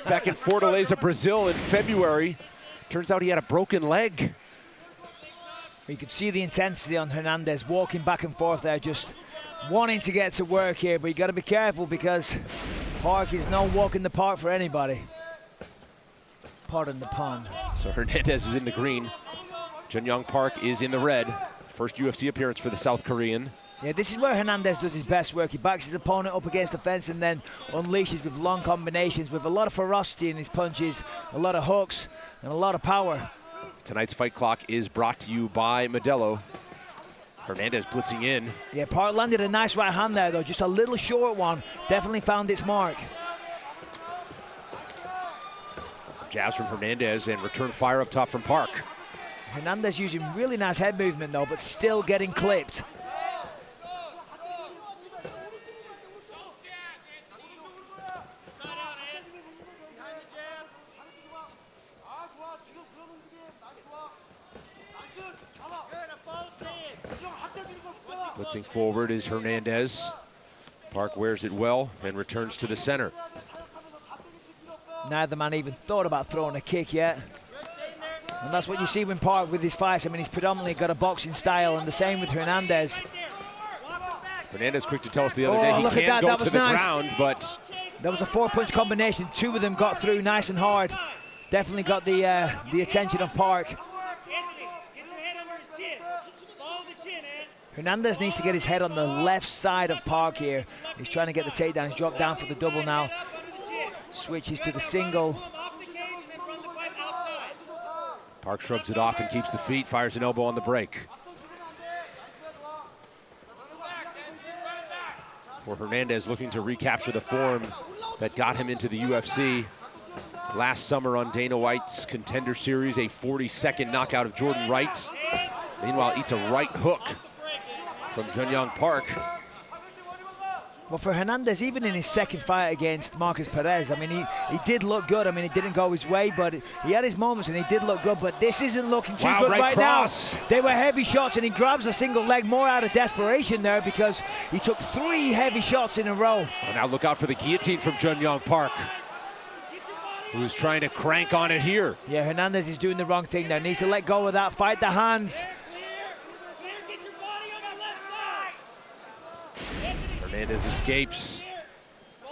back in Fortaleza, Brazil in February. Turns out he had a broken leg. You could see the intensity on Hernandez walking back and forth there, just wanting to get to work here, but you got to be careful because Park is no walk in the park for anybody. Pardon the pun. So Hernandez is in the green. Jun-Young Park is in the red. First UFC appearance for the South Korean. Yeah, this is where Hernandez does his best work. He backs his opponent up against the fence and then unleashes with long combinations with a lot of ferocity in his punches, a lot of hooks, and a lot of power. Tonight's Fight Clock is brought to you by Modelo. Hernandez blitzing in. Yeah, Park landed a nice right hand there, though. Just a little short one. Definitely found its mark. Some jabs from Hernandez and return fire up top from Park. Hernandez using really nice head movement, though, but still getting clipped. Blitzing forward is Hernandez. Park wears it well and returns to the center. Neither man even thought about throwing a kick yet. And that's what you see when Park with his fights. I mean, he's predominantly got a boxing style, and the same with Hernandez. Hernandez quick to tell us the other day he can't go to the ground, but... That was a 4-punch combination. 2 of them got through nice and hard. Definitely got the attention of Park. Hernandez needs to get his head on the left side of Park here. He's trying to get the takedown. He's dropped down for the double now. Switches to the single. Park shrugs it off and keeps the feet, fires an elbow on the break. For Hernandez, looking to recapture the form that got him into the UFC last summer on Dana White's Contender Series, a 40-second knockout of Jordan Wright. Meanwhile, eats a right hook from Jun-Young Park. Well, for Hernandez, even in his second fight against Marcus Perez, I mean, he did look good. I mean, it didn't go his way, but he had his moments and he did look good, but this isn't looking too good right now. They were heavy shots, and he grabs a single leg more out of desperation there because he took 3 heavy shots in a row. Well, now look out for the guillotine from Jun-Young Park, who's trying to crank on it here. Yeah, Hernandez is doing the wrong thing there. Needs to let go of that, fight the hands. Hernandez escapes,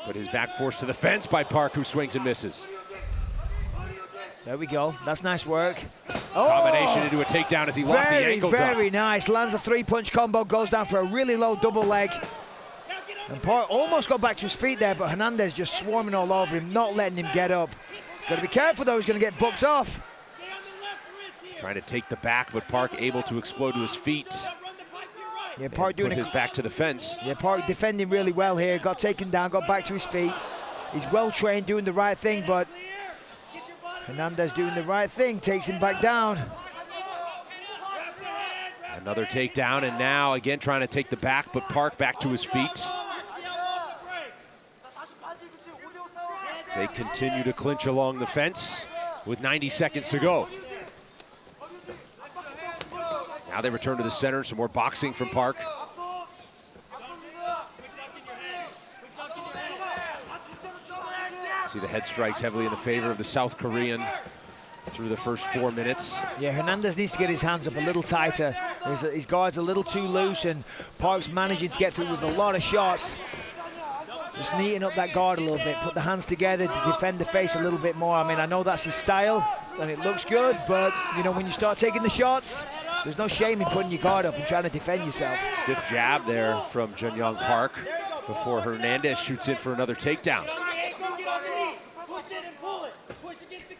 but his back forced to the fence by Park, who swings and misses. There we go. That's nice work. Combination into a takedown as he locked the ankles up. Very nice. Lands a 3-punch combo, goes down for a really low double leg. And Park almost got back to his feet there, but Hernandez just swarming all over him, not letting him get up. He's got to be careful, though. He's going to get booked off. Trying to take the back, but Park able to explode to his feet. Yeah, Park doing his back to the fence. Yeah, Park defending really well here. Got taken down, got back to his feet. He's well trained, doing the right thing, but Hernandez doing the right thing, takes him back down. Another takedown, and now again trying to take the back, but Park back to his feet. They continue to clinch along the fence with 90 seconds to go. Now they return to the center, some more boxing from Park. See the head strikes heavily in the favor of the South Korean through the first 4 minutes. Yeah, Hernandez needs to get his hands up a little tighter. His guard's a little too loose, and Park's managing to get through with a lot of shots. Just neaten up that guard a little bit, put the hands together to defend the face a little bit more. I mean, I know that's his style, and it looks good, but, you know, when you start taking the shots, there's no shame in putting your guard up and trying to defend yourself. Stiff jab there from Jun-Young Park before Hernandez shoots in for another takedown.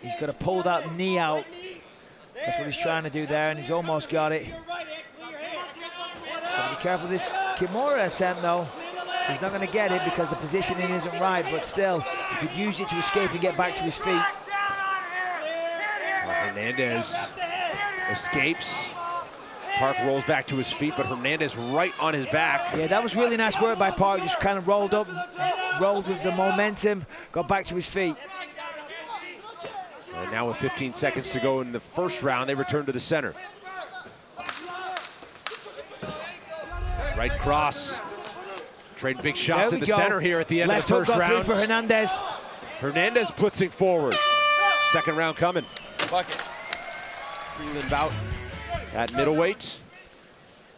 He's got to pull that knee out. That's what he's trying to do there, and he's almost got it. Got to be careful of this Kimura attempt, though. He's not going to get it because the positioning isn't right, but still, he could use it to escape and get back to his feet. Well, Hernandez escapes. Park rolls back to his feet, but Hernandez right on his back. Yeah, that was really nice work by Park. Just kind of rolled up, rolled with the momentum, got back to his feet. And now with 15 seconds to go in the first round, they return to the center. Right cross. Trading big shots in the center here at the end of the first round. Left hook got through for Hernandez. Hernandez blitzing forward. Second round coming. Bucket. Freeland bout at middleweight.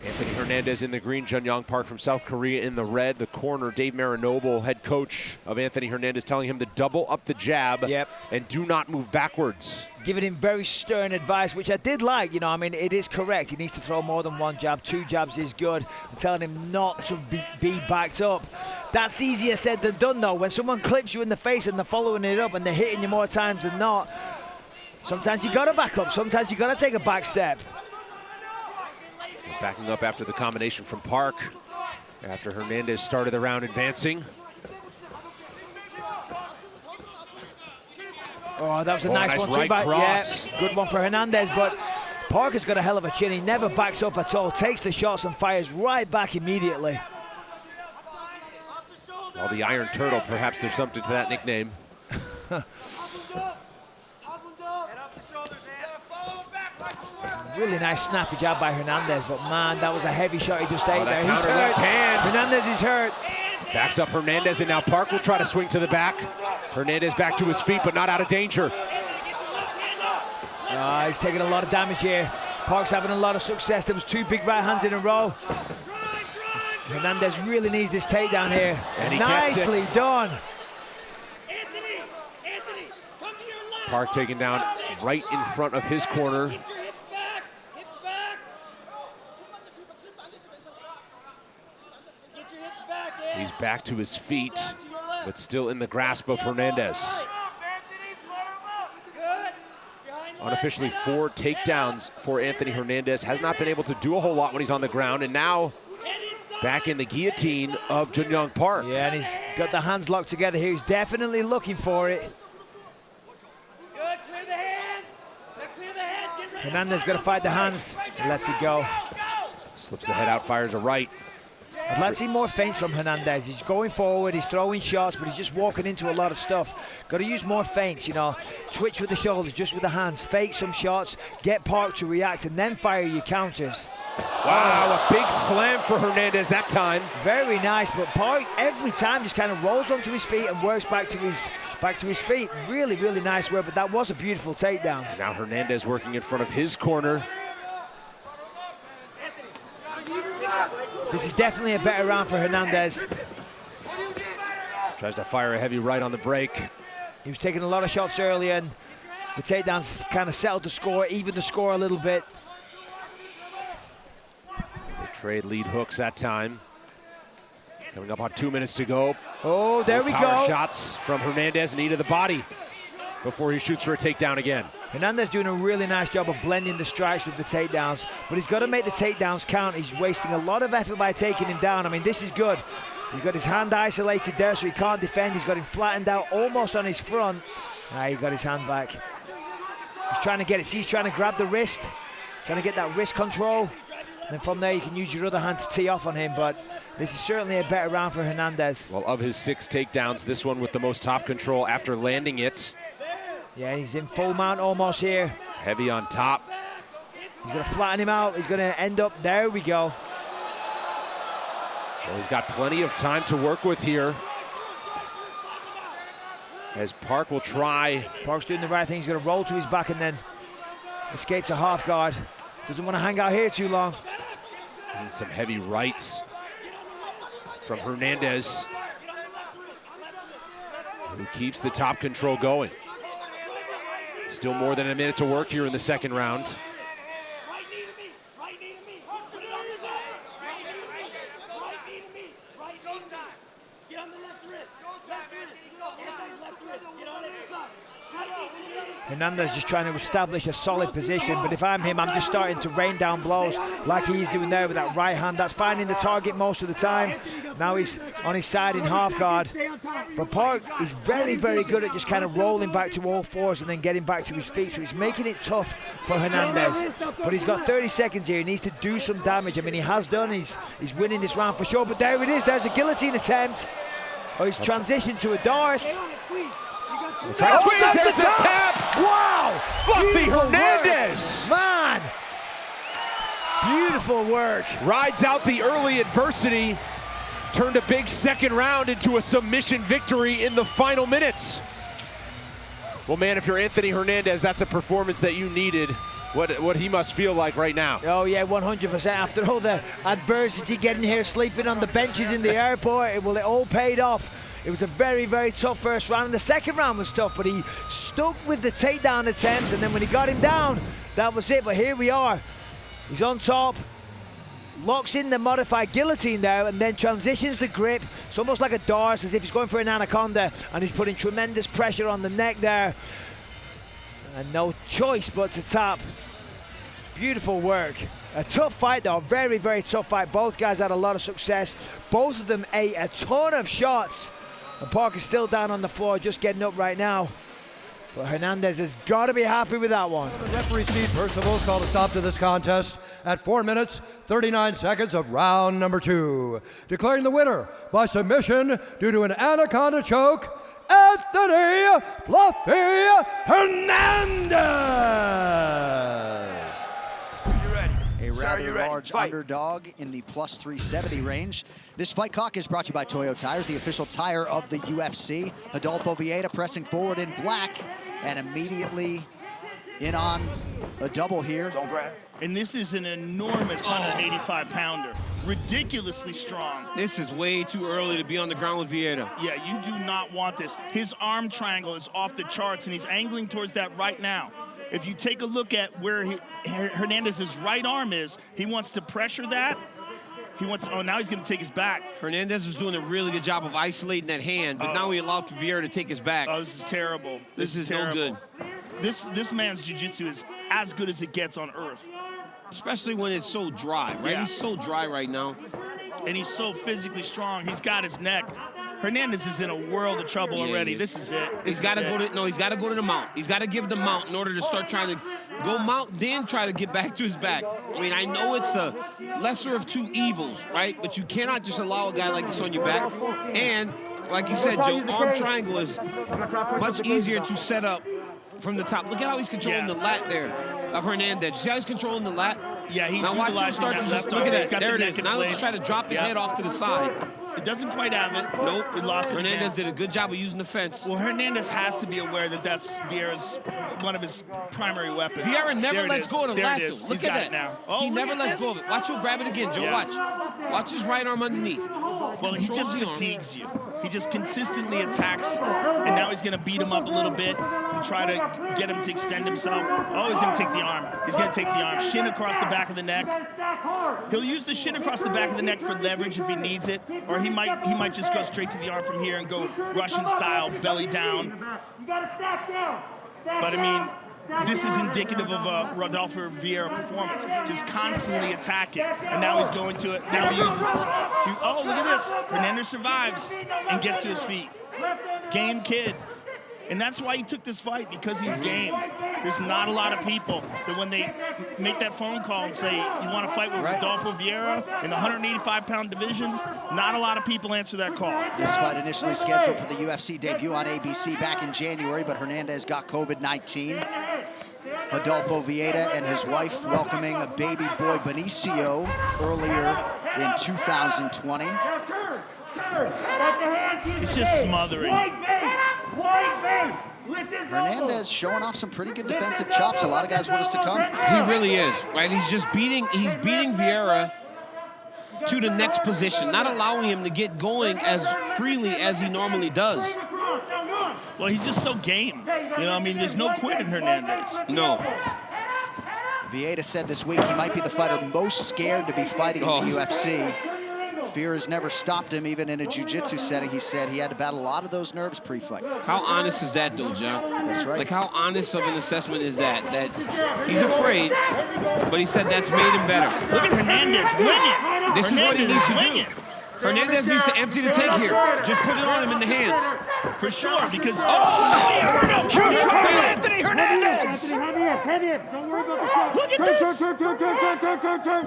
Anthony Hernandez in the green, Jun-Young Park from South Korea in the red. The corner, Dave Marinoble, head coach of Anthony Hernandez, telling him to double up the jab and do not move backwards. Giving him very stern advice, which I did like. You know, I mean, it is correct. He needs to throw more than one jab. 2 jabs is good. And telling him not to be backed up. That's easier said than done, though. When someone clips you in the face and they're following it up and they're hitting you more times than not, sometimes you got to back up. Sometimes you got to take a back step. Backing up after the combination from Park, after Hernandez started the round advancing. Oh, that was a nice one. Right cross. Yeah, good one for Hernandez, but Park has got a hell of a chin. He never backs up at all, takes the shots and fires right back immediately. Well, the Iron Turtle, perhaps there's something to that nickname. Really nice snappy jab by Hernandez, but man, that was a heavy shot he just ate there. He's hurt. Left hand. Hernandez is hurt. Backs up Hernandez, and now Park will try to swing to the back. Hernandez back to his feet, but not out of danger. He's taking a lot of damage here. Park's having a lot of success. There was 2 big right hands in a row. Hernandez really needs this takedown here. And he nicely gets it. done. Park taken down right in front of his corner. He's back to his feet, but still in the grasp of Hernandez. Unofficially 4 takedowns for Anthony Hernandez. Has not been able to do a whole lot when he's on the ground, and now back in the guillotine of Jun-Young Park. Yeah, and he's got the hands locked together here. He's definitely looking for it. Hernandez got to fight the hands. He lets it go. Slips the head out, fires a right. I'd like to see more feints from Hernandez. He's going forward, he's throwing shots, but he's just walking into a lot of stuff. Got to use more feints, you know. Twitch with the shoulders, just with the hands. Fake some shots, get Park to react, and then fire your counters. Wow, a big slam for Hernandez that time. Very nice, but Park every time just kind of rolls onto his feet and works back to his feet. Really, really nice work, but that was a beautiful takedown. Now Hernandez working in front of his corner. This is definitely a better round for Hernandez. Tries to fire a heavy right on the break. He was taking a lot of shots earlier, and the takedowns kind of settled the score, even the score a little bit. They trade lead hooks that time. Coming up on 2 minutes to go. Oh, there we Power go. shots from Hernandez, knee to the body before he shoots for a takedown again. Hernandez doing a really nice job of blending the strikes with the takedowns, but he's got to make the takedowns count. He's wasting a lot of effort by taking him down. I mean, this is good. He's got his hand isolated there, so he can't defend. He's got him flattened out almost on his front. He got his hand back. He's trying to get it. See, he's trying to grab the wrist, trying to get that wrist control. And then from there, you can use your other hand to tee off on him, but this is certainly a better round for Hernandez. Well, of his 6 takedowns, this one with the most top control after landing it. Yeah, he's in full mount almost here. Heavy on top. He's going to flatten him out. He's going to end up, there we go. Well, he's got plenty of time to work with here. As Park will try. Park's doing the right thing. He's going to roll to his back and then escape to half guard. Doesn't want to hang out here too long. And some heavy rights from Hernandez, who keeps the top control going. Still more than a minute to work here in the second round. Hernandez just trying to establish a solid position, but if I'm him, I'm just starting to rain down blows like he's doing there with that right hand. That's finding the target most of the time. Now he's on his side in half guard. But Park is very, very good at just kind of rolling back to all fours and then getting back to his feet, so he's making it tough for Hernandez. But he's got 30 seconds here. He needs to do some damage. I mean, he has done. He's winning this round for sure, but there it is. There's a guillotine attempt. Oh, he's transitioned to a Doris. Try to squeeze, there's the tap! Wow! Fluffy Hernandez! Work. Man! Beautiful work. Rides out the early adversity, turned a big second round into a submission victory in the final minutes. Well, man, if you're Anthony Hernandez, that's a performance that you needed. What he must feel like right now. Oh, yeah, 100%. After all the adversity, getting here, sleeping on the benches in the airport, it all paid off. It was a very, very tough first round, and the second round was tough, but he stuck with the takedown attempts, and then when he got him down, that was it. But here we are. He's on top, locks in the modified guillotine now, and then transitions the grip. It's almost like a dart, as if he's going for an anaconda, and he's putting tremendous pressure on the neck there. And no choice but to tap. Beautiful work. A tough fight though, very, very tough fight. Both guys had a lot of success. Both of them ate a ton of shots. And Parker's still down on the floor, just getting up right now. But Hernandez has got to be happy with that one. The referee Steve Percival has called a stop to this contest at 4 minutes, 39 seconds of round number 2. Declaring the winner by submission due to an anaconda choke, Anthony Fluffy Hernandez. A rather large underdog in the plus 370 range. This fight clock is brought to you by Toyo Tires, the official tire of the UFC. Adolfo Vieira pressing forward in black and immediately in on a double here. Don't grab. And this is an enormous 185-pounder, ridiculously strong. This is way too early to be on the ground with Vieira. Yeah, you do not want this. His arm triangle is off the charts, and he's angling towards that right now. If you take a look at where Hernandez's right arm is, he wants to pressure that. He wants, oh, now he's going to take his back. Hernandez was doing a really good job of isolating that hand, but now he allowed Vieira to take his back. Oh, this is terrible. This is terrible. no good. This man's jiu-jitsu is as good as it gets on earth. Especially when it's so dry, right? Yeah. He's so dry right now. And he's so physically strong. He's got his neck. Hernandez is in a world of trouble already. This is it. He's got to go to he's got to go to the mount. He's got to give the mount in order to start trying to go mount, then try to get back to his back. I mean, I know it's the lesser of two evils, right? But you cannot just allow a guy like this on your back. And like you said, Joe, arm triangle is much easier to set up from the top. Look at how he's controlling the lat there of Hernandez. You see how he's controlling the lat? Yeah, he's now watch him start to just look at that. There it is. Now he's trying to drop his head off to the side. It doesn't quite have it. Nope. It lost it. Hernandez did a good job of using the fence. Well, Hernandez has to be aware that that's Vieira's one of his primary weapons. Vieira never lets go of the lat, though. Look at that. Now. Oh, he never lets go of it. Watch him grab it again, Joe. Yeah. Watch. Watch his right arm underneath. Well, he just fatigues you. He just consistently attacks, and now he's going to beat him up a little bit and try to get him to extend himself. Oh, he's going to take the arm. He's going to take the arm. Shin across the back of the neck. He'll use the shin across the back of the neck for leverage if he needs it, or he might just go straight to the arm from here and go Russian style, belly down. But I mean, this is indicative of a Rodolfo Vieira performance. Just constantly attacking. And now he's going to it. Now he uses, oh, look at this. Hernandez survives and gets to his feet. Game kid. And that's why he took this fight, because he's game. There's not a lot of people that when they make that phone call and say, you want to fight with Rodolfo Vieira in the 185-pound division, not a lot of people answer that call. This fight initially scheduled for the UFC debut on ABC back in January, but Hernandez got COVID-19. Adolfo Vieira and his wife welcoming a baby boy, Benicio, earlier in 2020. It's just smothering. Hernandez showing off some pretty good defensive chops. A lot of guys would have succumbed. He really is, right? He's beating Vieira to the next position, not allowing him to get going as freely as he normally does. Well, he's just so game. You know, I mean, there's no quit in Hernandez. No. Vieira said this week he might be the fighter most scared to be fighting in the UFC. Vieira's never stopped him, even in a jiu-jitsu setting. He said he had to battle a lot of those nerves pre-fight. How honest is that, though, John? That's right. Like, how honest of an assessment is that? That he's afraid, but he said that's made him better. Look at Hernandez, wing it. This is what he needs to do. It. Hernandez needs to empty the tank here. Just put it on him in the hands. For sure, because... Anthony Hernandez! Don't worry about the choke. Look at this! Turn.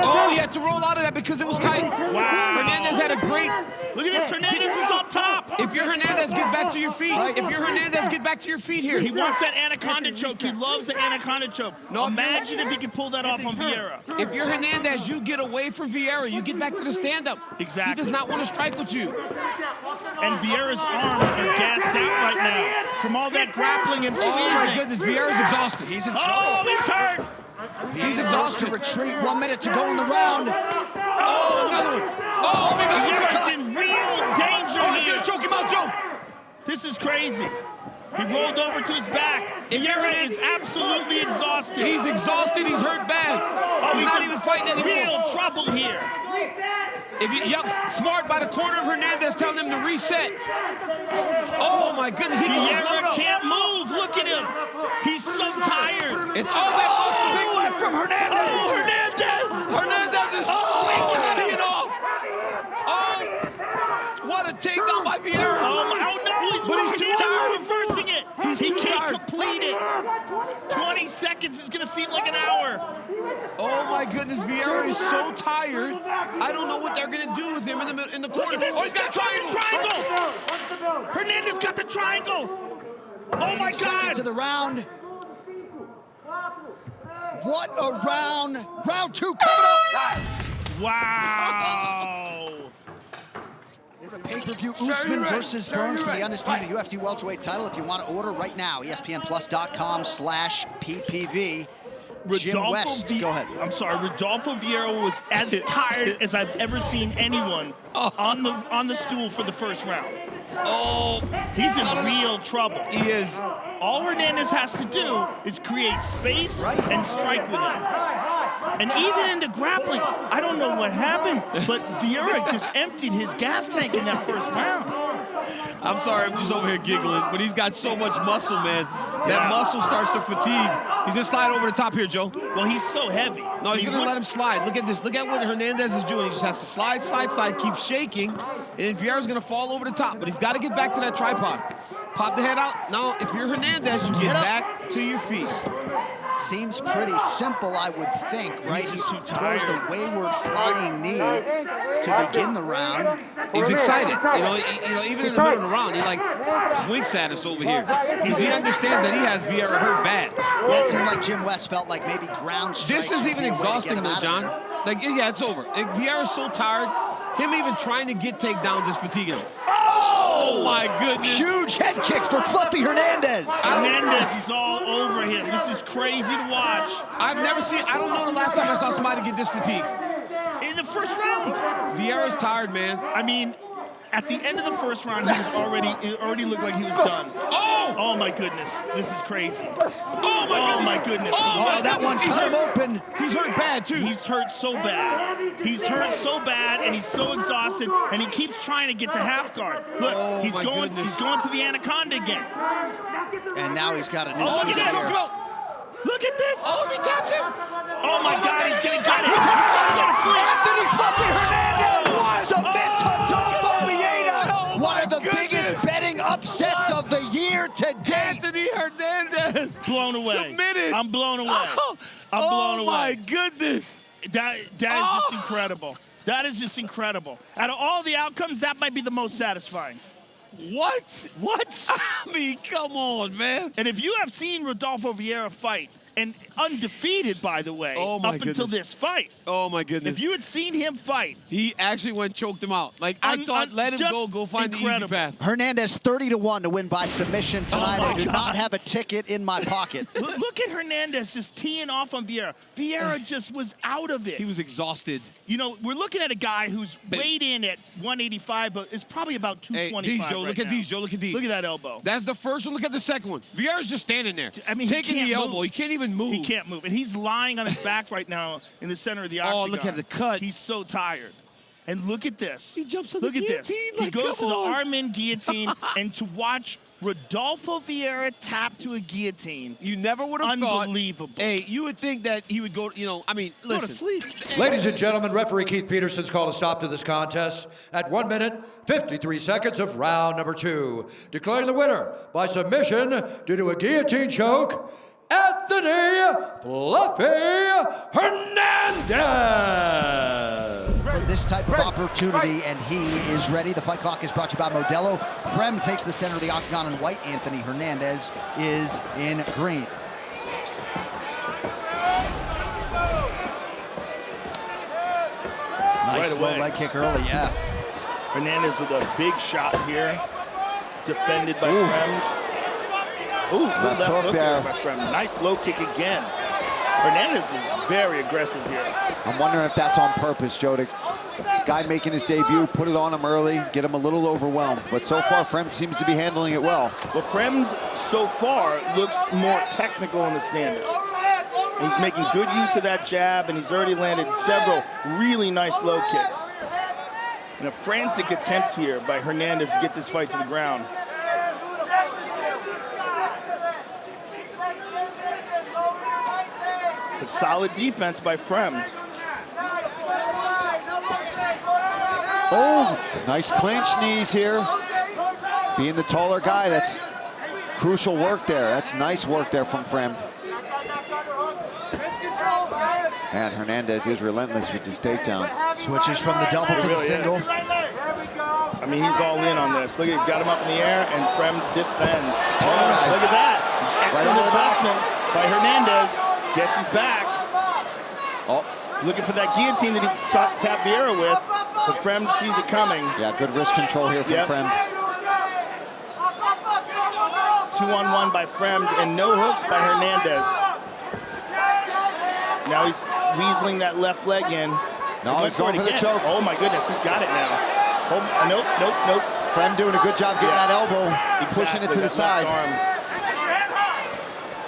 Oh, he had to roll out of that because it was tight. Wow. Hernandez had a great... Look at this, Hernandez is on top. If you're Hernandez, get back to your feet. If you're Hernandez, get back to your feet here. He wants that Anaconda choke. He loves the Anaconda choke. No, imagine if he could pull that off on Vieira. If you're Hernandez, you get away from Vieira. You get back to the stand-up. Exactly. He does not want to strike with you. And Vieira's arms are gassed out right now. from all that grappling and squeezing. Oh my goodness, Vieira's exhausted. He's in trouble. Oh, he's hurt. He's exhausted. to retreat. 1 minute to go in the round. Oh, another one. Oh, big Vieira's uppercut. in real danger Oh, he's here. gonna choke him out, Joe. This is crazy. He rolled over to his back. Vieira is absolutely exhausted. He's exhausted, he's hurt bad. Oh, he's not even fighting in anymore. real trouble here. Yep, smart by the corner of Hernandez telling him to reset. Oh my goodness, he Vieira can't move. Look at him. He's so tired. It's all that muscle. Big left from Hernandez. Oh, Hernandez. Hernandez is teeing off. Oh, what a takedown by Vieira. Oh no, But he's too tired. reversing it. He can't complete it. 20 seconds is gonna seem like an hour. Oh my goodness, Vieira is so tired. I don't know what they're gonna do with him in the corner. Look at this. Oh, he's got a triangle. Hernandez got the triangle. Oh my Seconds God. of the round. What a round. Round 2 coming up. Wow. Pay-per-view Usman versus Burns for the undisputed UFC welterweight title. If you want to order right now, ESPNplus.com/PPV. Jim West, go ahead. I'm sorry, Rodolfo Vieira was as tired as I've ever seen anyone on the stool for the first round. Oh, He's in real trouble. he is. All Hernandez has to do is create space and strike with him. And even into grappling, I don't know what happened, but Vieira just emptied his gas tank in that first round. I'm sorry, I'm just over here giggling, but he's got so much muscle, man. That muscle starts to fatigue. He's gonna slide over the top here, Joe. Well, he's so heavy. No, he's gonna let him slide. Look at this. Look at what Hernandez is doing. He just has to slide, slide, slide, keep shaking, and Vieira's gonna fall over the top. But he's got to get back to that tripod. Pop the head out. Now, if you're Hernandez, you get back to your feet. Seems pretty simple, I would think, right? He throws the wayward flying knee to begin the round. He's excited. You know, even in the middle of the round, he like winks at us over here because he understands that he has Vieira hurt bad. Yeah, it seemed like Jim West felt like maybe ground strikes. This is even would be a way to get exhausting him though, out of John. there. Like, yeah, it's over. Vieira's so tired. Him even trying to get takedowns is fatiguing him. Oh my goodness. Huge head kick for Fluffy Hernandez. Hernandez is all over him. This is crazy to watch. I've never seen, I don't know the last time I saw somebody get this fatigued. In the first round. Vieira's tired, man. I mean, at the end of the first round, it already looked like he was done. Oh my goodness. This is crazy. Oh my goodness. Oh, that one cut him open. He's hurt bad, too. He's hurt so bad. He's hurt so bad, and he's so exhausted, and he keeps trying to get to half guard. Look, he's going to the Anaconda again. And now he's got a new Look at super this. here. Look at this. Oh, he taps him. Oh my God, he's getting got it. Anthony Fluffy Hernandez submits Rodolfo Vieira. One of the biggest betting upsets of the year to date. Anthony Hernandez. Blown away. Submitted. I'm blown away. Oh, I'm blown away. Oh my goodness. That is just incredible. That is just incredible. Out of all the outcomes, that might be the most satisfying. What? I mean, come on, man. And if you have seen Rodolfo Vieira fight, and undefeated, by the way, until this fight. Oh, my goodness. If you had seen him fight. He actually went and choked him out. Like, I thought, let him go find the easy path. Hernandez 30-1 to win by submission tonight. I do not have a ticket in my pocket. Look at Hernandez just teeing off on Vieira. Vieira just was out of it. He was exhausted. You know, we're looking at a guy who's weighed in at 185, but is probably about 225 Hey, Joe, look at these, Joe, look at these. Look at that elbow. That's the first one. Look at the second one. Vieira's just standing there. I mean, taking the elbow. Move. He can't even move. He can't move. And he's lying on his back right now in the center of the octagon. Oh, look at the cut. He's so tired. And look at this. He jumps to the guillotine. Look at this. Like, he goes to the on. arm-in guillotine, and to watch Rodolfo Vieira tap to a guillotine. You never would have thought. Unbelievable. Hey, you would think that he would go, I mean, listen. Go to sleep. Ladies and gentlemen, referee Keith Peterson's called a stop to this contest at 1 minute, 53 seconds of round number 2. Declaring the winner by submission due to a guillotine choke, Anthony Fluffy Hernandez. For this type of opportunity, and he is ready. The fight clock is brought to you by Modelo. Fremd takes the center of the octagon in white. Anthony Hernandez is in green. Nice low leg kick early, yeah. Hernandez with a big shot here. Defended by Fremd. Ooh, Left good hook there. by Fremd. Nice low kick again. Hernandez is very aggressive here. I'm wondering if that's on purpose, Joe. The guy making his debut, put it on him early, get him a little overwhelmed. But so far, Fremd seems to be handling it well. Well, Fremd so far looks more technical in the stand-up. He's making good use of that jab, and he's already landed several really nice low kicks. And a frantic attempt here by Hernandez to get this fight to the ground. But solid defense by Fremd. Oh, nice clinch knees here. Being the taller guy, that's crucial work there. That's nice work there from Fremd. And Hernandez is relentless with his takedown. Switches from the double to the single. I mean, he's all in on this. Look at, he's got him up in the air, and Fremd defends. Oh, nice. Look at that. Excellent on the back. adjustment by Hernandez. Gets his back. Oh, Looking for that guillotine that he tapped Vieira with, but Fremd sees it coming. yeah, good wrist control here from Fremd. 2-on-1 by Fremd, and no hooks by Hernandez. Now he's weaseling that left leg in. No, He he's went going for the again. choke. Oh my goodness, he's got it now. Oh, nope. Fremd doing a good job getting Yeah. that elbow, pushing it to the that side. left arm.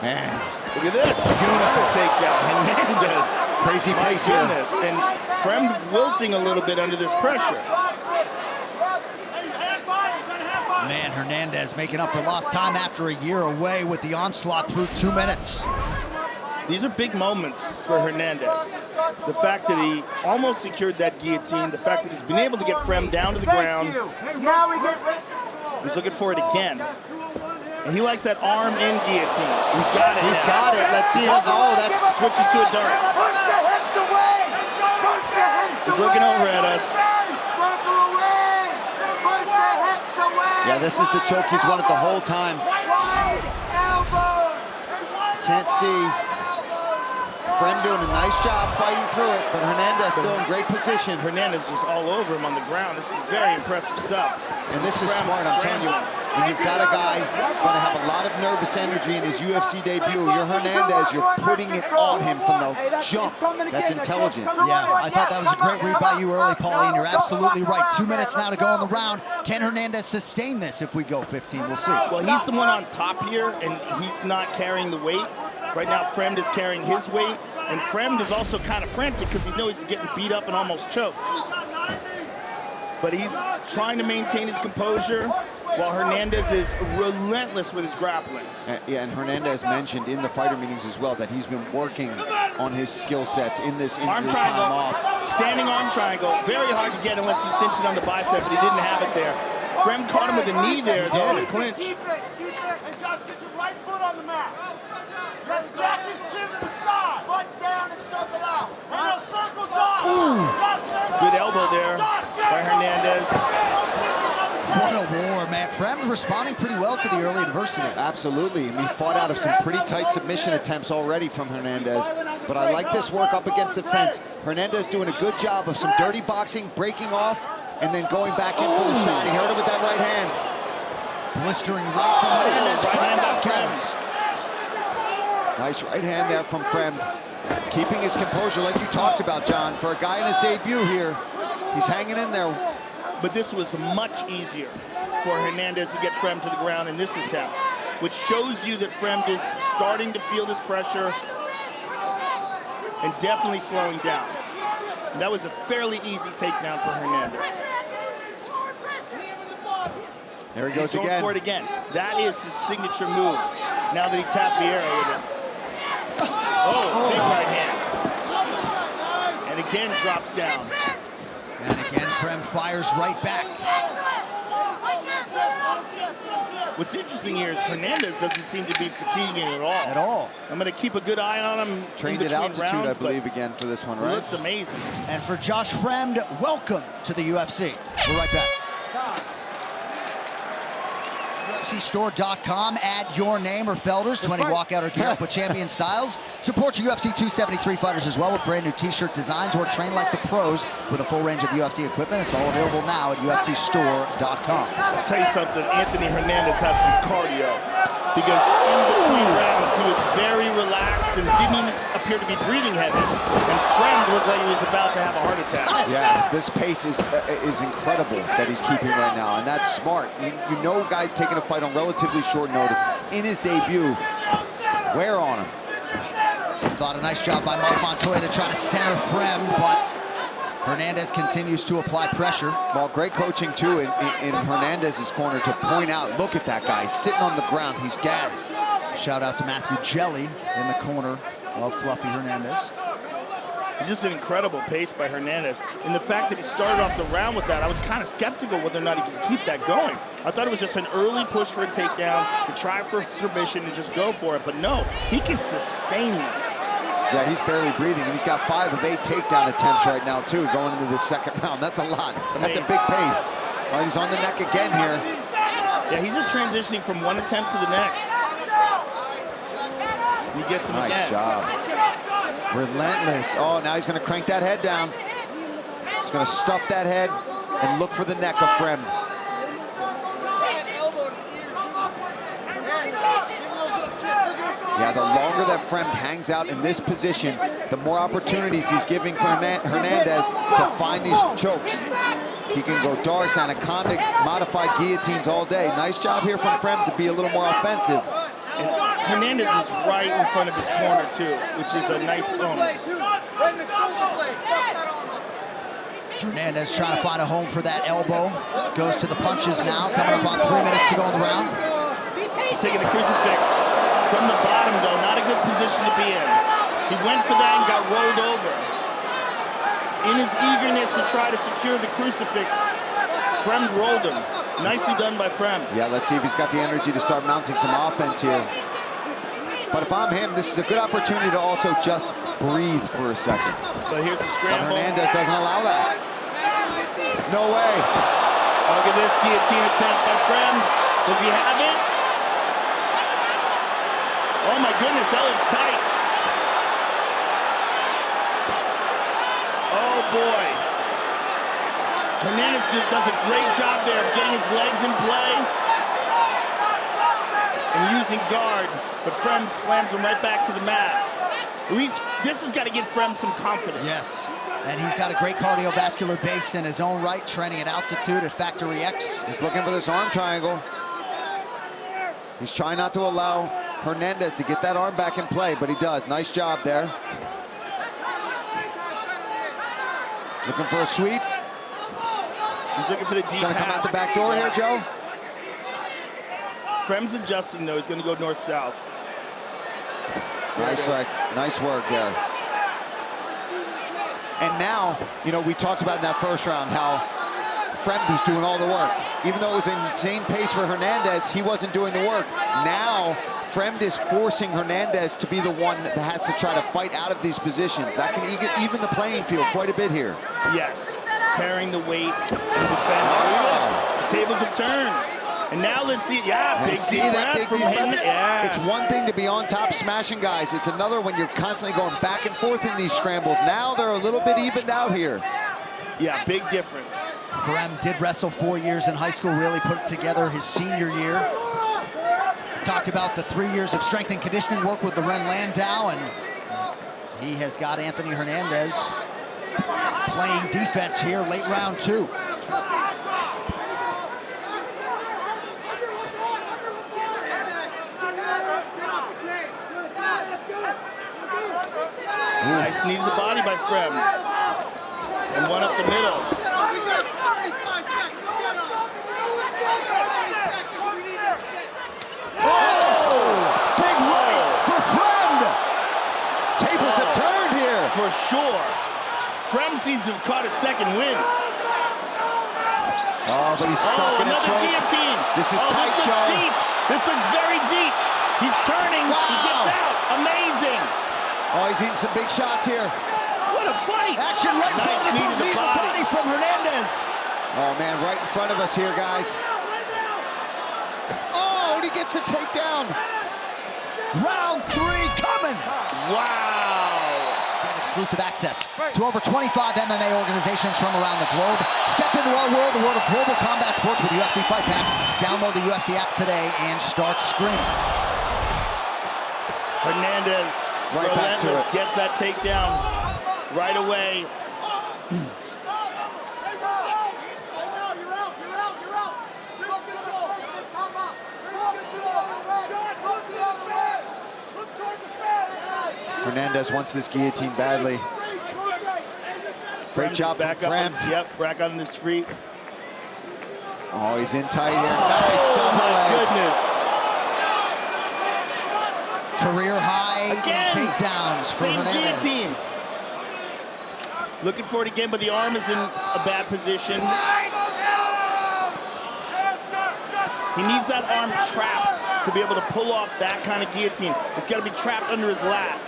Man, Look at this. Beautiful takedown. Hernandez. crazy My pace here. goodness. And Fremd wilting a little bit under this pressure. Man, Hernandez making up for lost time after a year away with the onslaught through 2 minutes. These are big moments for Hernandez. The fact that he almost secured that guillotine, the fact that he's been able to get Fremd down to the ground. He's looking for it again. And he likes that arm in guillotine. He's got it. He's got it. Let's see. Oh, that's Switches to a dart. He's looking over at us. yeah. This is the choke he's wanted the whole time. Can't see. Fremd doing a nice job fighting through it, but Hernandez still in great position. Hernandez just all over him on the ground. This is very impressive stuff. And this is smart, I'm telling you. When you've got a guy going to have a lot of nervous energy in his UFC debut, you're Hernandez, you're putting it on him from the jump. That's intelligent. Yeah, I thought that was a great read by you early, Paulie, and you're absolutely right. 2 minutes now to go in the round. Can Hernandez sustain this if we go 15? We'll see. Well, he's the one on top here, and he's not carrying the weight. Right now, Fremd is carrying his weight, and Fremd is also kind of frantic because he knows he's getting beat up and almost choked. But he's trying to maintain his composure while Hernandez is relentless with his grappling. Yeah, and Hernandez mentioned in the fighter meetings as well that he's been working on his skill sets in this injury Arm time triangle, off. standing arm triangle. Very hard to get unless you cinch it on the bicep, but he didn't have it there. Fremd caught him with a knee there, though, to clinch. Keep it, and Josh, get your right foot on the mat. Let's jack his chin to the sky. Butt down and circle out. And now circle, Josh. Josh, circle. Good elbow there by Hernandez. What a war, man. Fremd responding pretty well to the early adversity. Absolutely. And we fought out of some pretty tight submission attempts already from Hernandez. But I like this work up against the fence. Hernandez doing a good job of some dirty boxing, breaking off, and then going back in for the shot. He hurt him with that right hand. Blistering right from Hernandez. Right hand Fremd by counters. Nice right hand there from Fremd. Keeping his composure like you talked about, John. For a guy in his debut here, he's hanging in there. But this was much easier for Hernandez to get Fremd to the ground in this attempt, which shows you that Fremd is starting to feel this pressure and definitely slowing down. And that was a fairly easy takedown for Hernandez. There he goes He's going again. for it again. That is his signature move. Now that he tapped Vieira with it. Oh, big right hand. And again drops down. And again, Fremd fires right back. What's interesting here is Hernandez doesn't seem to be fatiguing at all. At all. I'm going to keep a good eye on him. Trained in at between altitude, rounds, I believe, again for this one, He right? looks amazing. And for Josh Fremd, welcome to the UFC. We're right back. UFCstore.com, add your name or Felder's 20 walkout or gear up with champion styles. Support your UFC 273 fighters as well with brand new t-shirt designs, or train like the pros with a full range of UFC equipment. It's all available now at UFCstore.com. I'll tell you something, Anthony Hernandez has some cardio. because in between rounds, he was very relaxed and didn't even appear to be breathing heavy. And Fremd looked like he was about to have a heart attack. Yeah, this pace is incredible that he's keeping right now, and that's smart. You know guys taking a fight on relatively short notice. In his debut, wear on him. Thought a nice job by Mark Montoya to try to center Fremd, but Hernandez continues to apply pressure. Well, great coaching, too, in Hernandez's corner to point out, look at that guy sitting on the ground. He's gassed. Shout out to Matthew Jelly in the corner of Fluffy Hernandez. It's just an incredible pace by Hernandez. And the fact that he started off the round with that, I was kind of skeptical whether or not he could keep that going. I thought it was just an early push for a takedown, to try for a submission and just go for it. But no, he can sustain this. Yeah, he's barely breathing, and he's got 5 of 8 takedown attempts right now, too, going into the second round. That's a lot. That's a big pace. Well, he's on the neck again here. Yeah, he's just transitioning from one attempt to the next. He gets him again. Nice job. Relentless. Oh, now he's going to crank that head down. He's going to stuff that head and look for the neck of Fremd. Yeah, the longer that Fremd hangs out in this position, the more opportunities he's giving for Hernandez to find these chokes. He can go darts, Anaconda, modified guillotines all day. Nice job here from Fremd to be a little more offensive. And Hernandez is right in front of his corner, too, which is a nice bonus. Hernandez trying to find a home for that elbow. Goes to the punches now, coming up on 3 minutes to go in the round. He's taking the crucifix from the bottom, though. Not a good position to be in. He went for that and got rolled over. In his eagerness to try to secure the crucifix, Fremd rolled him. Nicely done by Fremd. Yeah, let's see if he's got the energy to start mounting some offense here. But if I'm him, this is a good opportunity to also just breathe for a second. But here's the But scramble. Hernandez doesn't allow that. No way. Look at this guillotine attempt by Fremd. Does he have it? Oh my goodness, that looks tight. Oh boy. Hernandez does a great job there of getting his legs in play and using guard, but Fremd slams him right back to the mat. At least this has got to give Fremd some confidence. Yes, and he's got a great cardiovascular base in his own right, training at altitude at Factory X. He's looking for this arm triangle. He's trying not to allow Hernandez to get that arm back in play, but he does. Nice job there. Looking for a sweep. He's looking for the deep He's gonna come half. out the back door here, Joe. Fremd's adjusting though, he's gonna go north-south. Nice work there. And now, you know, we talked about in that first round how Fremd was doing all the work. Even though it was an insane pace for Hernandez, he wasn't doing the work. Now, Fremd is forcing Hernandez to be the one that has to try to fight out of these positions. That can even the playing field quite a bit here. Yes, carrying the weight and defending. Look at this. The tables have turned. And now let's see, yeah, big see deep that breath big from deep him. breath? Yes. It's one thing to be on top smashing guys. It's another when you're constantly going back and forth in these scrambles. Now they're a little bit evened out here. Yeah, big difference. Fremd did wrestle 4 years in high school, really put it together his senior year. Talked about the 3 years of strength and conditioning work with the Ren Landau, and he has got Anthony Hernandez playing defense here late round 2. Nice knee to the body by Fremd. And one up the middle. Oh! Big right for Fremd! Tables have turned here. For sure. Fremd seems to have caught a second wind. Oh, but he's stuck in a another choke. guillotine. This is tight, this Joe. is deep. This is very deep. He's turning. Wow. He gets out. Amazing. Oh, he's eating some big shots here. What a fight. Action right in front of the knee to the body from Hernandez. Oh, man, right in front of us here, guys. Oh, and he gets the takedown. Round 3 coming. Wow. exclusive access to over 25 MMA organizations from around the globe. Step into our world, the world of global combat sports with UFC Fight Pass. Download the UFC app today and start screaming. Hernandez, Right back to Relentless, it. gets that takedown right away. Hernandez wants this guillotine badly. Great job from Back up on Fremd. his, yep, back on his feet. Oh, he's in tight here. Nice Oh double my leg. goodness. Career high Again. in takedowns for Same Hernandez. guillotine. Looking for it again, but the arm is in a bad position. He needs that arm trapped to be able to pull off that kind of guillotine. It's got to be trapped under his lap.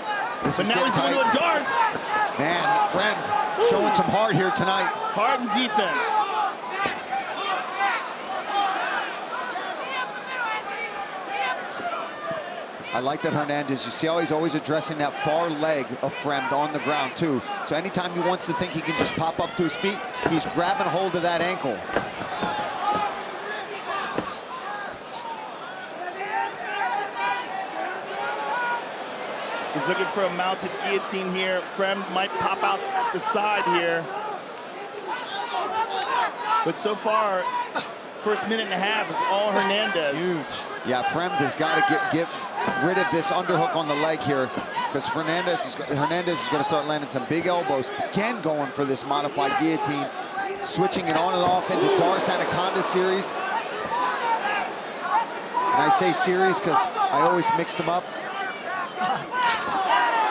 This But is now getting he's going to tight. a Darce. Man, Fremd showing some heart here tonight. Hard in defense. I like that Hernandez, you see how he's always addressing that far leg of Fremd on the ground too. So anytime he wants to think he can just pop up to his feet, he's grabbing hold of that ankle. He's looking for a mounted guillotine here. Fremd might pop out the side here. But so far, first minute and a half is all Hernandez. Huge. Yeah, Fremd has got to get rid of this underhook on the leg here, because Hernandez is going to start landing some big elbows. Again, going for this modified guillotine, switching it on and off into Darce Anaconda series. And I say series because I always mix them up.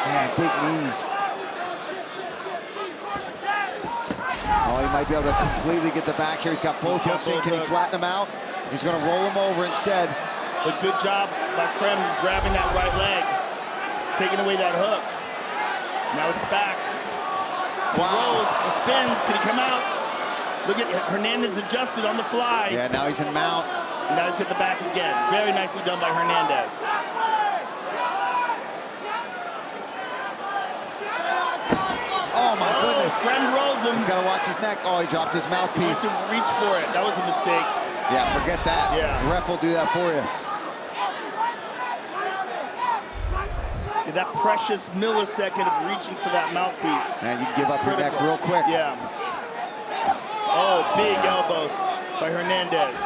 Man, big knees. Oh, he might be able to completely get the back here. He's got both hooks in. Can he flatten him out? He's going to roll him over instead. But good job by Fremd grabbing that right leg, taking away that hook. Now it's back. He rolls, he spins. Can he come out? Look at Hernandez adjusted on the fly. Yeah, now he's in mount. And now he's got the back again. Very nicely done by Hernandez. Oh my goodness. Fremd rolls him. He's got to watch his neck. Oh, he dropped his He mouthpiece. to reach for it. That was a mistake. Yeah, forget that. Yeah. The ref will do that for you. Yeah, that precious millisecond of reaching for that mouthpiece. Man, you can give up your neck Critical. real quick. Yeah. Oh, big elbows by Hernandez.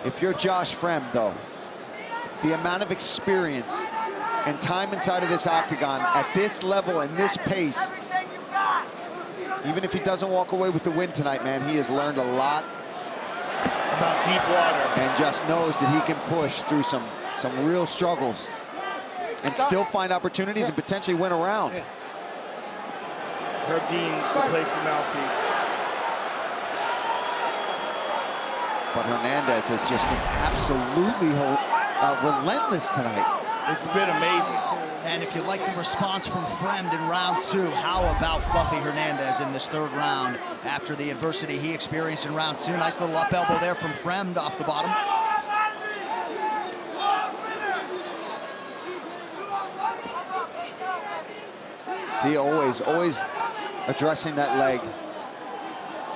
If you're Josh Fremd, though, the amount of experience and time inside of this octagon at this level and this pace, even if he doesn't walk away with the win tonight, man, he has learned a lot About deep water. and just knows that he can push through some real struggles and still find opportunities and potentially win a round. Herb Dean replaced the mouthpiece. But Hernandez has just been absolutely relentless tonight. It's been amazing. And if you like the response from Fremd in round two, how about Fluffy Hernandez in this third round after the adversity he experienced in round two? Nice little up elbow there from Fremd off the bottom. See, always addressing that leg.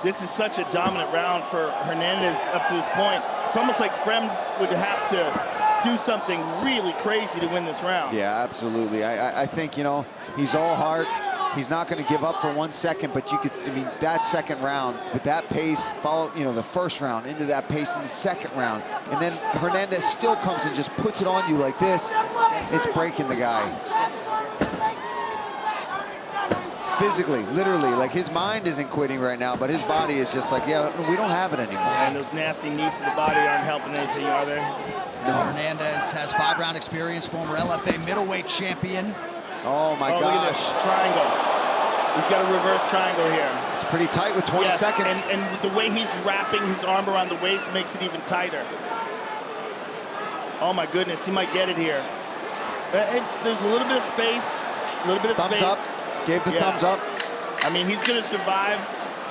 This is such a dominant round for Hernandez up to this point. It's almost like Fremd would have to do something really crazy to win this round. Yeah, absolutely. I think, you know, he's all heart. He's not going to give up for 1 second, but you could, I mean, that second round with that pace, follow, you know, the first round into that pace in the second round, and then Hernandez still comes and just puts it on you like this. It's breaking the guy. Physically, literally, like his mind isn't quitting right now, but his body is just like, yeah, we don't have it anymore. And those nasty knees to the body aren't helping anything, are they? No. Hernandez has 5-round experience, former LFA middleweight champion. Oh my Look at gosh. this triangle. He's got a reverse triangle here. It's pretty tight with 20 Yes, seconds. And the way he's wrapping his arm around the waist makes it even tighter. Oh my goodness, he might get it here. There's a little bit of space, a little bit of Thumbs space. up. Gave the thumbs up. I mean, he's going to survive,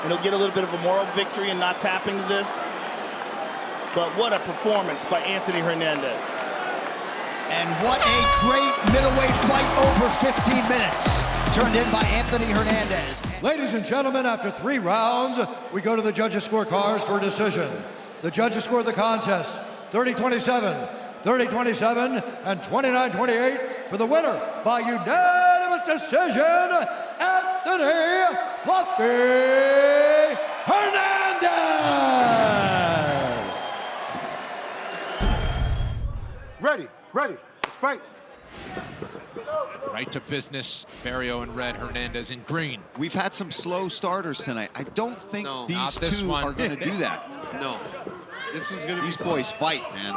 and he'll get a little bit of a moral victory in not tapping to this. But what a performance by Anthony Hernandez. And what a great middleweight fight over 15 minutes. Turned in by Anthony Hernandez. Ladies and gentlemen, after 3 rounds, we go to the judges' scorecards for a decision. The judges score the contest 30-27, 30-27, and 29-28 for the winner by unanimous decision, Anthony "Fluffy" Hernandez. Ready, let's fight. Right to business, Barriault in red, Hernandez in green. We've had some slow starters tonight. I don't think these two are going to do that. No. This one's going to be These boys fight, man.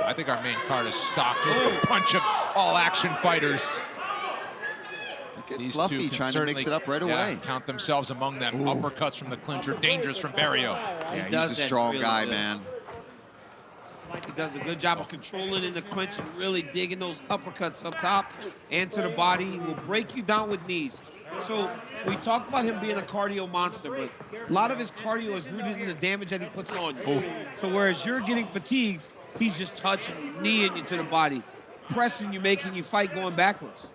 I think our main card is stocked with a bunch of all-action fighters. These Fluffy two trying to mix it up right away. Count themselves among them. Uppercuts from the clincher, dangerous from Barriault. Yeah, he's a strong guy, man. He does a good job of controlling in the clinch and really digging those uppercuts up top and to the body. He will break you down with knees. So we talk about him being a cardio monster, but a lot of his cardio is rooted in the damage that he puts on you. So whereas you're getting fatigued, he's just touching, kneeing you to the body, pressing you, making you fight going backwards.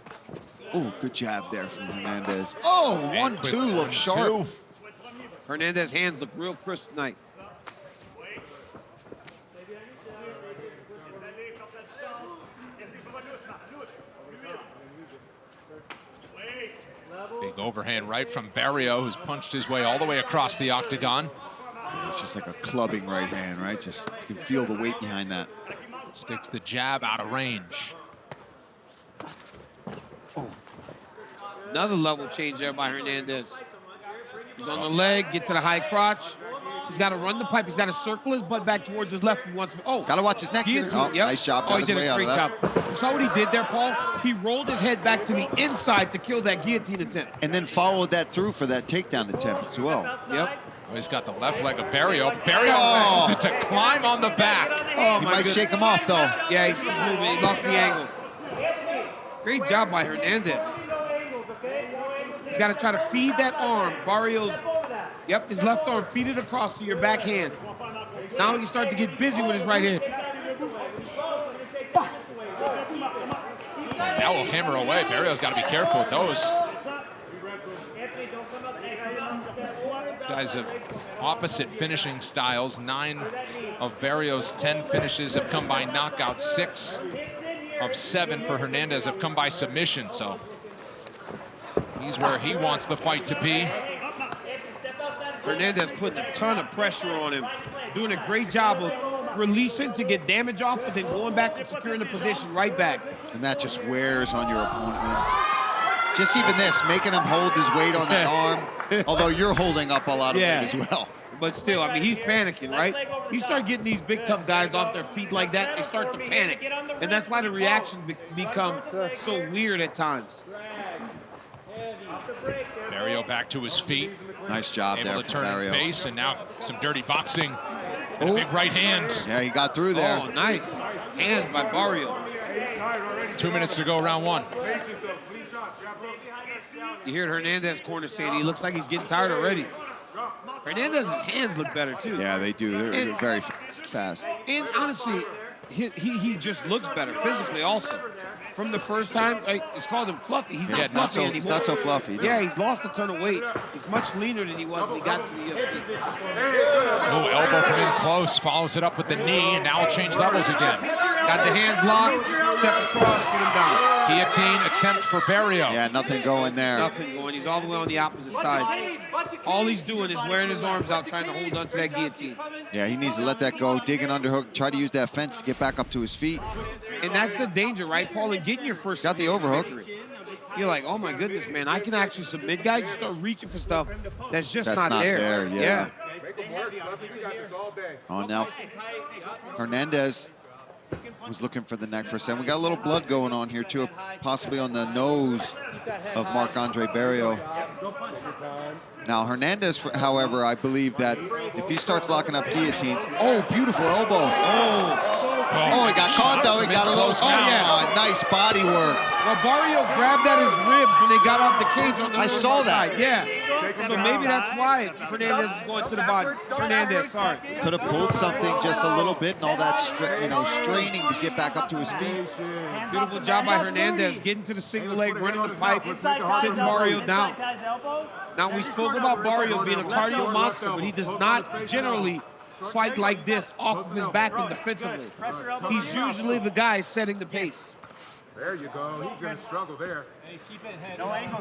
Oh, good jab there from Hernandez. Oh, 1-2 looks sharp. Hernandez's hands look real crisp tonight. Big overhand right from Barriault, who's punched his way all the way across the octagon. It's just like a clubbing right hand, right? Just you can feel the weight behind that. Sticks the jab out of range. Another level change there by Hernandez. He's on the leg, get to the high crotch. He's got to run the pipe. He's got to circle his butt back towards his left. He wants to, got to watch his neck here. Oh, nice job. Oh, he did a great job. You saw what he did there, Paul? He rolled his head back to the inside to kill that guillotine attempt. And then followed that through for that takedown attempt as well. Yep. Oh, he's got the left leg of Barriault. Barriault uses it to climb on the back. Oh, he might shake him off, though. Yeah, he's moving. He lost the angle. Great job by Hernandez. He's got to try to feed that arm. Barriault's, his left arm, feed it across to your backhand. Now he start to get busy with his right hand. Now we'll hammer away. Barriault's got to be careful with those. These guys have opposite finishing styles. 9 of Barriault's 10 finishes have come by knockout. 6 of 7 for Hernandez have come by submission, so he's where he wants the fight to be. Hernandez putting a ton of pressure on him, doing a great job of releasing to get damage off, but then going back and securing the position right back. And that just wears on your opponent, man. Just even this, making him hold his weight on that arm, although you're holding up a lot of weight as well. But still, I mean, he's panicking, right? You start getting these big, tough guys off their feet like that, they start to panic. And that's why the reactions become so weird at times. Barriault back to his feet. Nice job there Able to turn Barriault. and face, and now some dirty boxing. And a big right hand. Yeah, he got through there. Oh, nice. Hands by Barriault. 2 minutes to go, round 1. You hear Hernandez corner saying he looks like he's getting tired already. Hernandez's hands look better, too. Yeah, they do. They're very fast. And honestly, he just looks better physically also. From the first time, it's called him fluffy. He's not fluffy anymore. He's not so fluffy. No. Yeah, he's lost a ton of weight. He's much leaner than he was when he got to the UFC. Oh, elbow from in close. Follows it up with the knee, and now change levels again. Got the hands locked, step across, put him down. Guillotine attempt for Barriault. Yeah, nothing going there. Nothing going. He's all the way on the opposite side. All he's doing is wearing his arms out, trying to hold onto that guillotine. Yeah, he needs to let that go, dig an underhook, try to use that fence to get back up to his feet. And that's the danger, right, Paul? In getting your first got the overhook. Victory. You're like, oh my goodness, man, I can actually submit guys. You start reaching for stuff that's just not there. Yeah. Oh, now Hernandez was looking for the neck for a second. We got a little blood going on here too, possibly on the nose of Marc-Andre Barriault. Now Hernandez, however, I believe that if he starts locking up guillotines, oh, beautiful elbow. Oh, Oh, he got caught though. He got a little snap. yeah. Nice body work. Well, Barriault grabbed at his ribs when they got off the cage on the I saw that. side. Yeah. So maybe that's why Hernandez is going to the body. Hernandez, sorry. Could have pulled something just a little bit and all that, straining to get back up to his feet. Beautiful job by Hernandez, getting to the single leg, running the pipe, sitting Barriault down. Now, we spoke about Barriault being a cardio monster, but he does not generally fight like this off of his back and defensively. He's usually the guy setting the pace. There you go. He's going to struggle there.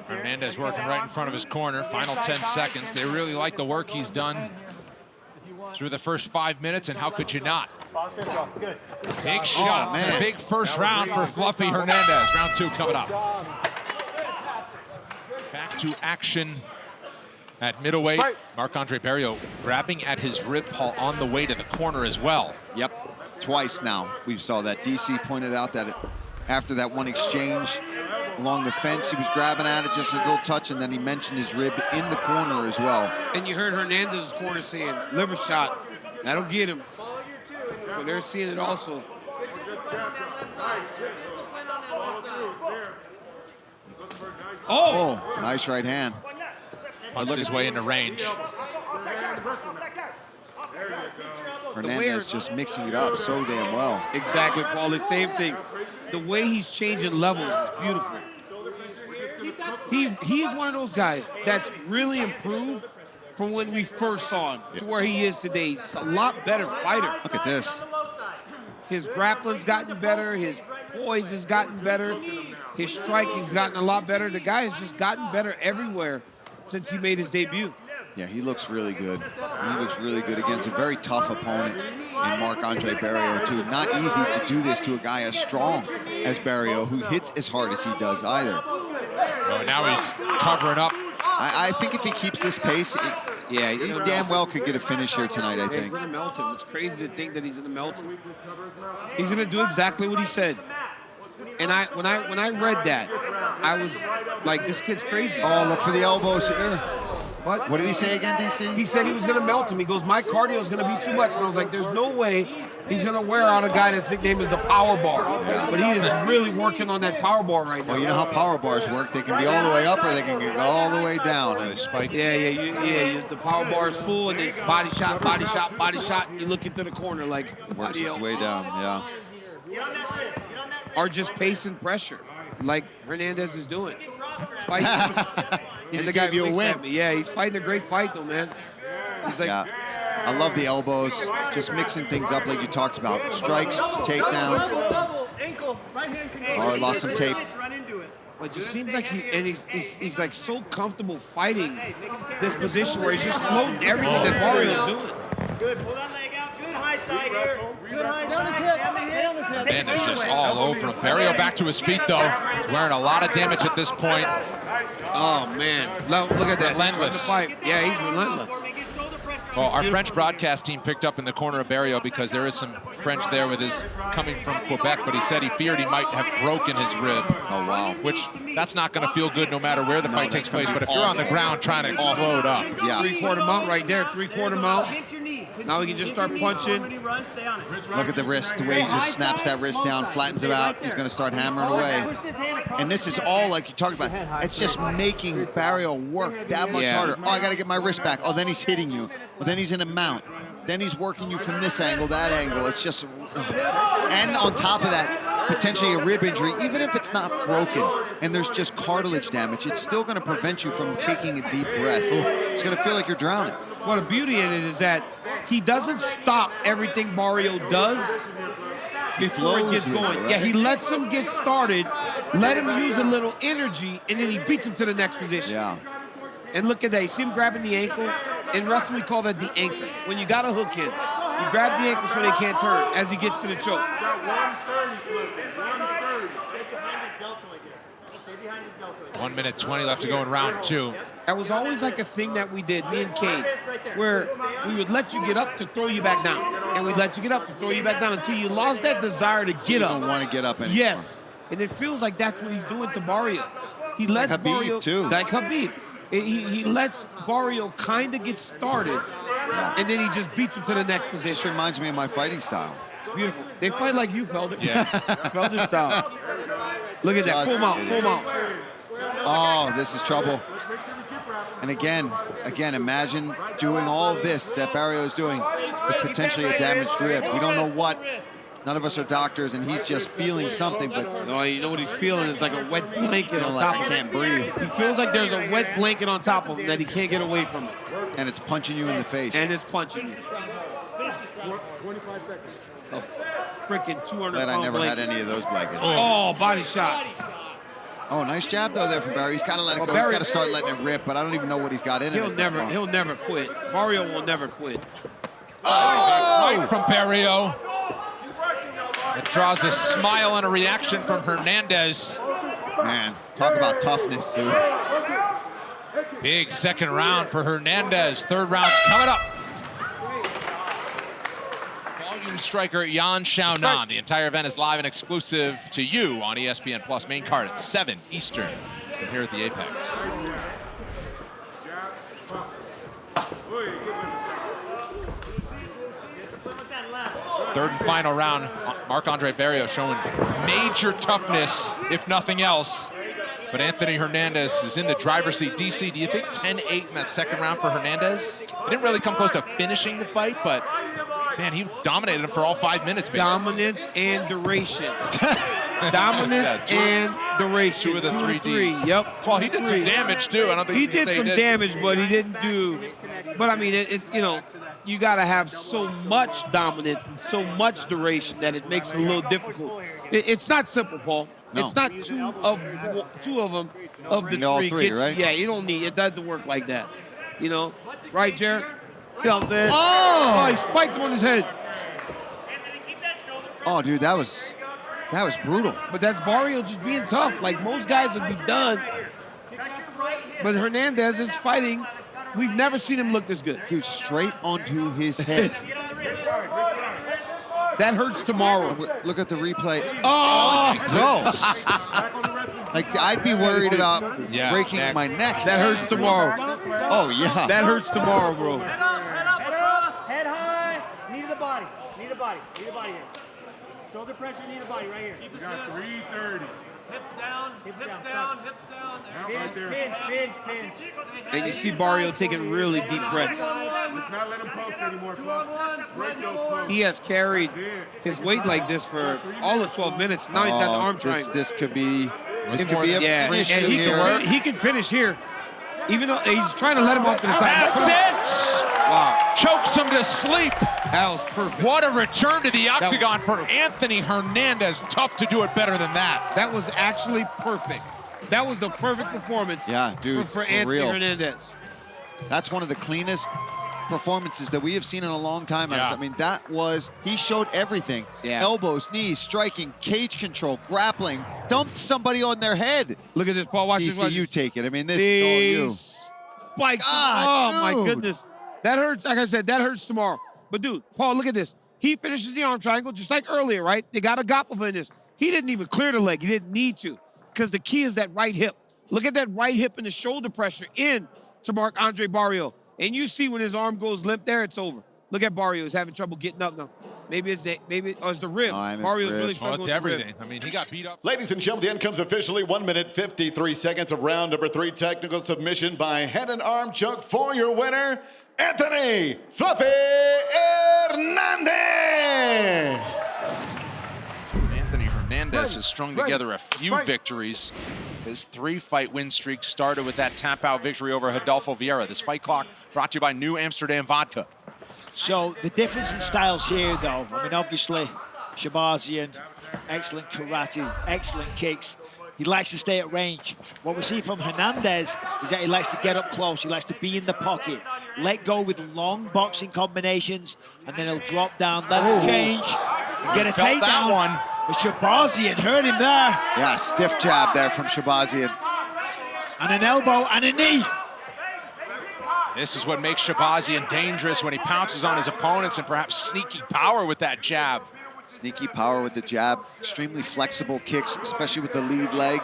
Hernandez working right in front of his corner. Final 10 seconds. They really like the work he's done through the first 5 minutes, and how could you not? Big shots and a big first round for Fluffy Hernandez. Round 2 coming up. Back to action at middleweight. Marc-Andre Barriault grabbing at his rib ball on the way to the corner as well. Yep, twice now we saw that. DC pointed out that after that one exchange along the fence, he was grabbing at it, just a little touch, and then he mentioned his rib in the corner as well. And you heard Hernandez's corner saying, liver shot, that'll get him. So they're seeing it also. Oh, nice right hand. Punched his way into range. Hernandez just mixing it up so damn well. Exactly, Paul. The same thing. The way he's changing levels is beautiful. He's one of those guys that's really improved from when we first saw him to where he is today. He's a lot better fighter. Look at this. His grappling's gotten better. His poise has gotten better. His striking's gotten a lot better. The guy has just gotten better everywhere since he made his debut. Yeah, he looks really good. He looks really good against a very tough opponent in Marc-Andre Barriault, too. Not easy to do this to a guy as strong as Barriault, who hits as hard as he does either. Oh, now he's covering up. I think if he keeps this pace, he damn well could get a finish here tonight, I think. He's going to melt him. It's crazy to think that he's going to melt him. He's going to do exactly what he said. And when I read that, I was like, this kid's crazy. Oh, look for the elbows here. What did he say again, DC? He said he was going to melt him. He goes, my cardio is going to be too much. And I was like, there's no way he's going to wear out a guy that's nickname is the power bar. But he is really working on that power bar right now. Well, you know how power bars work. They can be all the way up or they can go all the way down. And spike. The power bar is full and then body shot, body shot, body shot. And you look into the corner like, works its way down, yeah. Or just pace and pressure like Hernandez is doing. He just gave you a win. Yeah, he's fighting a great fight, though, man. He's like, I love the elbows, just mixing things up like you talked about. Strikes to takedowns. Oh, he lost some tape. It just seems like he's like so comfortable fighting this position where he's just floating everything that Barriault's doing. Good, pull that leg out. Good high side here. Good high side. Hernandez just all over him. Barriault back to his feet, though. He's wearing a lot of damage at this point. Oh, man. Look at that. Relentless. Yeah, he's relentless. Well, our French broadcast team picked up in the corner of Barriault because there is some French there with his coming from Quebec, but he said he feared he might have broken his rib. Oh, wow. Which, that's not going to feel good no matter where the fight takes place, but if you're on the ground trying to explode up. Yeah. Three-quarter mount right there, three-quarter mount. Now he can just start punching. Look at the wrist, the way he just snaps that wrist down, flattens it out. He's going to start hammering away. And this is all, like you talked about, it's just making Barriault work that much harder. Oh, I got to get my wrist back. Oh, then he's hitting you. Well, then he's in a mount. Then he's working you from this angle, that angle. It's just, and on top of that, potentially a rib injury, even if it's not broken and there's just cartilage damage, it's still going to prevent you from taking a deep breath. It's going to feel like you're drowning. Well, the beauty in it is that he doesn't stop everything Barriault does before it gets going. Right? Yeah, he lets him get started, let him use a little energy, and then he beats him to the next position. Yeah. And look at that. You see him grabbing the ankle? In wrestling, we call that the anchor. When you got a hook in, you grab the ankle so they can't turn as he gets to the choke. 1 minute 20 left to go in round 2. That was always like a thing that we did, me and Kane, where we would let you get up to throw you back down. And we'd let you get up to throw you back down until you lost that desire to get up. You don't want to get up anymore. Yes. And it feels like that's what he's doing to Barriault. He lets like Khabib, Barriault, too. Like Khabib. He lets Barriault kind of get started, and then he just beats him to the next position. This reminds me of my fighting style. It's beautiful. They fight like you, Felder. Yeah. Felder style. Look at that. Pull him out. Pull him out. Oh, this is trouble. And again, imagine doing all of this that Barriault is doing with potentially a damaged rib. We don't know what. None of us are doctors, and he's just feeling something, but No, you know what he's feeling? It's like a wet blanket on top I of him. can't breathe. He feels like there's a wet blanket on top of him that he can't get away from it. And it's punching you in the face. And it's punching you. A freaking 200-pound Glad I never had blanket. any of those blankets. Oh, body shot. Oh, nice jab though there from Barry. He's got to let it Well, go. Barry- He's got to start letting it rip, but I don't even know what he's got in He'll it. never quit. Barriault will never quit. Right from Barriault. It draws a smile and a reaction from Hernandez. Man, talk about toughness, dude. Big second round for Hernandez. Third round's coming up. Volume striker Yan Xiaonan. The entire event is live and exclusive to you on ESPN Plus. Main card at 7 Eastern from here at the Apex. Third and final round. Marc-Andre Barriault showing major toughness, if nothing else. But Anthony Hernandez is in the driver's seat. DC, do you think 10-8 in that second round for Hernandez? He didn't really come close to finishing the fight, but man, he dominated him for all 5 minutes. Basically. Dominance and duration. Dominance and duration. Two of the three Ds. Yep. Well, he did some damage too. I don't think He you can did say some he damage, but he didn't do. But I mean, you know, you got to have so much dominance and so much duration that it makes it a little difficult. It's not simple, Paul. No. It's not two of them of the need all three, gets- right? Yeah, you don't need it. Doesn't work like that. You know, right, Jared? You know what I'm saying? Oh! He spiked him on his head. Oh, dude, that was brutal. But that's Barriault just being tough. Like most guys would be done. But Hernandez is fighting. We've never seen him look this good. Dude, straight onto his head. That hurts tomorrow. Look at the replay. Oh! Gross. Like, I'd be worried about Yeah, breaking neck. my neck. That hurts tomorrow. Oh, yeah. That hurts tomorrow, bro. Head up, head high, knee to the body, knee to the body, knee to the body here. Shoulder pressure, knee to the body, right here. We got 330. Hips down, Hips down. pinch. And you see Barriault taking really deep breaths. Let's not let him post anymore, folks. Break those posts. He has carried his weight like this for all of 12 minutes. Now he's got the arm triangle. This could be a Yeah, finish and here. he can finish here. Even though he's trying to let him off to the side. That's it! Wow, Chokes him to sleep. that was perfect. What a return to the octagon for Anthony Hernandez. Tough to do it better than that. That was actually perfect. That was the perfect performance. Yeah, dude, for for Anthony real. Hernandez. That's one of the cleanest performances that we have seen in a long time. Yeah. I mean, he showed everything. Yeah. Elbows, knees, striking, cage control, grappling, dumped somebody on their head. Look at this, Paul. Watch this. DC, you take it. I mean, this is all you. Spikes. God, Oh, my dude. goodness. That hurts. Like I said, that hurts tomorrow. But, dude, Paul, look at this. He finishes the arm triangle just like earlier, right? They got a gopper in this. He didn't even clear the leg. He didn't need to because the key is that right hip. Look at that right hip and the shoulder pressure in to Marc-Andre Barriault. And you see when his arm goes limp there, it's over. Look at Barriault. He's having trouble getting up now. Maybe it's the rib. and it's Barriault's rib. really Oh, struggling it's with the everything. rib. I mean, he got beat up. Ladies and gentlemen, the end comes officially 1 minute, 53 seconds of round number 3. Technical submission by head and arm choke for your winner, Anthony Fluffy Hernandez. Anthony Hernandez has strung together a few victories. His 3-fight win streak started with that tap-out victory over Rodolfo Vieira. This fight clock brought to you by New Amsterdam Vodka. So the difference in styles here, though, I mean, obviously, Shahbazyan, excellent karate, excellent kicks. He likes to stay at range. What we see from Hernandez is that he likes to get up close. He likes to be in the pocket, let go with long boxing combinations, and then he'll drop down, let him change, and get a Felt that takedown. one. But Shahbazyan hurt him there. Yeah, stiff jab there from Shahbazyan. And an elbow and a knee. This is what makes Shahbazyan dangerous when he pounces on his opponents and perhaps sneaky power with that jab. Sneaky power with the jab, extremely flexible kicks, especially with the lead leg.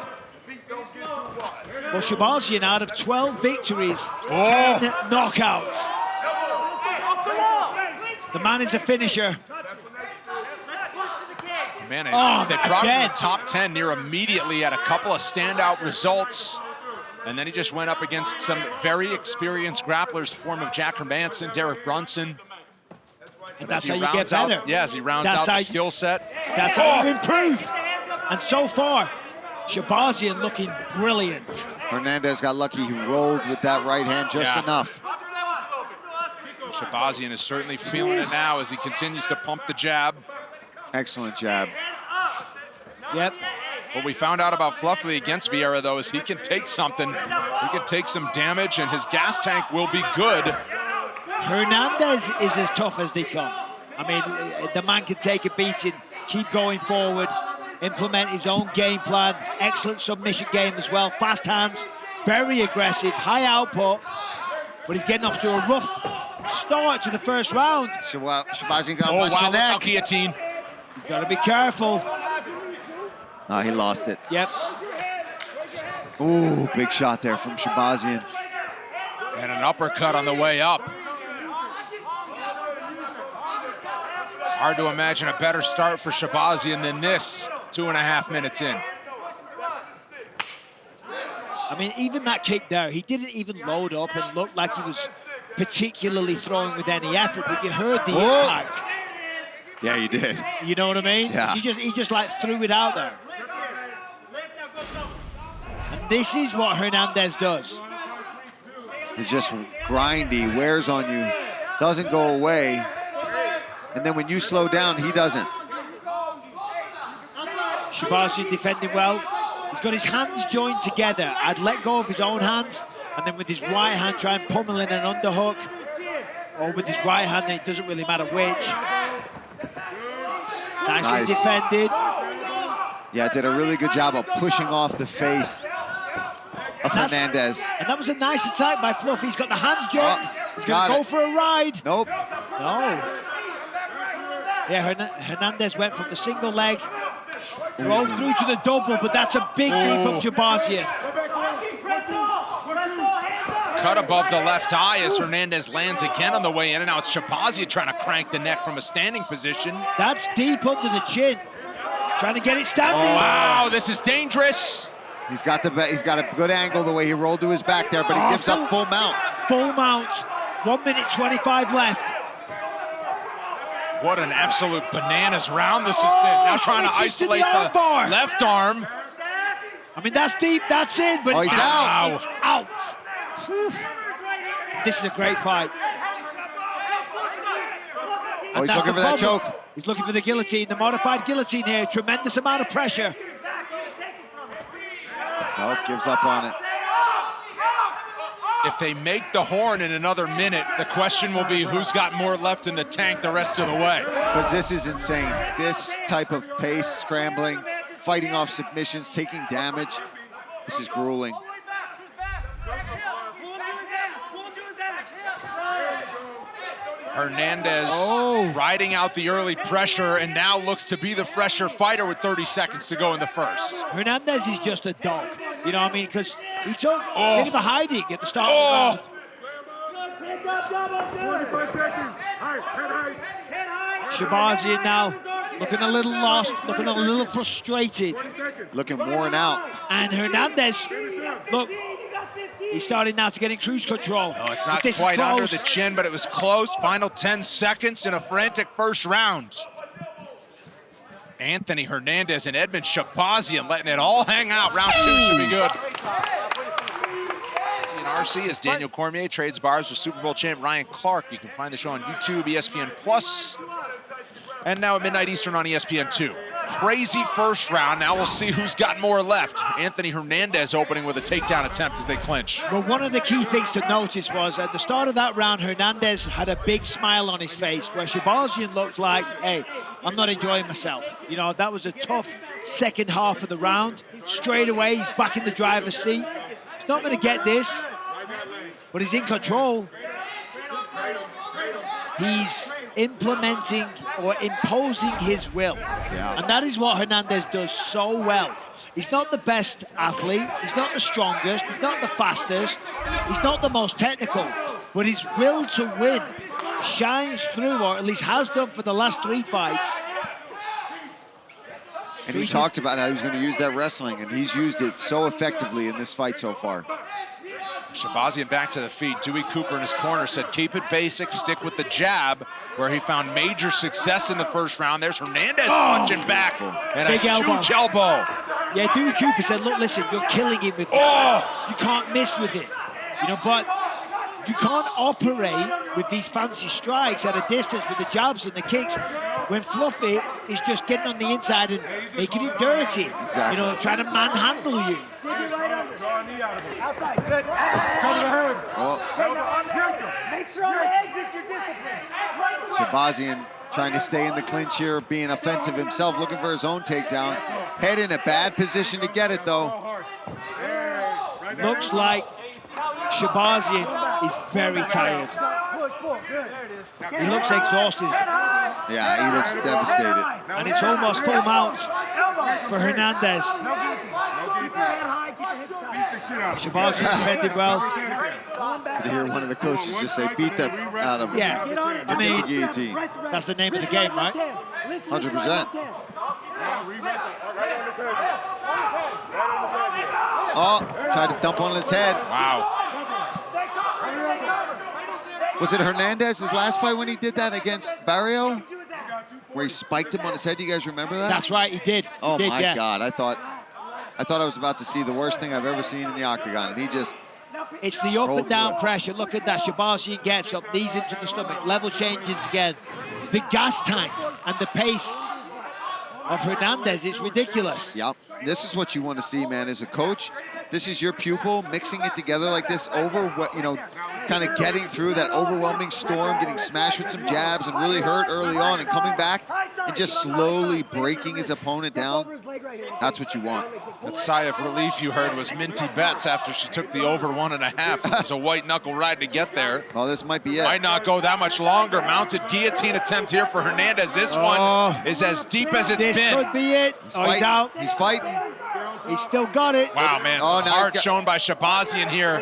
Well, Shahbazyan, out of 12 victories, 10 knockouts. The man is a finisher. Man, they brought him in the top 10 near immediately, had a couple of standout results, and then he just went up against some very experienced grapplers, form of Jack Hermanson, Derek Brunson. And that's how you get better. As he rounds out the skill set. That's how you improve. And so far, Shahbazyan looking brilliant. Hernandez got lucky. He rolled with that right hand just enough. Shahbazyan is certainly feeling it now as he continues to pump the jab. Excellent jab. Yep. What we found out about Fluffy against Vieira, though, is he can take something. He can take some damage, and his gas tank will be good. Hernandez is as tough as they come. I mean, the man can take a beating, keep going forward, implement his own game plan. Excellent submission game as well. Fast hands, very aggressive, high output. But he's getting off to a rough start to the first round. Shahbazyan got less than that. Guillotine. You've got to be careful. Oh, he lost it. Yep. Ooh, big shot there from Shahbazyan. And an uppercut on the way up. Hard to imagine a better start for Shahbazyan than this, 2.5 minutes in. I mean, even that kick there, he didn't even load up and look like he was particularly throwing with any effort, but you heard the impact. Yeah, you did. You know what I mean? Yeah. He just like threw it out there. And this is what Hernandez does. He's just grindy, wears on you, doesn't go away. And then when you slow down, he doesn't. Shahbazyan defending well. He's got his hands joined together. I'd let go of his own hands, and then with his right hand try and pummel in an underhook. Or with his right hand, it doesn't really matter which. Nicely defended. Yeah, did a really good job of pushing off the face of Hernandez. And that was a nice attack by Fluff. He's got the hands joined. He's going to go for a ride. Nope. No. Yeah, Hernandez went from the single leg, rolled through to the double, but that's a big knee from Shahbazyan. Cut above the left eye as Hernandez lands again on the way in, and now it's Shahbazyan trying to crank the neck from a standing position. That's deep under the chin. Trying to get it standing. Oh, wow, this is dangerous. He's got a good angle the way he rolled to his back there, but he gives up full mount. Full mount. 1 minute 25 left. What an absolute bananas round this has been. Now trying to isolate the left arm. I mean, that's deep, that's in, but he's out. It's out. Whew. This is a great fight. Oh, he's looking for that choke. He's looking for the guillotine, the modified guillotine here. Tremendous amount of pressure. Nope, gives up on it. If they make the horn in another minute, the question will be who's got more left in the tank the rest of the way. Because this is insane. This type of pace, scrambling, fighting off submissions, taking damage. This is grueling. Hernandez riding out the early pressure and now looks to be the fresher fighter with 30 seconds to go in the first. Hernandez is just a dog. You know what I mean? Because he took a bit of a hiding at the start of the round. 25 seconds. Shahbazyan now looking a little lost, looking a little frustrated. Looking worn out. And Hernandez, look, he's starting now to get in cruise control. No, it's not quite under the chin, but it was close. Final 10 seconds in a frantic first round. Anthony Hernandez and Edmund Shahbazyan letting it all hang out. Round 2 should be good. RC as Daniel Cormier trades bars with Super Bowl champ Ryan Clark. You can find the show on YouTube, ESPN Plus, and now at midnight Eastern on ESPN2. Crazy first round. Now we'll see who's got more left. Anthony Hernandez opening with a takedown attempt as they clinch. Well, one of the key things to notice was at the start of that round, Hernandez had a big smile on his face, where Shahbazyan looked like, hey, I'm not enjoying myself. You know, that was a tough second half of the round. Straight away, he's back in the driver's seat. He's not going to get this, but he's in control. He's implementing or imposing his will. Yeah. And that is what Hernandez does so well. He's not the best athlete, he's not the strongest, he's not the fastest, he's not the most technical, but his will to win shines through, or at least has done for the last 3 fights. And he talked about how he was going to use that wrestling, and he's used it so effectively in this fight so far. Shahbazyan back to the feet. Dewey Cooper in his corner said, keep it basic, stick with the jab, where he found major success in the first round. There's Hernandez punching back. And Big a huge elbow. Yeah, Dewey Cooper said, look, listen, you're killing him with it. You can't miss with it. You know, but you can't operate with these fancy strikes at a distance with the jabs and the kicks when Fluffy is just getting on the inside and making it dirty. Exactly. You know, trying to manhandle you. Make sure you exit your discipline. Shahbazyan trying to stay in the clinch here, being offensive himself, looking for his own takedown. Head in a bad position to get it, though. Looks like Shahbazyan is very tired. He looks exhausted. Yeah, he looks devastated. And it's almost full mount for Hernandez. Shahbazyan defended well. To hear one of the coaches just say, beat the out of him. Yeah, I mean, guillotine. that's the name of the game, right? 100%. Oh, tried to dump on his head. Wow. Was it Hernandez's last fight when he did that against Barriault? Where he spiked him on his head? Do you guys remember that? That's right, he did. Oh he did, my yeah. God, I thought I was about to see the worst thing I've ever seen in the octagon, and he just... It's the up and down pressure. Look at that. Shahbazyan gets up, knees into the stomach, level changes again. The gas tank and the pace of Hernandez is ridiculous. Yep. This is what you want to see, man. As a coach, this is your pupil mixing it together like this kind of getting through that overwhelming storm, getting smashed with some jabs and really hurt early on and coming back and just slowly breaking his opponent down. That's what you want. That sigh of relief you heard was Minty Betts after she took the over 1.5. It was a white knuckle ride to get there. Well, this might be it. Might not go that much longer. Mounted guillotine attempt here for Hernandez. This one is as deep as it's been. This could be it. He's out. He's fighting. He's still got it. Wow, man, some heart shown by Shahbazyan here.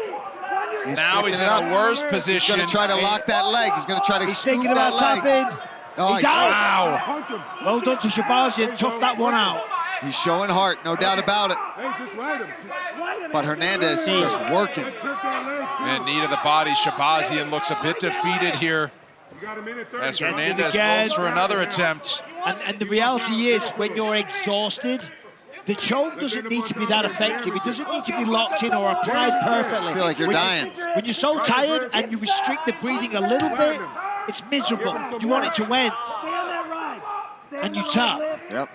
Now he's in a worse position. He's going to try to lock that leg. He's going to try to scoop thinking about that leg. tapping. Oh, he's out. Wow. Well done to Shahbazyan. Tough that one out. He's showing heart, no doubt about it. But Hernandez just working. And knee to the body. Shahbazyan looks a bit defeated here as Hernandez rolls for another attempt. And the reality is, when you're exhausted, the choke doesn't need to be that effective. It doesn't need to be locked in or applied perfectly. I feel like you're dying. When you're so tired and you restrict the breathing a little bit, it's miserable. You want it to end. And you tap. Yep.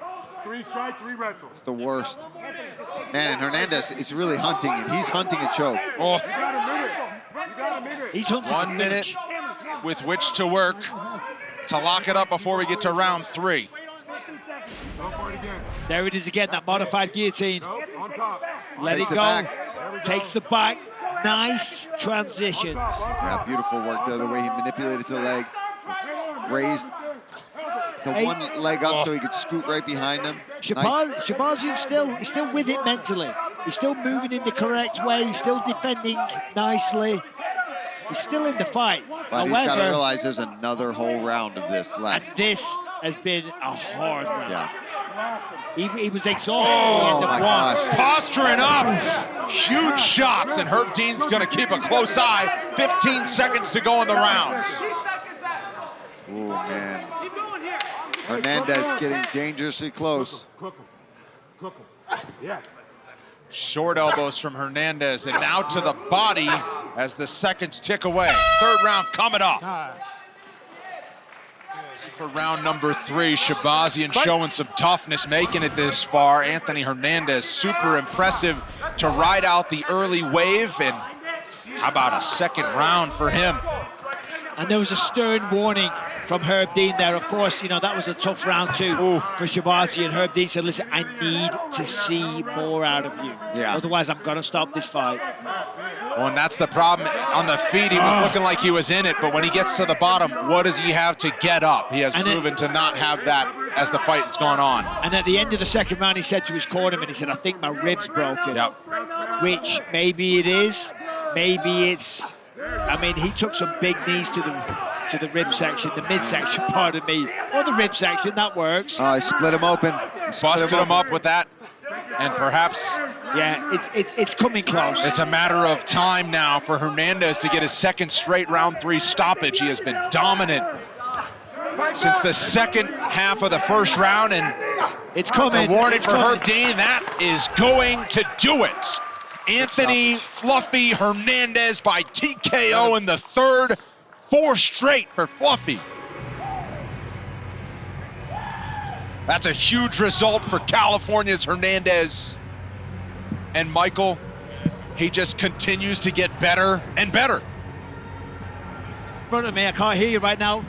3 strikes, 3 wrestles. It's the worst. Man, and Hernandez is really hunting, and he's hunting a choke. Oh. He's hunting 1 minute with which to work to lock it up before we get to round 3. There it is again, that modified guillotine. Let it go. Takes the back. Nice transitions. Yeah, beautiful work there, the way he manipulated the leg. Raised the one leg up so he could scoot right behind him. Shahbazyan's still with it mentally. He's still moving in the correct way. He's still defending nicely. He's still in the fight. But he's got to realize there's another whole round of this left. And this has been a hard round. Yeah. He was exhausted at the end of one. Posturing up. Huge shots, and Herb Dean's going to keep a close eye. 15 seconds to go in the round. Oh, man. Hernandez getting dangerously close. Short elbows from Hernandez, and now to the body as the seconds tick away. Third round coming up. For round number 3, Shahbazyan showing some toughness, making it this far. Anthony Hernandez, super impressive to ride out the early wave, and how about a second round for him? And there was a stern warning from Herb Dean there. Of course, you know, that was a tough round too for Shahbazyan. Herb Dean said, listen, I need to see more out of you. Yeah. Otherwise, I'm going to stop this fight. Well, and that's the problem. On the feet, he was looking like he was in it, but when he gets to the bottom, what does he have to get up? He has proven to not have that as the fight's gone on. And at the end of the second round, he said to his cornerman, he said, I think my rib's broken. Yep. Which maybe it is, maybe it's, I mean, he took some big knees to the rib section, the midsection, pardon me, or the rib section, that works. Oh, he split him open. Busted him up with that, and perhaps... Yeah, it's coming close. It's a matter of time now for Hernandez to get his second straight round 3 stoppage. He has been dominant since the second half of the first round, and it's coming. The warning it's for coming. Herdane, that is going to do it. Anthony Fluffy Hernandez by TKO in the third, 4 straight for Fluffy. That's a huge result for California's Hernandez. And Michael, he just continues to get better and better. In front of me, I can't hear you right now.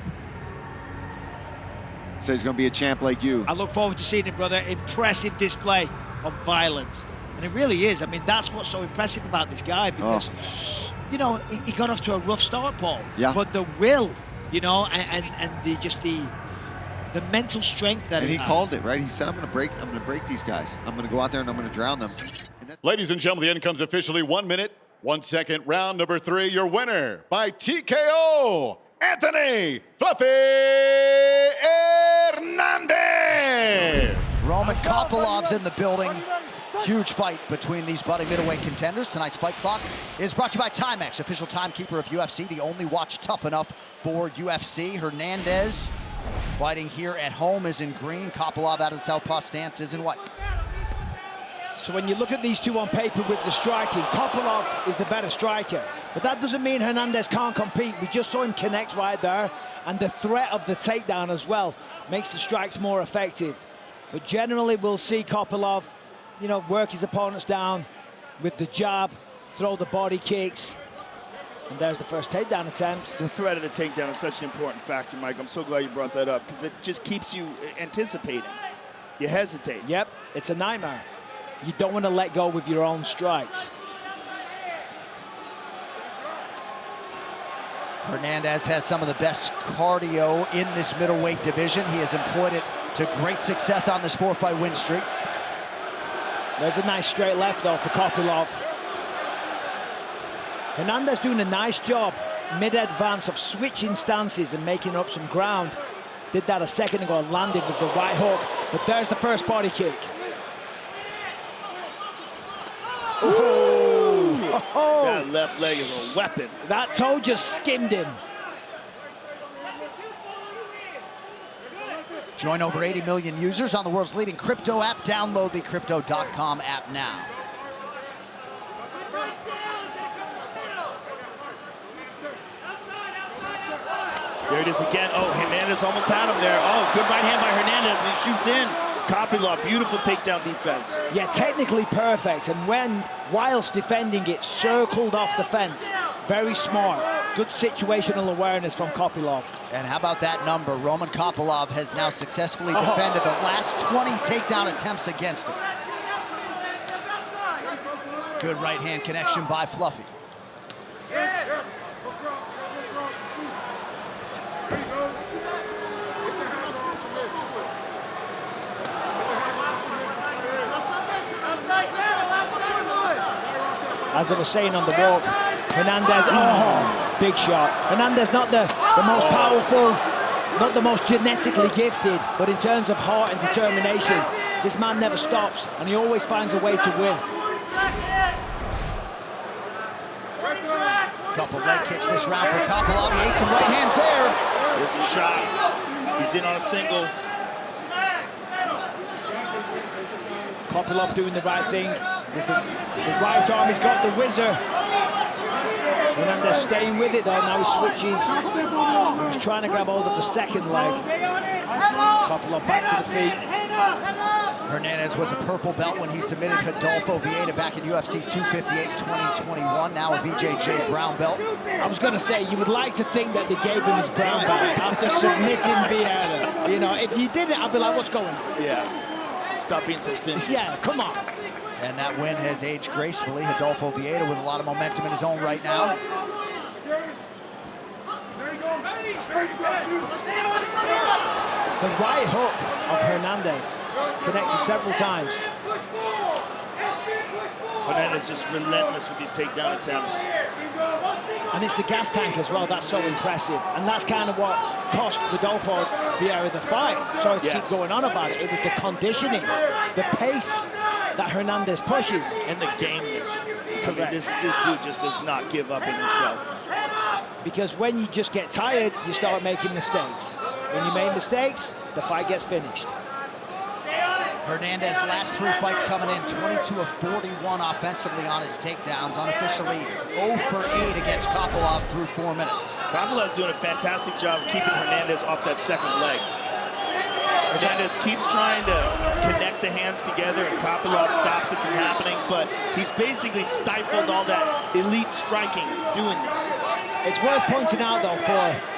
So he's going to be a champ like you. I look forward to seeing it, brother. Impressive display of violence. And it really is. I mean, that's what's so impressive about this guy, because, you know, he got off to a rough start, Paul. Yeah. But the will, you know, and the mental strength that and he has. called it, right? He said, I'm going to break these guys. I'm going to go out there and I'm going to drown them. Ladies and gentlemen, the end comes officially 1 minute, 1 second, round number 3. Your winner by TKO, Anthony Fluffy Hernandez. Roman Kopylov's in the building. Huge fight between these budding middleweight contenders. Tonight's Fight Clock is brought to you by Timex, official timekeeper of UFC, the only watch tough enough for UFC. Hernandez fighting here at home is in green. Kopylov out of the southpaw stance is in white. So when you look at these two on paper with the striking, Kopylov is the better striker. But that doesn't mean Hernandez can't compete. We just saw him connect right there. And the threat of the takedown as well makes the strikes more effective. But generally, we'll see Kopylov, you know, work his opponents down with the jab, throw the body kicks. And there's the first takedown attempt. The threat of the takedown is such an important factor, Mike. I'm so glad you brought that up, because it just keeps you anticipating. You hesitate. Yep, it's a nightmare. You don't want to let go with your own strikes. Hernandez has some of the best cardio in this middleweight division. He has employed it to great success on this 4-fight win streak. There's a nice straight left, though, for Kopylov. Hernandez doing a nice job mid-advance of switching stances and making up some ground. Did that a second ago and landed with the right hook. But there's the first body kick. Ooh. That left leg is a weapon. That toe just skimmed him. Join over 80 million users on the world's leading crypto app. Download the Crypto.com app now. There it is again. Oh, Hernandez almost had him there. Oh, good right hand by Hernandez, and he shoots in. Kopylov, beautiful takedown defense. Yeah, technically perfect, and whilst defending it, circled off the fence. Very smart. Good situational awareness from Kopylov. And how about that number? Roman Kopylov has now successfully defended the last 20 takedown attempts against him. Good right hand connection by Fluffy. As I was saying on the walk, Hernandez, big shot. Hernandez not the most powerful, not the most genetically gifted, but in terms of heart and determination, this man never stops, and he always finds a way to win. Couple leg kicks this round for Kopylov. He ate some right hands there. There's a shot. He's in on a single. Kopylov doing the right thing. With the right arm, he's got the whizzer. Hernandez staying with it though, now he switches. He's trying to grab hold of the second leg. Kopylov back to the feet. Hernandez was a purple belt when he submitted Rodolfo Vieira back in UFC 258 2021, now a BJJ brown belt. I was going to say, you would like to think that they gave him his brown belt after submitting Vieira. You know, if he didn't, I'd be like, what's going on? Yeah, stop being so stingy. Yeah, come on. And that win has aged gracefully. Rodolfo Vieira with a lot of momentum in his own right now. The right hook of Hernandez connected several times. Hernandez just relentless with these takedown attempts. And it's the gas tank as well, that's so impressive. And that's kind of what cost Rodolfo Vieira the fight. Sorry to keep going on about it. It was the conditioning, the pace that Hernandez pushes. And the gameness. I mean, this dude just does not give up in himself. Because when you just get tired, you start making mistakes. When you make mistakes, the fight gets finished. Hernandez, last 3 fights coming in, 22 of 41 offensively on his takedowns. Unofficially 0 for 8 against Kopylov through 4 minutes. Kopilov's doing a fantastic job of keeping Hernandez off that second leg. Hernandez keeps trying to connect the hands together, and Kopylov stops it from happening, but he's basically stifled all that elite striking doing this. It's worth pointing out, though,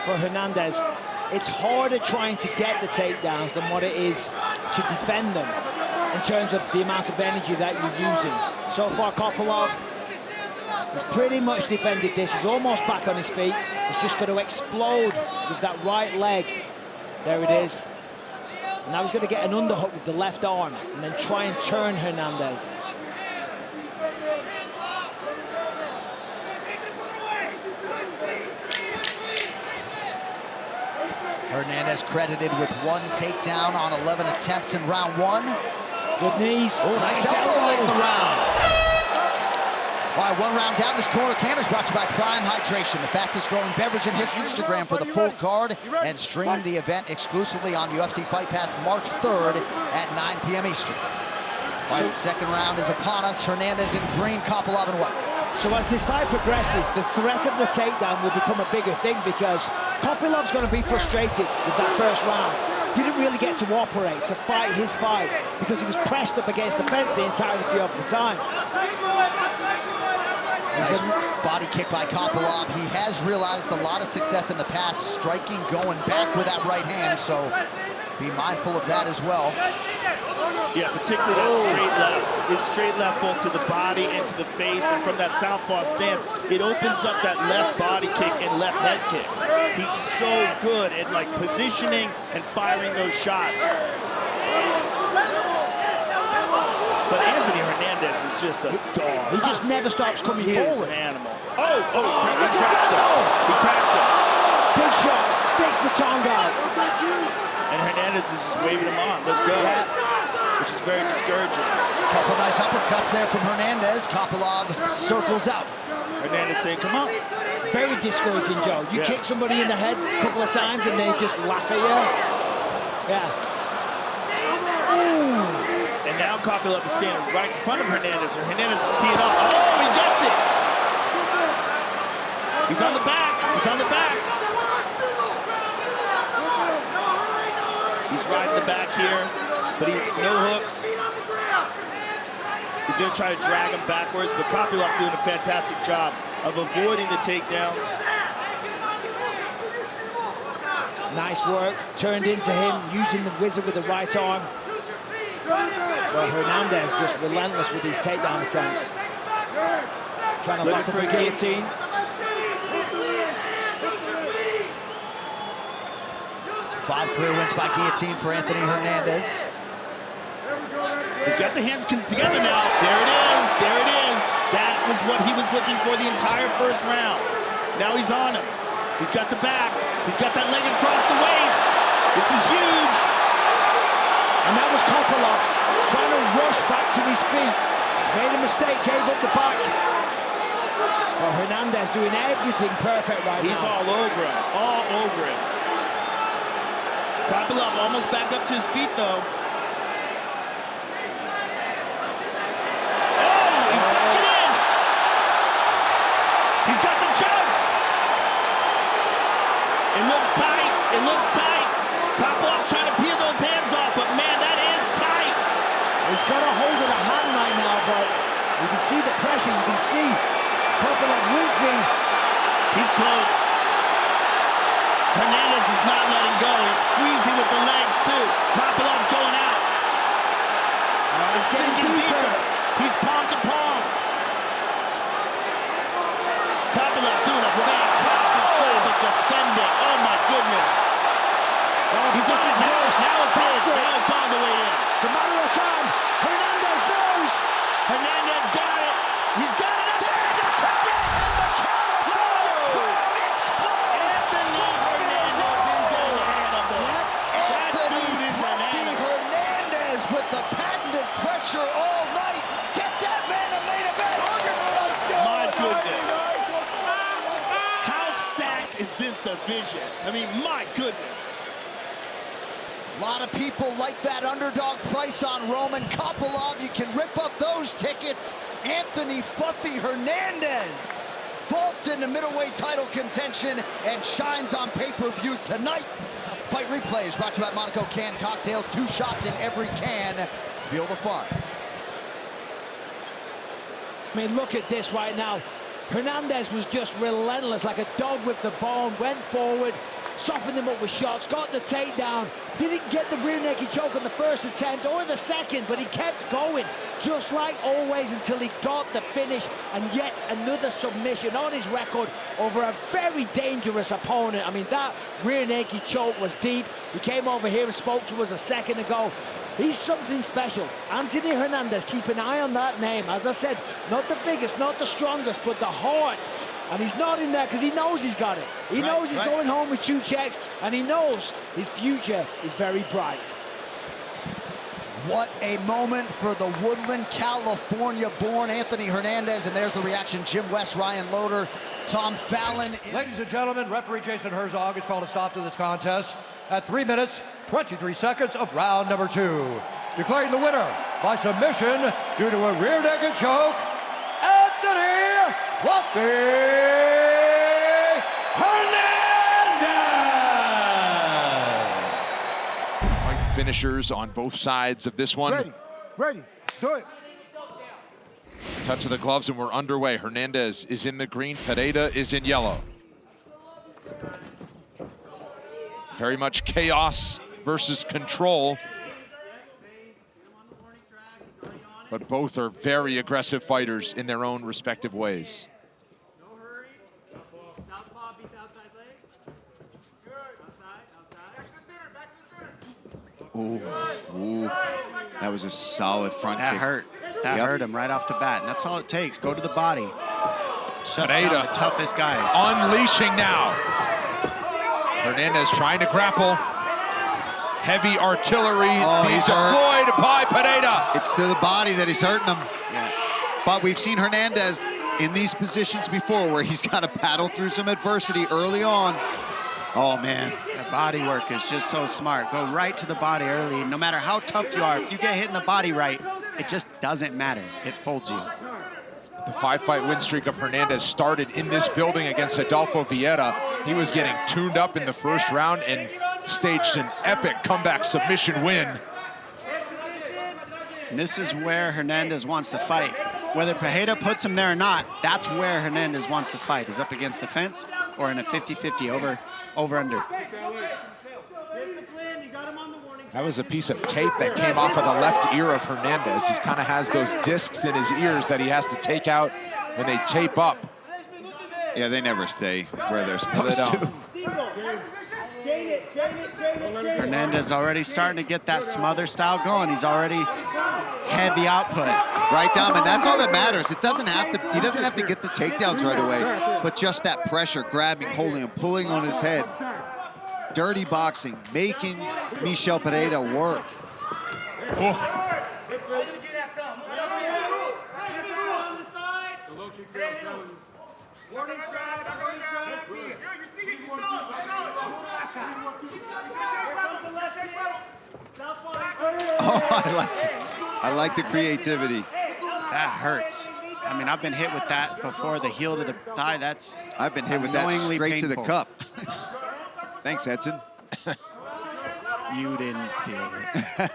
for Hernandez, it's harder trying to get the takedowns than what it is to defend them in terms of the amount of energy that you're using. So far, Kopylov has pretty much defended this. He's almost back on his feet. He's just going to explode with that right leg. There it is. And now he's going to get an underhook with the left arm and then try and turn Hernandez. Hernandez credited with 1 takedown on 11 attempts in round 1. Good knees. Oh, nice elbow late in the round. All right, 1 round down. This corner cam is brought to you by Prime Hydration, the fastest growing beverage, and hit Instagram for the full card and stream the event exclusively on UFC Fight Pass March 3rd at 9 p.m. Eastern. All right, second round is upon us. Hernandez in green, Kopylov in white. So as this fight progresses, the threat of the takedown will become a bigger thing because Kopylov's going to be frustrated with that first round. Didn't really get to operate, to fight his fight, because he was pressed up against the fence the entirety of the time. Nice body kick by Kopylov. He has realized a lot of success in the past, striking, going back with that right hand, so be mindful of that as well. Yeah, particularly that straight left. His straight left both to the body and to the face, and from that southpaw stance, it opens up that left body kick and left head kick. He's so good at like positioning and firing those shots. But Anthony Hernandez is just a dog. He just never stops coming forward. He is an animal. Oh, he cracked him. He cracked him. Big shots, sticks the tongue out. And Hernandez is just waving him on. Let's go. Which is very discouraging. Couple nice uppercuts there from Hernandez. Kopylov circles out. Hernandez saying, come on. Very discouraging, Joe. You kick somebody in the head a couple of times and they just laugh at you. Yeah. Ooh. And now Kopylov is standing right in front of Hernandez, and Hernandez is teeing up. Oh, he gets it! He's on the back. He's on the back. He's riding the back here, but no hooks. He's going to try to drag him backwards, but Kopylov doing a fantastic job of avoiding the takedowns. Nice work, turned into him, using the wizard with the right arm. Well, Hernandez just relentless with these takedown attempts. Trying to lock up a guillotine. 5 career wins by guillotine for Anthony Hernandez. He's got the hands together now. There it is. There it is. That was what he was looking for the entire first round. Now he's on him. He's got the back. He's got that leg across the waist. This is huge. And that was Kopylov trying to rush back to his feet. Made a mistake, gave up the back. Well, Hernandez doing everything perfect right now. He's all over him. All over him. Kopylov almost back up to his feet, though. Oh, he's sucked it in. He's got the choke. It looks tight. It looks tight. Kopylov's trying to peel those hands off, but man, that is tight. He's got a hold of the hand right now, but you can see the pressure. You can see Kopylov wincing. He's close. Hernandez is not letting go. He's squeezing with the legs, too. Kopylov's going out. It's sinking deeper. He's It's a matter of time. Hernandez knows. Hernandez got it. He's got it. There's the ticket, and the California crowd explodes. Anthony Hernandez is an animal. Anthony Fluffy Hernandez with the patented pressure all night. Get that man a main event. My goodness. How stacked is this division? I mean, my goodness. A lot of people like that underdog price on Roman Kopylov. You can rip up those tickets. Anthony Fluffy Hernandez vaults into middleweight title contention and shines on pay-per-view tonight. Fight Replay is brought to you by Monaco Canned Cocktails. 2 shots in every can. Feel the fun. I mean, look at this right now. Hernandez was just relentless, like a dog with the bone, went forward, softened him up with shots, got the takedown, didn't get the rear naked choke on the first attempt or the second, but he kept going, just like always, until he got the finish, and yet another submission on his record over a very dangerous opponent. I mean, that rear naked choke was deep. He came over here and spoke to us a second ago. He's something special. Anthony Hernandez, keep an eye on that name. As I said, not the biggest, not the strongest, but the heart. And he's not in there because he knows he's got it. He knows he's going home with 2 checks, and he knows his future is very bright. What a moment for the Woodland, California-born Anthony Hernandez. And there's the reaction. Jim West, Ryan Loader, Tom Fallon. Ladies and gentlemen, referee Jason Herzog has called a stop to this contest at 3 minutes, 23 seconds of round number 2. Declaring the winner by submission due to a rear naked choke, Anthony Fluffy Hernandez! Fight finishers on both sides of this one. Ready, do it. Touch of the gloves and we're underway. Hernandez is in the green, Pereira is in yellow. Very much chaos versus control. But both are very aggressive fighters in their own respective ways. Ooh, that was a solid front kick. That hurt. That hurt him right off the bat. And that's all it takes. Go to the body. Shuts down the toughest guys. Unleashing now. Hernandez trying to grapple. Heavy artillery being deployed by Pereira. It's to the body that he's hurting him. Yeah. But we've seen Hernandez in these positions before where he's got to paddle through some adversity early on. Oh, man. The body work is just so smart. Go right to the body early. No matter how tough you are, if you get hit in the body right, it just doesn't matter. It folds you. The 5-fight win streak of Hernandez started in this building against Adolfo Vieira. He was getting tuned up in the first round and staged an epic comeback submission win. And this is where Hernandez wants to fight. Whether Pereira puts him there or not, that's where Hernandez wants to fight, is up against the fence or in a 50-50 over-under. That was a piece of tape that came off of the left ear of Hernandez. He kind of has those discs in his ears that he has to take out and they tape up. Yeah, they never stay where they're supposed to. Hernandez already starting to get that smother style going. He's already heavy output. Right, Dom, and that's all that matters. It doesn't have to, he doesn't have to get the takedowns right away, but just that pressure, grabbing, holding him, pulling on his head. Dirty boxing, making Michel Pereira work. Oh, I like the creativity. That hurts. I mean, I've been hit with that before, the heel to the thigh. That's I've been hit with that straight painful. to the cup. Thanks, Edson. You didn't feel it.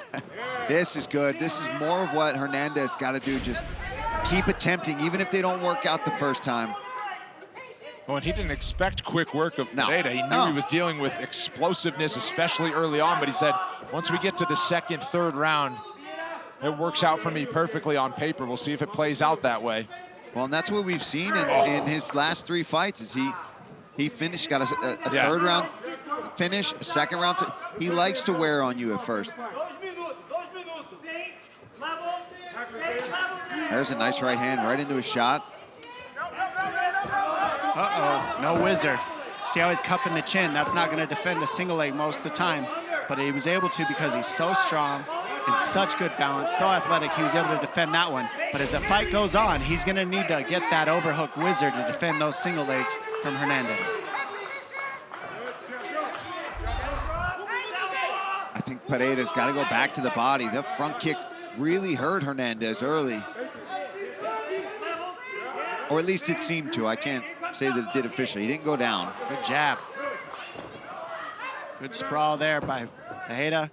This is good. This is more of what Hernandez got to do. Just keep attempting, even if they don't work out the first time. Oh, and he didn't expect quick work of Pereira. He knew he was dealing with explosiveness, especially early on, but he said, once we get to the second, third round, it works out for me perfectly on paper. We'll see if it plays out that way. Well, and that's what we've seen in his last 3 fights is he finished, got a third round finish, a second round. He likes to wear on you at first. There's a nice right hand right into his shot. Uh-oh, no wizard. See how he's cupping the chin? That's not going to defend a single leg most of the time, but he was able to because he's so strong and such good balance, so athletic, he was able to defend that one. But as the fight goes on, he's going to need to get that overhook wizard to defend those single legs from Hernandez. I think Pereira's got to go back to the body. The front kick really hurt Hernandez early. Or at least it seemed to. I can't say that it did officially. He didn't go down. Good jab. Good sprawl there by Pereira.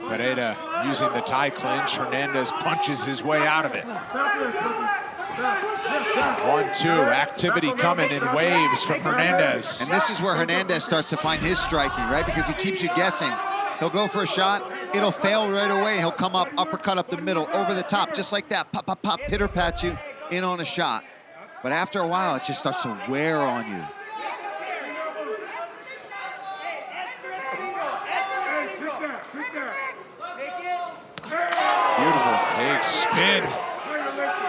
Pereira using the tie clinch. Hernandez punches his way out of it. 1-2, activity coming in waves from Hernandez. And this is where Hernandez starts to find his striking, right? Because he keeps you guessing. He'll go for a shot, it'll fail right away. He'll come up, uppercut up the middle, over the top, just like that. Pop, pop, pop, pitter-pat you in on a shot. But after a while, it just starts to wear on you. Beautiful, big spin.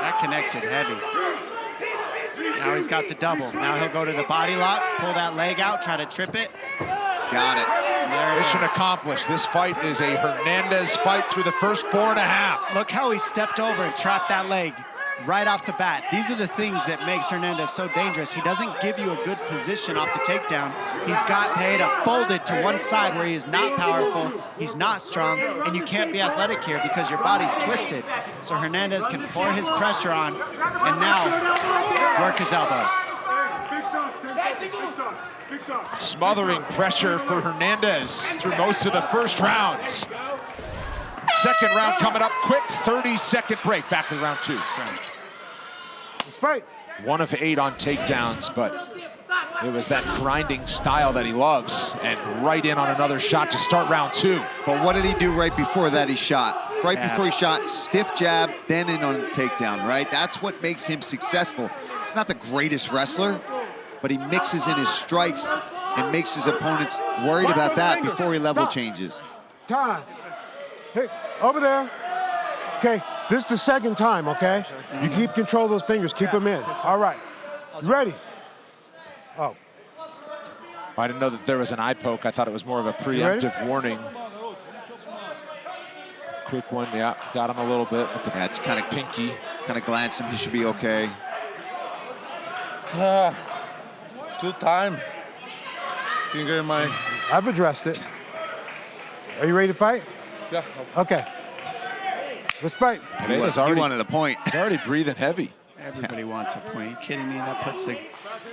That connected heavy. Now he's got the double. Now he'll go to the body lock, pull that leg out, try to trip it. Got it. Mission accomplished. This fight is a Hernandez fight through the first 4.5. Look how he stepped over and trapped that leg right off the bat. These are the things that makes Hernandez so dangerous. He doesn't give you a good position off the takedown. He's got Pereira folded to one side where he is not powerful, he's not strong, and you can't be athletic here because your body's twisted. So Hernandez can pour his pressure on and now work his elbows. Smothering pressure for Hernandez through most of the first round. Second round coming up quick, 30-second break. Back to round 2. Let's fight. 1 of 8 on takedowns, but it was that grinding style that he loves, and right in on another shot to start round 2. But what did he do right before that? He shot. Right before he shot, stiff jab, then in on the takedown, right? That's what makes him successful. He's not the greatest wrestler, but he mixes in his strikes and makes his opponents worried about that before he level changes. Time. Hey, over there. Okay, this is the second time, okay? You keep control of those fingers, keep them in. All right, you ready? Oh. I didn't know that there was an eye poke. I thought it was more of a preemptive warning. Quick one, yeah, got him a little bit with the it's kind of pinky. Kind of glancing, he should be okay. Two time. Finger in my... I've addressed it. Are you ready to fight? Yeah. Okay. Let's fight. He wanted a point. He's already breathing heavy. Everybody wants a point. Are you kidding me? That puts the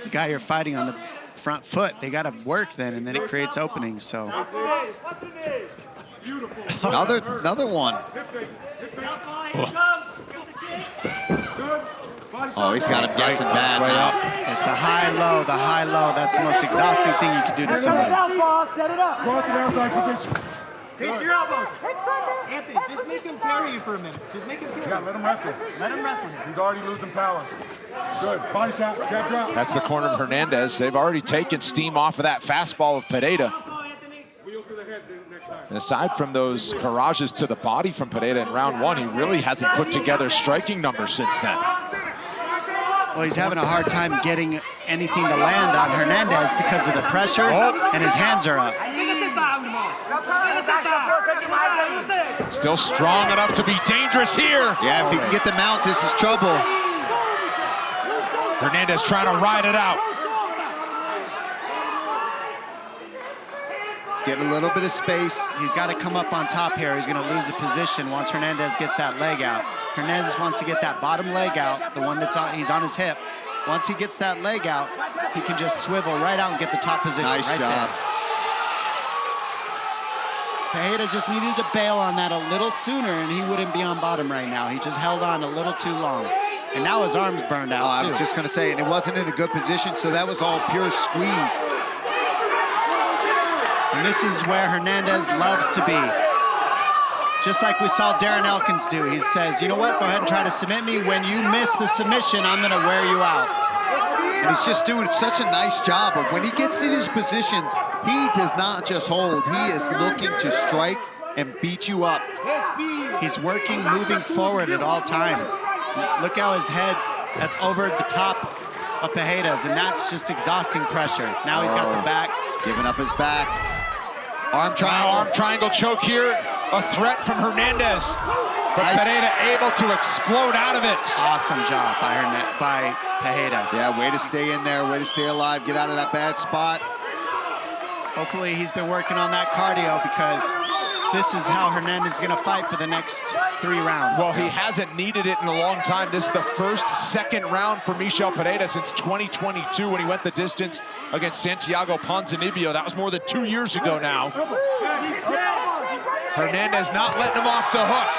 guy you're fighting on the front foot. They got to work then, and then it creates openings, so... Another one. Oh, he's got him guessing bad now. It's the high-low, the high-low. That's the most exhausting thing you can do to somebody. Set it up. Go to the outside position. Hit your elbow. Anthony, just make him carry you for a minute. Just make him carry you. Yeah, let him wrestle. Let him wrestle. He's already losing power. Good. Body shot. Jab drop. That's the corner of Hernandez. They've already taken steam off of that fastball of Pereira. And aside from those barrages to the body from Pereira in round 1, he really hasn't put together striking numbers since then. Well, he's having a hard time getting anything to land on Hernandez because of the pressure, and his hands are up. Still strong enough to be dangerous here. Yeah, if he can get the mount, this is trouble. Hernandez trying to ride it out. He's getting a little bit of space. He's got to come up on top here. He's going to lose the position once Hernandez gets that leg out. Hernandez wants to get that bottom leg out, the one that's on, he's on his hip. Once he gets that leg out, he can just swivel right out and get the top position. Nice job. Pereira just needed to bail on that a little sooner, and he wouldn't be on bottom right now. He just held on a little too long. And now his arm's burned out, too. I was just going to say, and it wasn't in a good position, so that was all pure squeeze. And this is where Hernandez loves to be. Just like we saw Darren Elkins do. He says, you know what, go ahead and try to submit me. When you miss the submission, I'm going to wear you out. And he's just doing such a nice job. But when he gets in his positions, he does not just hold. He is looking to strike and beat you up. He's working, moving forward at all times. Look how his head's over the top of Pereira's, and that's just exhausting pressure. Now he's got the back. Giving up his back. Arm triangle choke here. A threat from Hernandez. But Pereira able to explode out of it. Awesome job by Pereira. Yeah, way to stay in there, way to stay alive, get out of that bad spot. Hopefully he's been working on that cardio, because this is how Hernandez is gonna fight for the next 3 rounds. Well, he hasn't needed it in a long time. This is the first second round for Michel Pereira since 2022 when he went the distance against Santiago Ponzinibbio. That was more than 2 years ago now. Hernandez not letting him off the hook.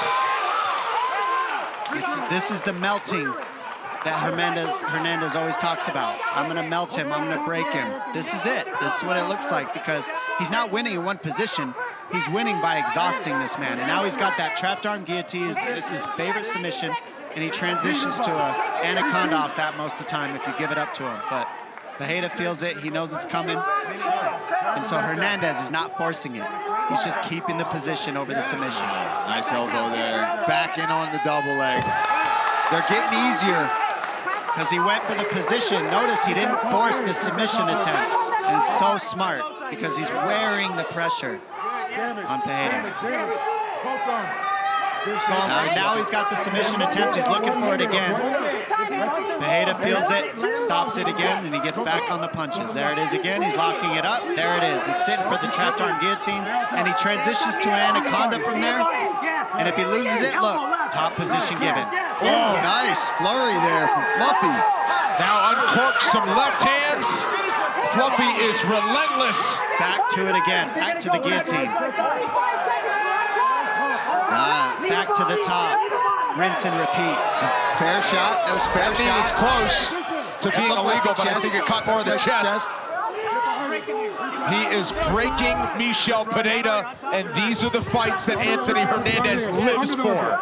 This is the melting that Hernandez always talks about. I'm gonna melt him, I'm gonna break him. This is it. This is what it looks like, because he's not winning in one position. He's winning by exhausting this man. And now he's got that trapped arm guillotine. It's his favorite submission, and he transitions to a Anaconda off that most of the time if you give it up to him. But Pereira feels it, he knows it's coming. And so Hernandez is not forcing it. He's just keeping the position over the submission. Nice elbow there. Back in on the double leg. They're getting easier. Because he went for the position. Notice he didn't force the submission attempt. And it's so smart, because he's wearing the pressure on Pereira. Now he's got the submission attempt. He's looking for it again. Pereira feels it, stops it again, and he gets back on the punches. There it is again. He's locking it up. There it is. He's sitting for the trapped arm guillotine, and he transitions to an Anaconda from there. And if he loses it, look, top position given. Oh, nice flurry there from Fluffy. Now uncorks some left hands. Fluffy is relentless. Back to it again. Back to the guillotine. Back to the top. Rinse and repeat. Fair shot. That was fair shot. It was close to being illegal, but I think it caught more of the chest. He is breaking Michel Pereira, and these are the fights that Anthony Hernandez lives for.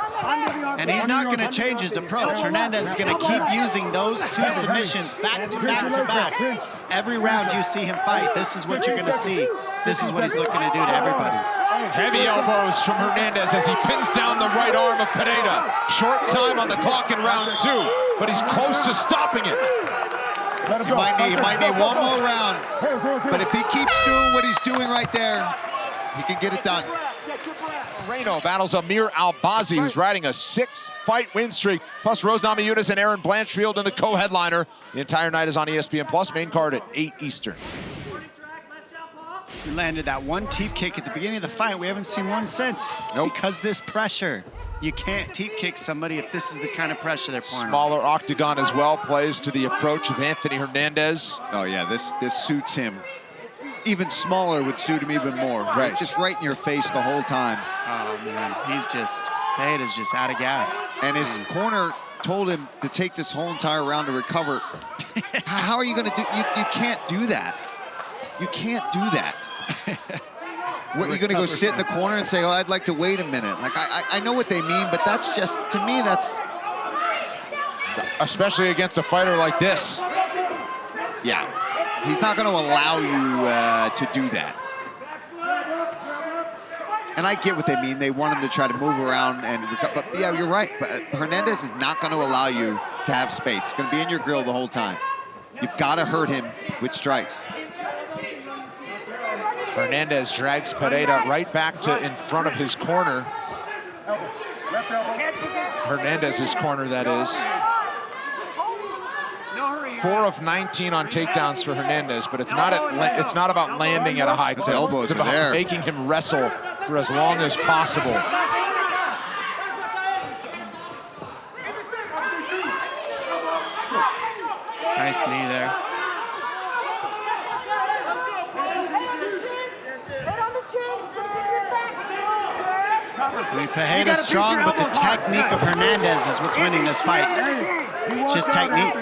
And he's not going to change his approach. Hernandez is going to keep using those 2 submissions back to back to back. Every round you see him fight, this is what you're going to see. This is what he's looking to do to everybody. Heavy elbows from Hernandez as he pins down the right arm of Pereira. Short time on the clock in round 2, but he's close to stopping it. You might need one more round, but if he keeps doing what he's doing right there, he can get it done. Reno battles Amir Albazi, who's riding a 6-fight win streak, plus Rose Namajunas and Aaron Blanchfield in the co-headliner. The entire night is on ESPN Plus, main card at 8 Eastern. He landed that one teep kick at the beginning of the fight. We haven't seen one since. Nope. Because this pressure. You can't teep kick somebody if this is the kind of pressure they're pouring. Smaller octagon as well, plays to the approach of Anthony Hernandez. Oh yeah, this suits him. Even smaller would suit him even more. Right, just right in your face the whole time. Oh man, Pereira's just out of gas. And his corner told him to take this whole entire round to recover. How are you gonna do, you can't do that. You can't do that. What, you're gonna go sit in the corner and say, oh, I'd like to wait a minute. Like, I know what they mean, but that's just, to me, that's... Especially against a fighter like this. Yeah, he's not gonna allow you to do that. And I get what they mean. They want him to try to move around and recover. But yeah, you're right. But Hernandez is not gonna allow you to have space. It's gonna be in your grill the whole time. You've gotta hurt him with strikes. Hernandez drags Pereira right back to in front of his corner. Hernandez's corner, that is. 4 of 19 on takedowns for Hernandez, but it's not about landing at a high clip. It's about making him wrestle for as long as possible. Nice knee there. I mean, Pereira's strong, but the technique of Hernandez is what's winning this fight. Just technique.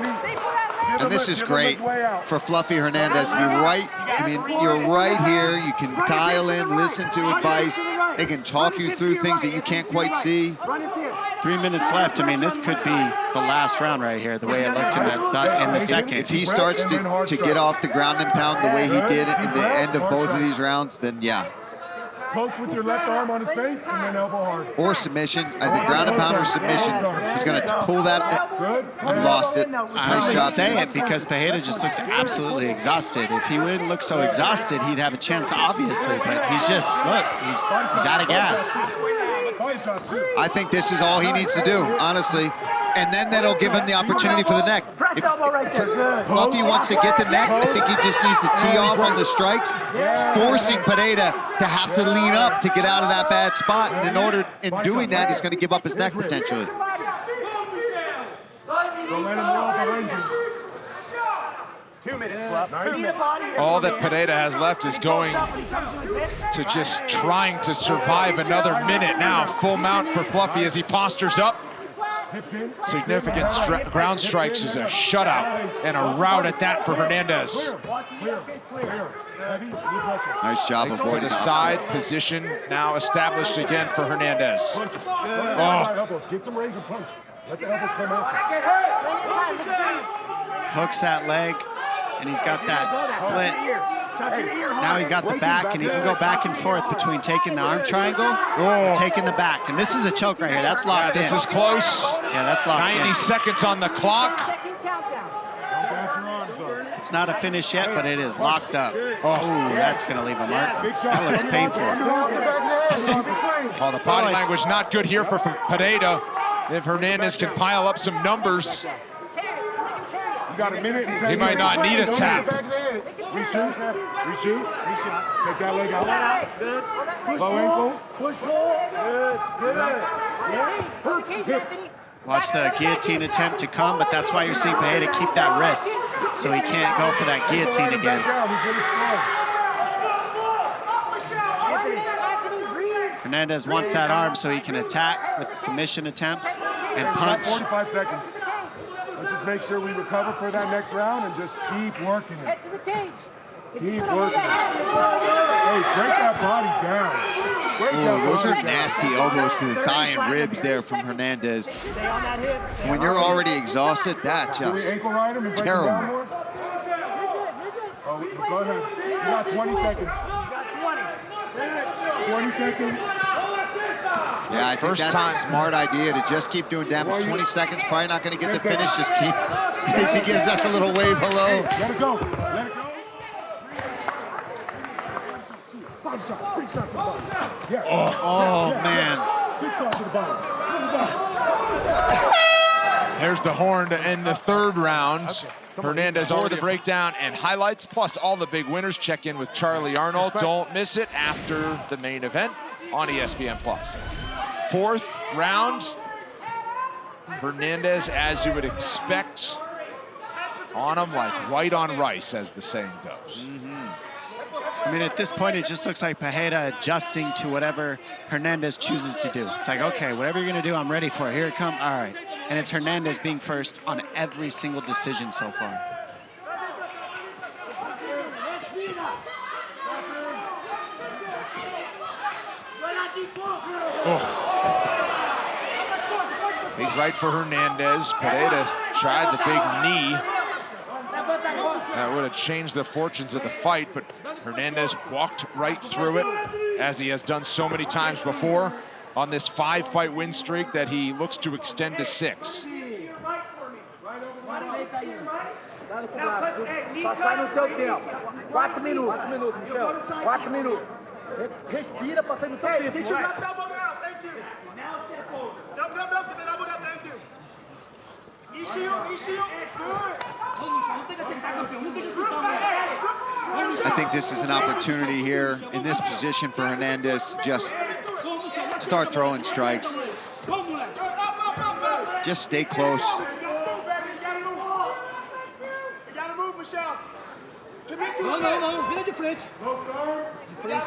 And this is great for Fluffy Hernandez to be right. I mean, you're right here. You can dial in, listen to advice. They can talk you through things that you can't quite see. 3 minutes left. I mean, this could be the last round right here, the way it looked in the second. If he starts to get off the ground and pound the way he did in the end of both of these rounds, then yeah. close with your left arm on his face and then elbow hard. Or submission. I think ground and pounder submission. He's going to pull that. Lost it. I only say it because Pereira just looks absolutely exhausted. If he wouldn't look so exhausted, he'd have a chance, obviously. But he's just, look, he's out of gas. I think this is all he needs to do, honestly. And then that'll give him the opportunity for the neck. If Fluffy wants to get the neck, I think he just needs to tee off on the strikes, forcing Pereira to have to lean up to get out of that bad spot. And in doing that, he's going to give up his neck potentially. Don't let him roll behind you. 2 minutes. All that Pereira has left is going to just trying to survive another minute now. Full mount for Fluffy as he postures up. Significant ground strikes is a shutout and a rout at that for Hernandez. Nice job to avoiding the side position now established again for Hernandez. Oh. Get some range and punch. Let the elbows come out. Hooks that leg, and he's got that split. Now he's got the back, and he can go back and forth between taking the arm triangle and taking the back. And this is a choke right here. That's locked in. This is close. Yeah, that's locked 90 in. seconds on the clock. It's not a finish yet, but it is locked up. Oh, that's going to leave a mark. That looks painful. Well, the body language not good here for Pereira. If Hernandez can pile up some numbers, You got a minute and 10 he might not need a tap. Reshoot. Take that leg out. Good. Low ankle. Push pull. Good. Watch the guillotine attempt to come, but that's why you're seeing Pereira keep that wrist, so he can't go for that guillotine again. Hernandez wants that arm so he can attack with submission attempts and punch. 45 seconds. Let's just make sure we recover for that next round and just keep working it. Head to the cage. Keep working it. Hey, break that body down. Those are nasty elbows to the thigh and ribs there from Hernandez. When you're already exhausted, that's just terrible. Oh, go ahead. You got 20 seconds. 20 seconds. Yeah, I think that's a smart idea to just keep doing damage. 20 seconds, probably not going to get the finish. Just keep, as he gives us a little wave hello. Let it go. Let it go. Body shot. Big shot to the body. Yeah. Oh, man. Big shot to the body. There's the horn to end the third round. Hernandez for the breakdown and highlights, plus all the big winners. Check in with Charlie Arnold. Don't miss it after the main event on ESPN+. Fourth round. Hernandez, as you would expect, on him like white on rice, as the saying goes. I mean, at this point, it just looks like Pereira adjusting to whatever Hernandez chooses to do. It's like, okay, whatever you're going to do, I'm ready for it. Here it comes. All right. And it's Hernandez being first on every single decision so far. Big right for Hernandez. Pereira tried the big knee. That would have changed the fortunes of the fight, but Hernandez walked right through it, as he has done so many times before on this 5-fight win streak that he looks to extend to 6. Respira pra sair no teu tempo. I think this is an opportunity here in this position for Hernandez to just start throwing strikes. Just stay close. Não, vira de frente. De frente.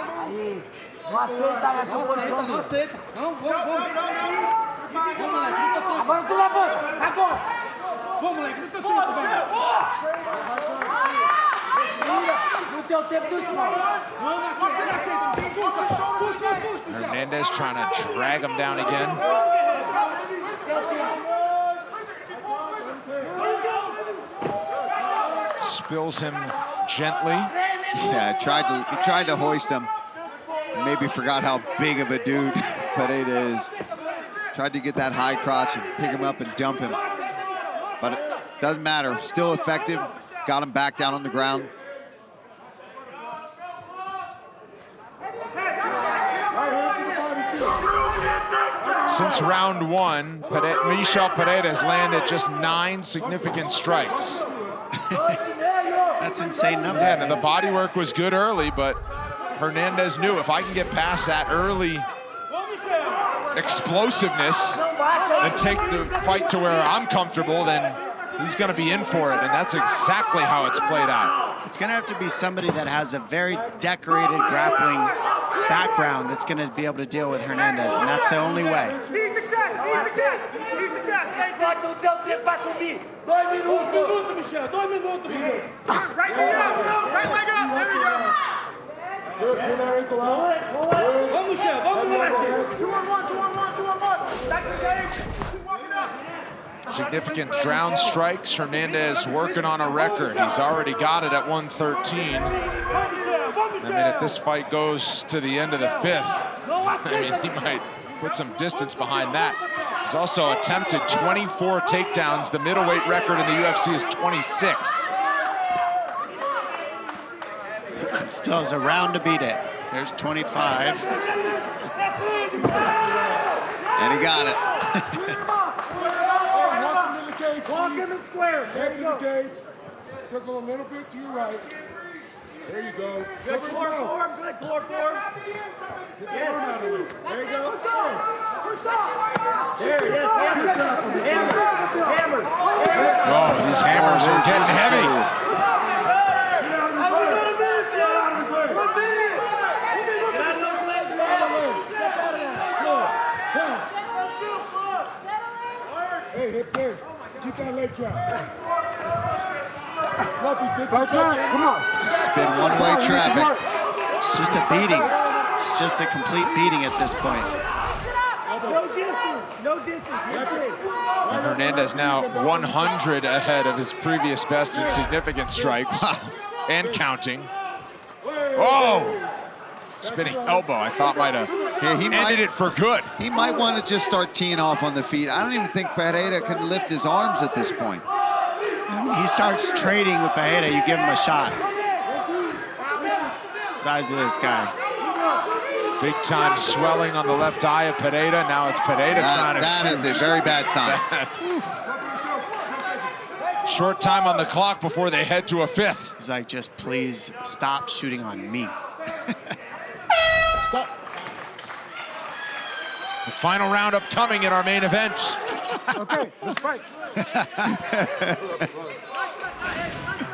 Não aceita essa posição. Não aceita. Não, vamos. Vamos, moleque, agora tu levanta. Agora. Vamos, moleque, no teu tempo, velho. No teu tempo do esporte. Não aceita. Puxa. Hernandez trying to drag him down again. Spills him gently. Yeah, he tried to hoist him. Maybe forgot how big of a dude Pereira is. Tried to get that high crotch and pick him up and dump him. But it doesn't matter. Still effective. Got him back down on the ground. Since round one, Michel Pereira has landed just 9 significant strikes. That's insane number. Yeah, and the body work was good early, but Hernandez knew if I can get past that early explosiveness and take the fight to where I'm comfortable, then he's going to be in for it, and that's exactly how it's played out. It's going to have to be somebody that has a very decorated grappling background that's going to be able to deal with Hernandez, and that's the only way. Significant ground strikes. Hernandez working on a record. He's already got it at 113. I mean, if this fight goes to the end of the 5th, I mean, he might put some distance behind that. He's also attempted 24 takedowns. The middleweight record in the UFC is 26. Still has a round to beat it. There's 25. And he got it. Walk him in square. Head to the cage. Circle a little bit to your right. There you go. Good core form. Good core form. Get the arm out of it. There you go. Push on. Push on. There, yes. Hammer. Oh, these hammers are getting heavy. Hey, hips in. Keep that leg drop. Come on. It's been one-way traffic. It's just a beating. It's just a complete beating at this point. No distance. No distance. Hernandez now 100 ahead of his previous best in significant strikes and counting. Oh! Spinning elbow, I thought might have ended it for good. He might want to just start teeing off on the feet. I don't even think Pereira can lift his arms at this point. He starts trading with Pereira, you give him a shot. Size of this guy. Big time swelling on the left eye of Pereira. Now it's Pereira trying to That is a very bad sign. Short time on the clock before they head to a 5th. He's like, just please stop shooting on me. The final round upcoming in our main event. Okay, let's fight.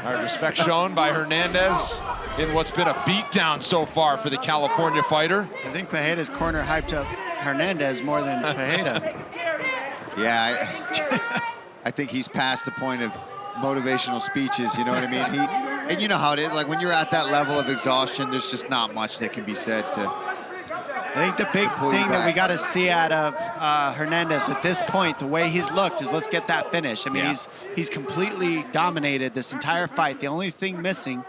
All right, respect shown by Hernandez in what's been a beatdown so far for the California fighter. I think Pereira's corner hyped up Hernandez more than Pereira. Yeah, I think he's past the point of motivational speeches, you know what I mean? And you know how it is, like when you're at that level of exhaustion, there's just not much that can be said to... I think the big thing that we got to see out of Hernandez at this point, the way he's looked, is let's get that finish. I mean, he's completely dominated this entire fight. The only thing missing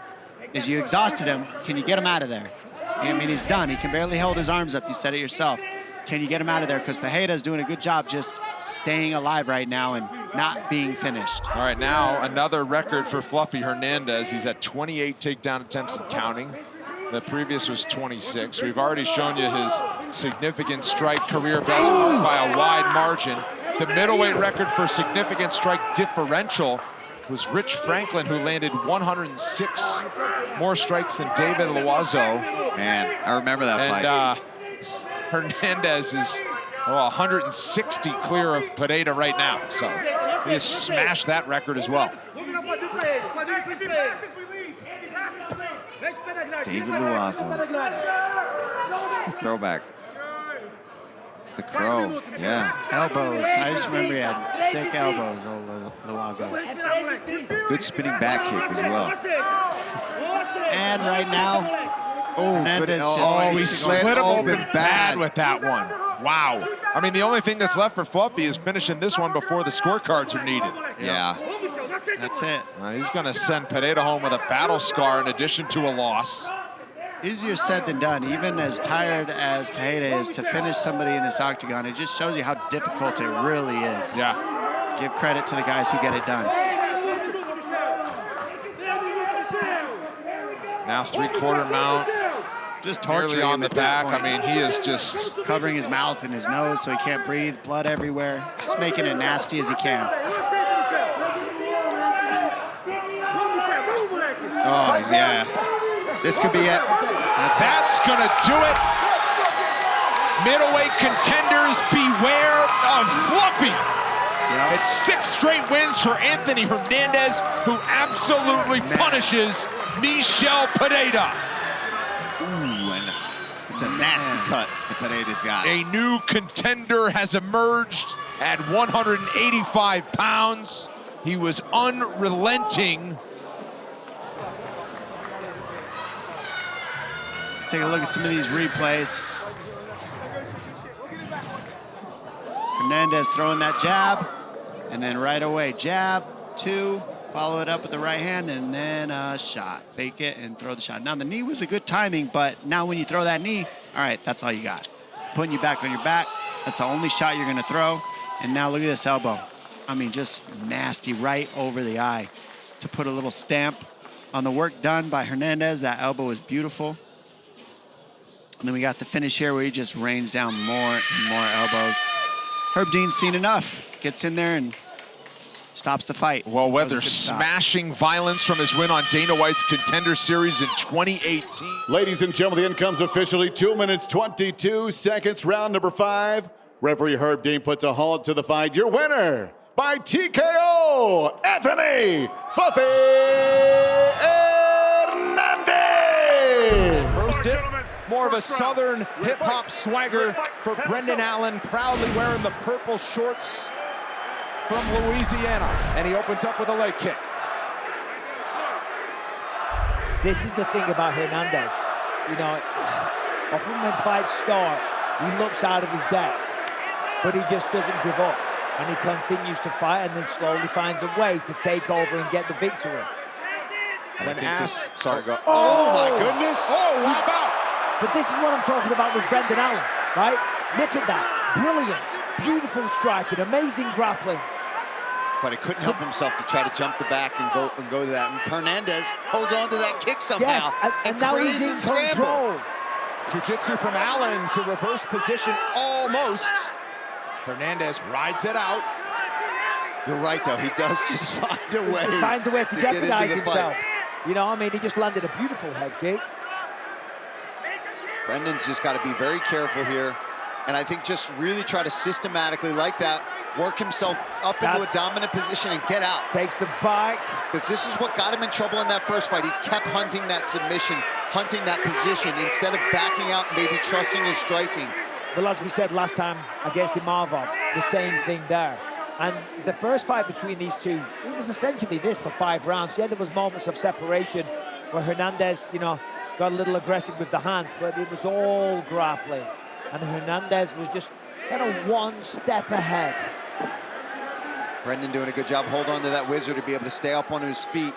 is you exhausted him. Can you get him out of there? I mean, he's done. He can barely hold his arms up. You said it yourself. Can you get him out of there? Because Pereira's doing a good job just staying alive right now and not being finished. All right, now another record for Fluffy Hernandez. He's at 28 takedown attempts and counting. The previous was 26. We've already shown you his significant strike career best by a wide margin. The middleweight record for significant strike differential was Rich Franklin, who landed 106 more strikes than David Loiseau. Man, I remember that fight. Hernandez is 160 clear of Pereira right now. So he has smashed that record as well. David Loiseau. Throwback. The Crow, yeah. Elbows. I just remember he had sick elbows, old Loiseau. Good spinning back kick as well. And right now, Hernandez he split him open bad with that one. Wow. I mean, the only thing that's left for Fluffy is finishing this one before the scorecards are needed. Yeah. That's it. He's going to send Pereira home with a battle scar in addition to a loss. Easier said than done. Even as tired as Pereira is, to finish somebody in this octagon, it just shows you how difficult it really is. Yeah. Give credit to the guys who get it done. Now three-quarter mount. Just torturing nearly on him the at this back. point. I mean, he is just covering his mouth and his nose so he can't breathe, blood everywhere. Just making it nasty as he can. Oh, yeah. This could be it. That's gonna do it. Middleweight contenders, beware of Fluffy. Yep. It's 6 straight wins for Anthony Hernandez, who absolutely punishes Michel Pereira. Ooh, and it's a nasty cut that Pereira's got. A new contender has emerged at 185 pounds. He was unrelenting. Let's take a look at some of these replays. Hernandez throwing that jab, and then right away, jab, 2, follow it up with the right hand, and then a shot. Fake it and throw the shot. Now, the knee was a good timing, but now when you throw that knee, all right, that's all you got. Putting you back on your back, that's the only shot you're gonna throw. And now look at this elbow. I mean, just nasty right over the eye. To put a little stamp on the work done by Hernandez, that elbow is beautiful. And then we got the finish here where he just rains down more and more elbows. Herb Dean's seen enough. Gets in there and stops the fight. Well, whether smashing violence from his win on Dana White's Contender Series in 2018. Ladies and gentlemen, the end comes officially 2 minutes, 22 seconds, round number 5. Referee Herb Dean puts a halt to the fight. Your winner by TKO, Anthony Fluffy Hernandez. First dip, more of a southern hip-hop swagger for Brendan Allen, proudly wearing the purple shorts from Louisiana, and he opens up with a leg kick. This is the thing about Hernandez. You know, often when fights start, he looks out of his depth, but he just doesn't give up. And he continues to fight and then slowly finds a way to take over and get the victory. When asked, sorry, go. Oh my goodness! Oh, how about? But this is what I'm talking about with Brendan Allen, right? Look at that. Brilliant, beautiful striking, amazing grappling. But he couldn't help himself to try to jump the back and go to that. And Hernandez holds on to that kick somehow. Yes, and now he's in control. Jiu-jitsu from Allen to reverse position almost. Hernandez rides it out. You're right, though. He does just find a way. He finds a way to jeopardize himself. Fight. You know, I mean, he just landed a beautiful head kick. Brendan's just got to be very careful here. And I think just really try to systematically, like that, work himself up into a dominant position and get out. Takes the bike. Because this is what got him in trouble in that first fight. He kept hunting that submission, hunting that position, instead of backing out and maybe trusting his striking. Well, as we said last time against Imavov, the same thing there. And the first fight between these two, it was essentially this for 5 rounds. Yeah, there was moments of separation where Hernandez, you know, got a little aggressive with the hands, but it was all grappling. And Hernandez was just kind of one step ahead. Brendan doing a good job. Hold on to that wizard to be able to stay up on his feet.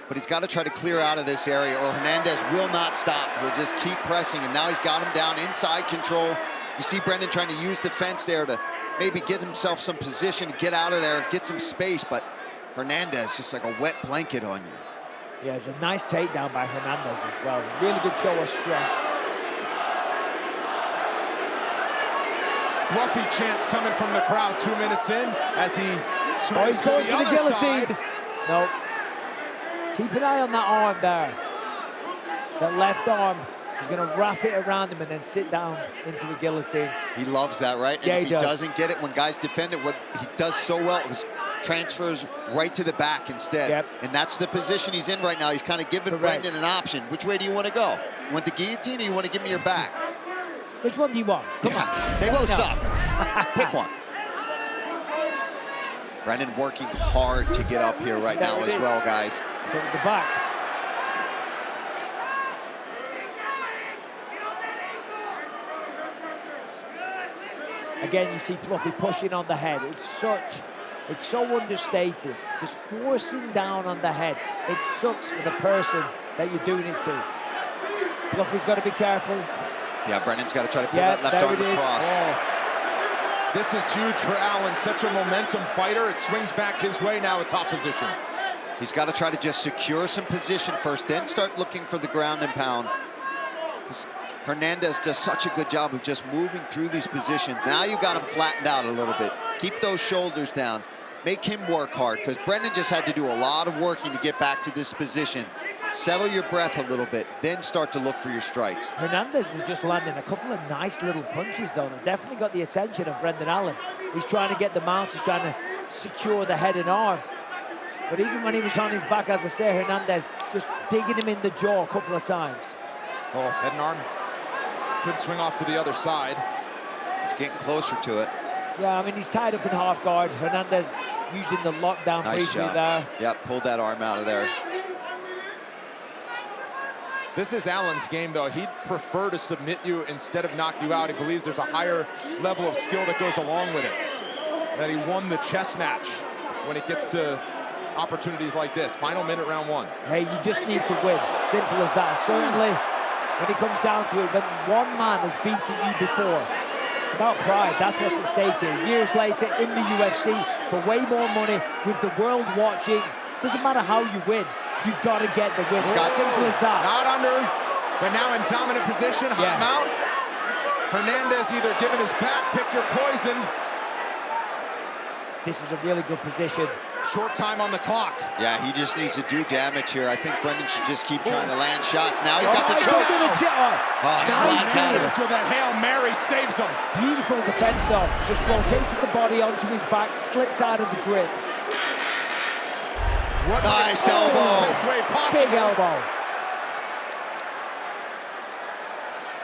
But he's got to try to clear out of this area or Hernandez will not stop. He'll just keep pressing, and now he's got him down inside control. You see Brendan trying to use the fence there to maybe get himself some position, get out of there, get some space, but Hernandez just like a wet blanket on you. Yeah, it's a nice takedown by Hernandez as well. Really good show of strength. Fluffy chants coming from the crowd 2 minutes in as he swings to going the for the other guillotine. side. No. Keep an eye on that arm there. That left arm. He's going to wrap it around him and then sit down into the guillotine. He loves that, right? And yeah, if he does. Doesn't get it when guys defend it, what he does so well is transfers right to the back instead. Yep. And that's the position he's in right now. He's kind of giving Brendan an option. Which way do you want to go? You want the guillotine or you want to give me your back? Which one do you want? Come on. They both suck. Pick one. Brendan working hard to get up here right now as well, guys. Take the back. Again, you see Fluffy pushing on the head. It's so understated. Just forcing down on the head. It sucks for the person that you're doing it to. Fluffy's got to be careful. Yeah, Brennan's got to try to pull that left arm across. Oh. This is huge for Allen. Such a momentum fighter. It swings back his way now at top position. He's got to try to just secure some position first, then start looking for the ground and pound. Hernandez does such a good job of just moving through these positions. Now you got him flattened out a little bit. Keep those shoulders down. Make him work hard, because Brendan just had to do a lot of working to get back to this position. Settle your breath a little bit, then start to look for your strikes. Hernandez was just landing a couple of nice little punches, though, that definitely got the attention of Brendan Allen. He's trying to get the mount, he's trying to secure the head and arm. But even when he was on his back, as I say, Hernandez just digging him in the jaw a couple of times. Oh, head and arm. Could swing off to the other side. He's getting closer to it. Yeah, I mean, he's tied up in half guard. Hernandez using the lockdown briefly there. Yep, pulled that arm out of there. This is Allen's game, though. He'd prefer to submit you instead of knock you out. He believes there's a higher level of skill that goes along with it. That he won the chess match when it gets to opportunities like this. Final minute, round one. Hey, you just need to win. Simple as that. Certainly, when it comes down to it, when one man has beaten you before, it's about pride. That's what's at stake here. Years later, in the UFC, for way more money, with the world watching, doesn't matter how you win, you've got to get the win. It's as simple as that. Not under, but now in dominant position, hot mount. Hernandez either giving his back, pick your poison. This is a really good position. Short time on the clock. Yeah, he just needs to do damage here. I think Brendan should just keep trying to land shots. Now he's got the choke. Nice this with that Hail Mary saves him. Beautiful defense, though. Just rotated the body onto his back, slipped out of the grip. What nice elbow. Best way possible. Big elbow.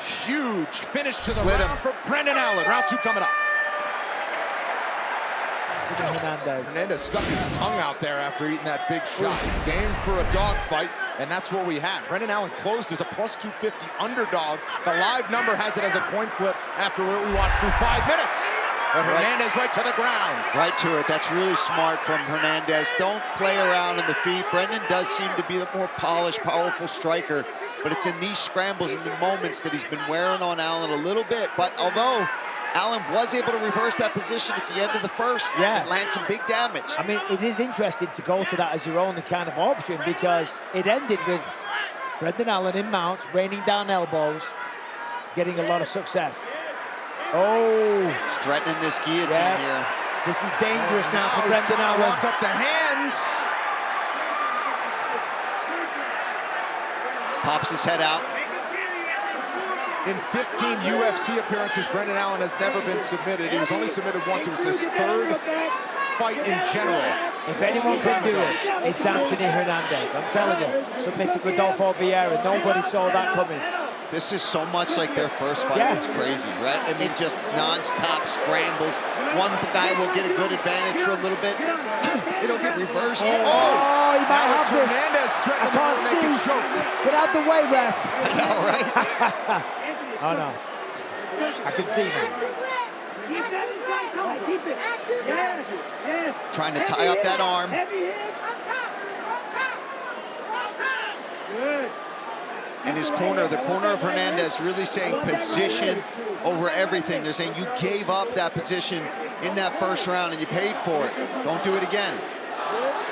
Huge finish to the round for Brendan Allen. Round two coming up. Hernandez stuck his tongue out there after eating that big shot. He's game for a dogfight, and that's what we had. Brendan Allen closed as a plus 250 underdog. The live number has it as a coin flip after what we watched through 5 minutes. But Hernandez right to the ground. Right to it. That's really smart from Hernandez. Don't play around in the feet. Brendan does seem to be the more polished, powerful striker, but it's in these scrambles and the moments that he's been wearing on Allen a little bit. But although Allen was able to reverse that position at the end of the first and land some big damage. I mean, it is interesting to go to that as your only kind of option, because it ended with Brendan Allen in mount, raining down elbows, getting a lot of success. Oh! He's threatening this guillotine here. This is dangerous now for Brendan Allen. Walk up the hands. Pops his head out. In 15 UFC appearances, Brendan Allen has never been submitted. He was only submitted once. It was his third fight in general. If anyone can do it, it's Anthony Hernandez. I'm telling you, submitted Rodolfo Vieira. Nobody saw that coming. This is so much like their first fight. It's crazy, right? I mean, just non-stop scrambles. One guy will get a good advantage for a little bit. It'll get reversed. Oh, he might have this. Hernandez I can't see. Get out the way, ref. I know, right? Oh, no. I can see now. Keep that inside tight. Keep it. Yes. Yes. Trying to tie up that arm. Good. In his corner, the corner of Hernandez really saying position over everything. They're saying you gave up that position in that first round and you paid for it. Don't do it again.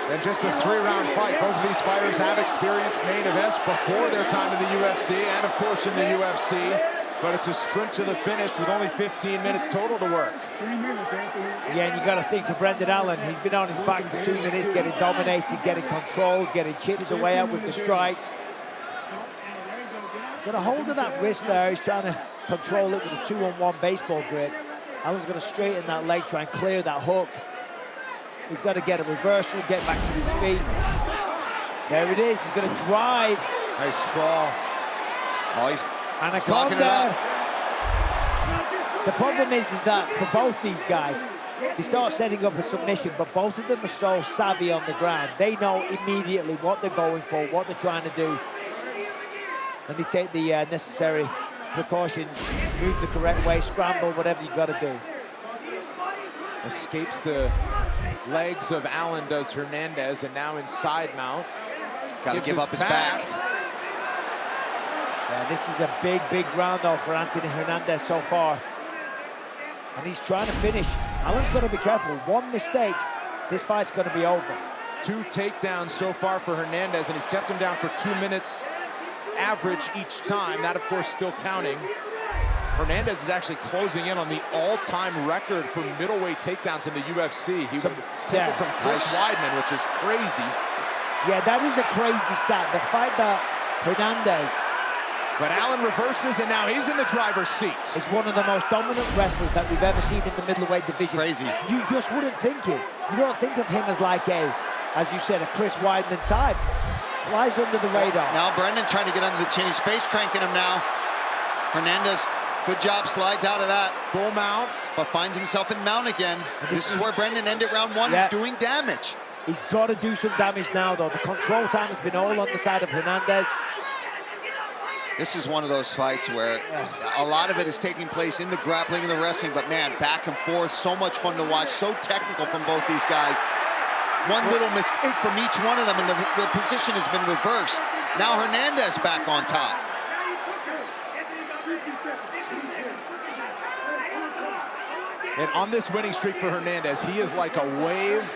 And just a 3-round fight. Both of these fighters have experienced main events before their time in the UFC and, of course, in the UFC. But it's a sprint to the finish with only 15 minutes total to work. Yeah, and you got to think for Brendan Allen, he's been on his back for 2 minutes, getting dominated, getting controlled, getting chipped away out with the strikes. He's got a hold of that wrist there. He's trying to control it with a 2-on-1 baseball grip. Allen's going to straighten that leg, try and clear that hook. He's got to get a reversal, get back to his feet. There it is. He's going to drive. Nice sprawl. Oh, he's Anaconda. locking it up. The problem is that for both these guys, they start setting up a submission, but both of them are so savvy on the ground. They know immediately what they're going for, what they're trying to do. And they take the necessary precautions, move the correct way, scramble, whatever you've got to do. Escapes the legs of Allen, does Hernandez, and now inside mount. Got to give up his back. Yeah, this is a big, big round though for Anthony Hernandez so far. And he's trying to finish. Allen's got to be careful. One mistake, this fight's going to be over. 2 takedowns so far for Hernandez, and he's kept him down for 2 minutes average each time. That, of course, still counting. Hernandez is actually closing in on the all-time record for middleweight takedowns in the UFC. He would take it from Chris Weidman, which is crazy. Yeah, that is a crazy stat. The fight that Hernandez... But Allen reverses, and now he's in the driver's seat. Is one of the most dominant wrestlers that we've ever seen in the middleweight division. Crazy. You just wouldn't think it. You don't think of him as like a, as you said, a Chris Weidman type. Flies under the radar. Now Brendan trying to get under the chin. He's face cranking him now. Hernandez, good job, slides out of that. Full mount. But finds himself in mount again. This is where Brendan ended round 1, doing damage. He's got to do some damage now, though. The control time has been all on the side of Hernandez. This is one of those fights where a lot of it is taking place in the grappling and the wrestling, but man, back and forth, so much fun to watch, so technical from both these guys. One little mistake from each one of them, and the position has been reversed. Now Hernandez back on top. And on this winning streak for Hernandez, he is like a wave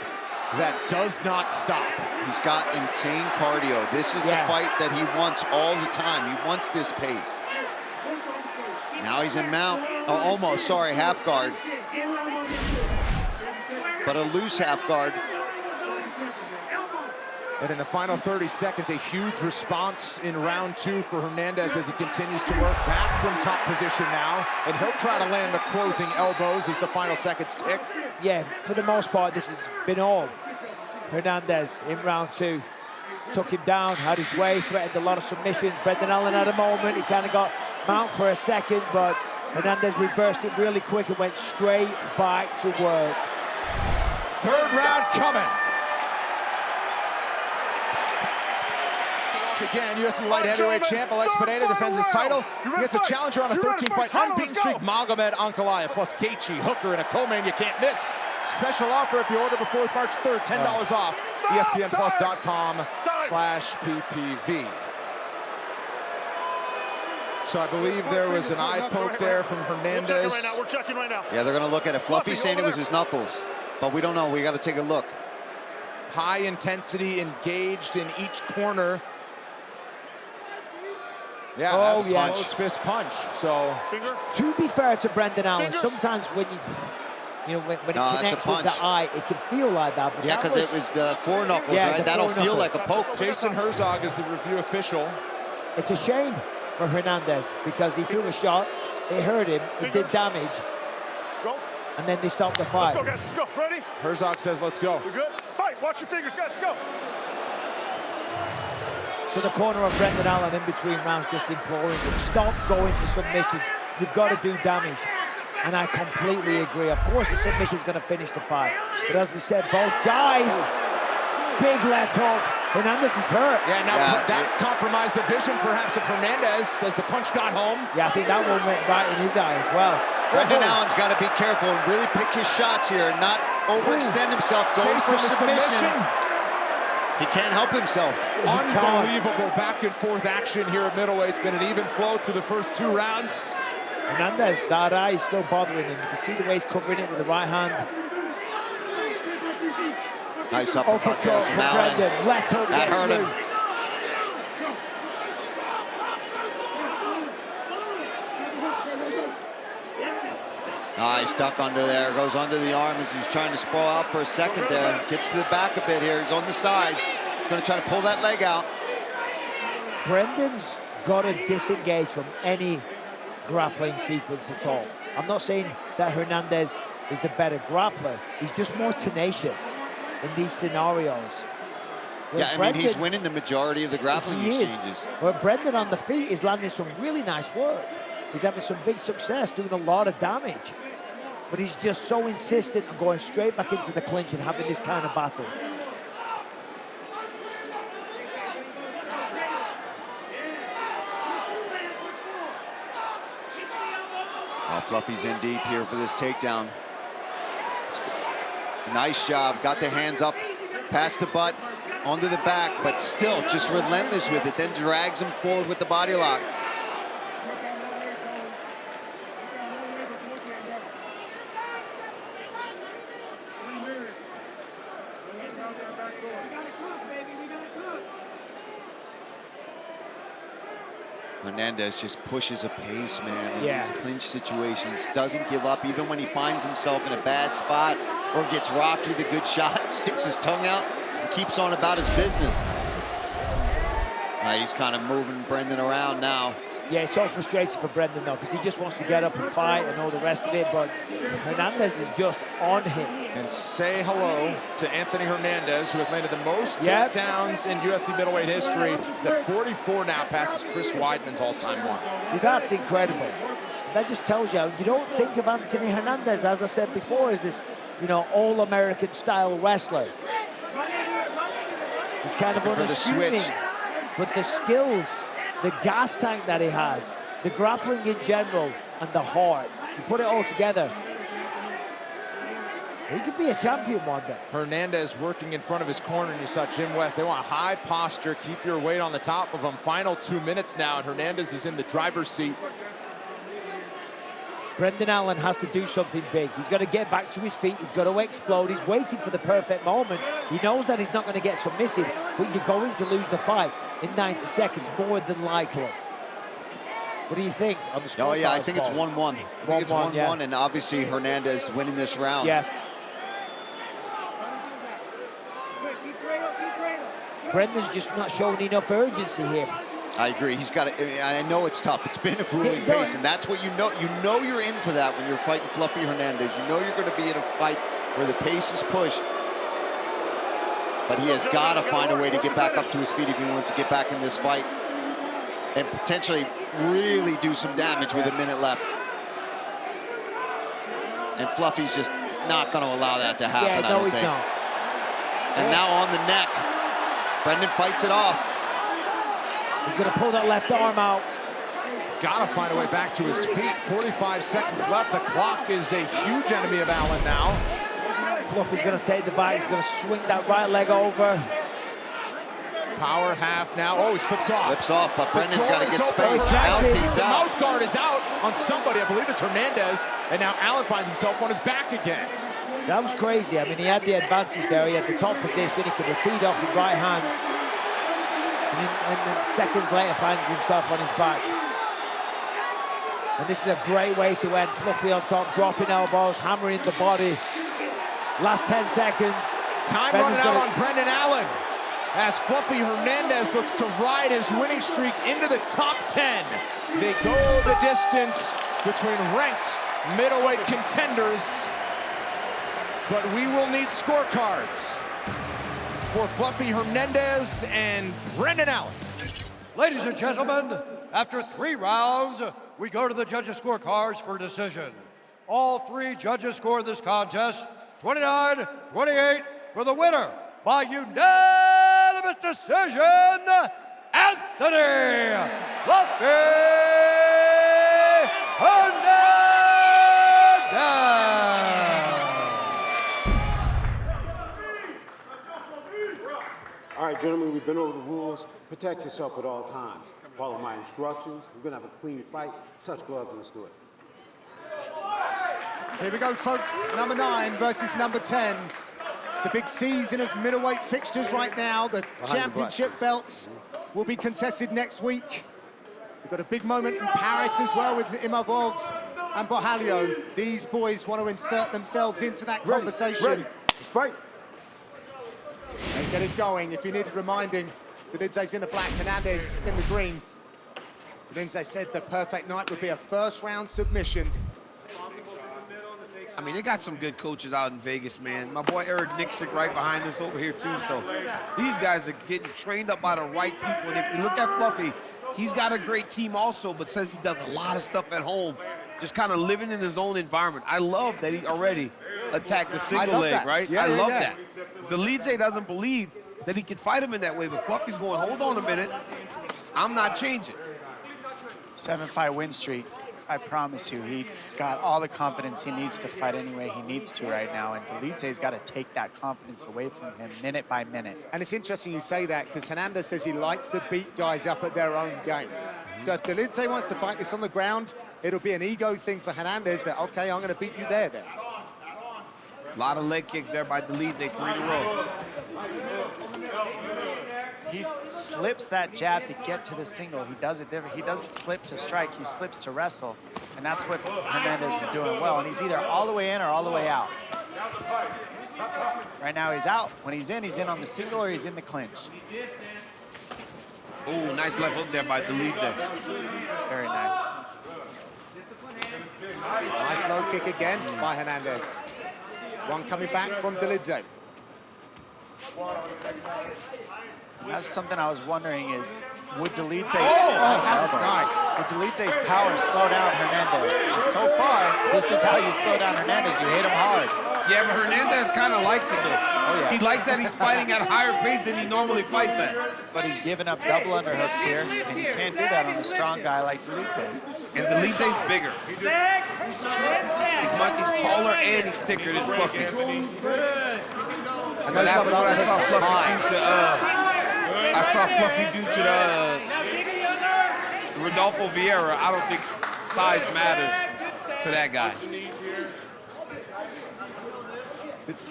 that does not stop. He's got insane cardio. This is the fight that he wants all the time. He wants this pace. Now he's in mount. Oh, almost, sorry, half guard. But a loose half guard. And in the final 30 seconds, a huge response in round 2 for Hernandez as he continues to work back from top position now. And he'll try to land the closing elbows as the final seconds tick. Yeah, for the most part, this has been all Hernandez in round 2. Took him down, had his way, threatened a lot of submissions. Brendan Allen had a moment. He kind of got mount for a second, but Hernandez reversed it really quick and went straight back to work. 3rd round coming. Again, UFC light heavyweight champ Alex Pereira defends his title. He gets a challenger on a 13-fight unbeaten streak, Magomed Ankalaev, plus Gaethje, Hooker, and a co-main you can't miss. Special offer if you order before March 3rd, $10 off. ESPNplus.com/PPV. So I believe there was an eye poke there from Hernandez. We're checking right now. Yeah, they're going to look at it. Fluffy's saying it was his knuckles, but we don't know. We got to take a look. High intensity engaged in each corner. Yeah, that's a close fist punch. So, to be fair to Brendan Allen, sometimes when when it connects with the eye, it can feel like that. But yeah, because it was the foreknuckles, right? That'll feel like a poke. Jason Herzog is the review official. It's a shame for Hernandez because he threw a shot, it hurt him, it did damage, and then they stopped the fight. Let's go, guys. Let's go. Ready? Herzog says, let's go. We good? Fight. Watch your fingers, guys. Let's go. So the corner of Brendan Allen in between rounds just imploring him, stop going for submissions. You've got to do damage. And I completely agree. Of course, the submission's going to finish the fight. But as we said, both guys, big left hook. Hernandez is hurt. Yeah, now that compromised the vision, perhaps, of Hernandez as the punch got home. Yeah, I think that one went right in his eye as well. Brendan Allen's got to be careful and really pick his shots here and not overextend himself going for submission. He can't help himself. Unbelievable back and forth action here at middleweight. It's been an even flow through the first 2 rounds. Hernandez, that eye is still bothering him. You can see the way he's covering it with the right hand. Nice uppercut there from Brendan. Left hook. That hurt him. Nice duck under there, goes under the arm as he's trying to sprawl out for a second there and gets to the back a bit here. He's on the side. He's going to try to pull that leg out. Brendan's got to disengage from any grappling sequence at all. I'm not saying that Hernandez is the better grappler. He's just more tenacious in these scenarios. Yeah, I mean, he's winning the majority of the grappling exchanges. But Brendan on the feet is landing some really nice work. He's having some big success, doing a lot of damage. But he's just so insistent on going straight back into the clinch and having this kind of battle. Oh, Fluffy's in deep here for this takedown. Nice job, got the hands up, past the butt, onto the back, but still just relentless with it, then drags him forward with the body lock. Hernandez just pushes a pace, man, in Yeah. these clinch situations. Doesn't give up, even when he finds himself in a bad spot or gets rocked with a good shot, sticks his tongue out and keeps on about his business. He's kind of moving Brendan around now. Yeah, it's so frustrating for Brendan though, because he just wants to get up and fight and all the rest of it, but Hernandez is just on him. And say hello to Anthony Hernandez, who has landed the most takedowns in UFC middleweight history. He's at 44 now, passes Chris Weidman's all-time one. See, that's incredible. That just tells you don't think of Anthony Hernandez, as I said before, as this, all-American style wrestler. He's kind of unassuming, but the skills, the gas tank that he has, the grappling in general, and the heart, you put it all together, he could be a champion one day. Hernandez working in front of his corner, and you saw Jim West. They want high posture, keep your weight on the top of them. Final 2 minutes now, and Hernandez is in the driver's seat. Brendan Allen has to do something big. He's got to get back to his feet. He's got to explode. He's waiting for the perfect moment. He knows that he's not going to get submitted, but you're going to lose the fight in 90 seconds, more than likely. What do you think on the score? Oh, yeah, I think it's 1-1. I think it's 1-1, yeah. and obviously Hernandez winning this round. Yeah. Brendan's just not showing enough urgency here. I agree. He's got to, I know it's tough. It's been a grueling pace, and that's what you know. You know you're in for that when you're fighting Fluffy Hernandez. You know you're going to be in a fight where the pace is pushed. But he has got to find a way to get back up to his feet if he wants to get back in this fight and potentially really do some damage with a minute left. And Fluffy's just not going to allow that to happen, I don't think. He's not. And now on the neck, Brendan fights it off. He's going to pull that left arm out. He's got to find a way back to his feet. 45 seconds left. The clock is a huge enemy of Allen now. Fluffy's going to take the bite. He's going to swing that right leg over. Power half now. Oh, he slips off. Slips off, but Brendan's got to get space. Mouthpiece out. Mouth guard is out on somebody. I believe it's Hernandez. And now Allen finds himself on his back again. That was crazy. I mean, he had the advantage there. He had the top position. He could have teed off with right hand. And then seconds later finds himself on his back. And this is a great way to end. Fluffy on top, dropping elbows, hammering the body. Last 10 seconds. Time running out on Brendan Allen as Fluffy Hernandez looks to ride his winning streak into the top 10. They go the distance between ranked middleweight contenders, but we will need scorecards for Fluffy Hernandez and Brendan Allen. Ladies and gentlemen, after 3 rounds, we go to the judges' scorecards for decision. All 3 judges scored this contest 29-28 for the winner by unanimous decision, Anthony Fluffy Hernandez. All right, gentlemen, we've been over the rules. Protect yourself at all times. Follow my instructions. We're gonna have a clean fight. Touch gloves and let's do it. Here we go, folks. Number 9 versus number 10. It's a big season of middleweight fixtures right now. The championship belts will be contested next week. We've got a big moment in Paris as well with Imagov and Barriault. These boys want to insert themselves into that conversation. Ready. Let's fight. And get it going. If you needed reminding, Dolidze's in the black, Hernandez in the green. Dolidze said the perfect night would be a first-round submission. I mean, they got some good coaches out in Vegas, man. My boy Eric Nixon right behind us over here, too. So these guys are getting trained up by the right people. And if you look at Fluffy, he's got a great team also, but says he does a lot of stuff at home, just kind of living in his own environment. I love that he already attacked the single leg, right? I love that. Dolidze doesn't believe that he can fight him in that way, but Fluffy's going, hold on a minute. I'm not changing. 7-fight win streak. I promise you, he's got all the confidence he needs to fight any way he needs to right now, and Dolidze's got to take that confidence away from him minute by minute. And it's interesting you say that, because Hernandez says he likes to beat guys up at their own game. So if Dolidze wants to fight this on the ground, it'll be an ego thing for Hernandez that, okay, I'm going to beat you there then. A lot of leg kicks there by Dolidze, 3 in a row. He slips that jab to get to the single. He does it different. He doesn't slip to strike, he slips to wrestle. And that's what Hernandez is doing well. And he's either all the way in or all the way out. Right now he's out. When he's in on the single or he's in the clinch. Oh, nice left hook there by Dolidze. Very nice. Nice low kick again by Hernandez. One coming back from Dolidze. That's something I was wondering is, would Dolidze's nice. Would Dolidze's power slow down Hernandez? And so far, this is how you slow down Hernandez. You hit him hard. Yeah, but Hernandez kind of likes it, though. Oh, yeah. He likes that he's fighting at a higher pace than he normally fights at. But he's giving up double underhooks here, and you can't do that on a strong guy like Dolidze. And Dolidze's bigger. He's taller and he's thicker than Fluffy. And those double underhooks are high. I saw Fluffy do to Rodolfo Vieira. I don't think size matters to that guy.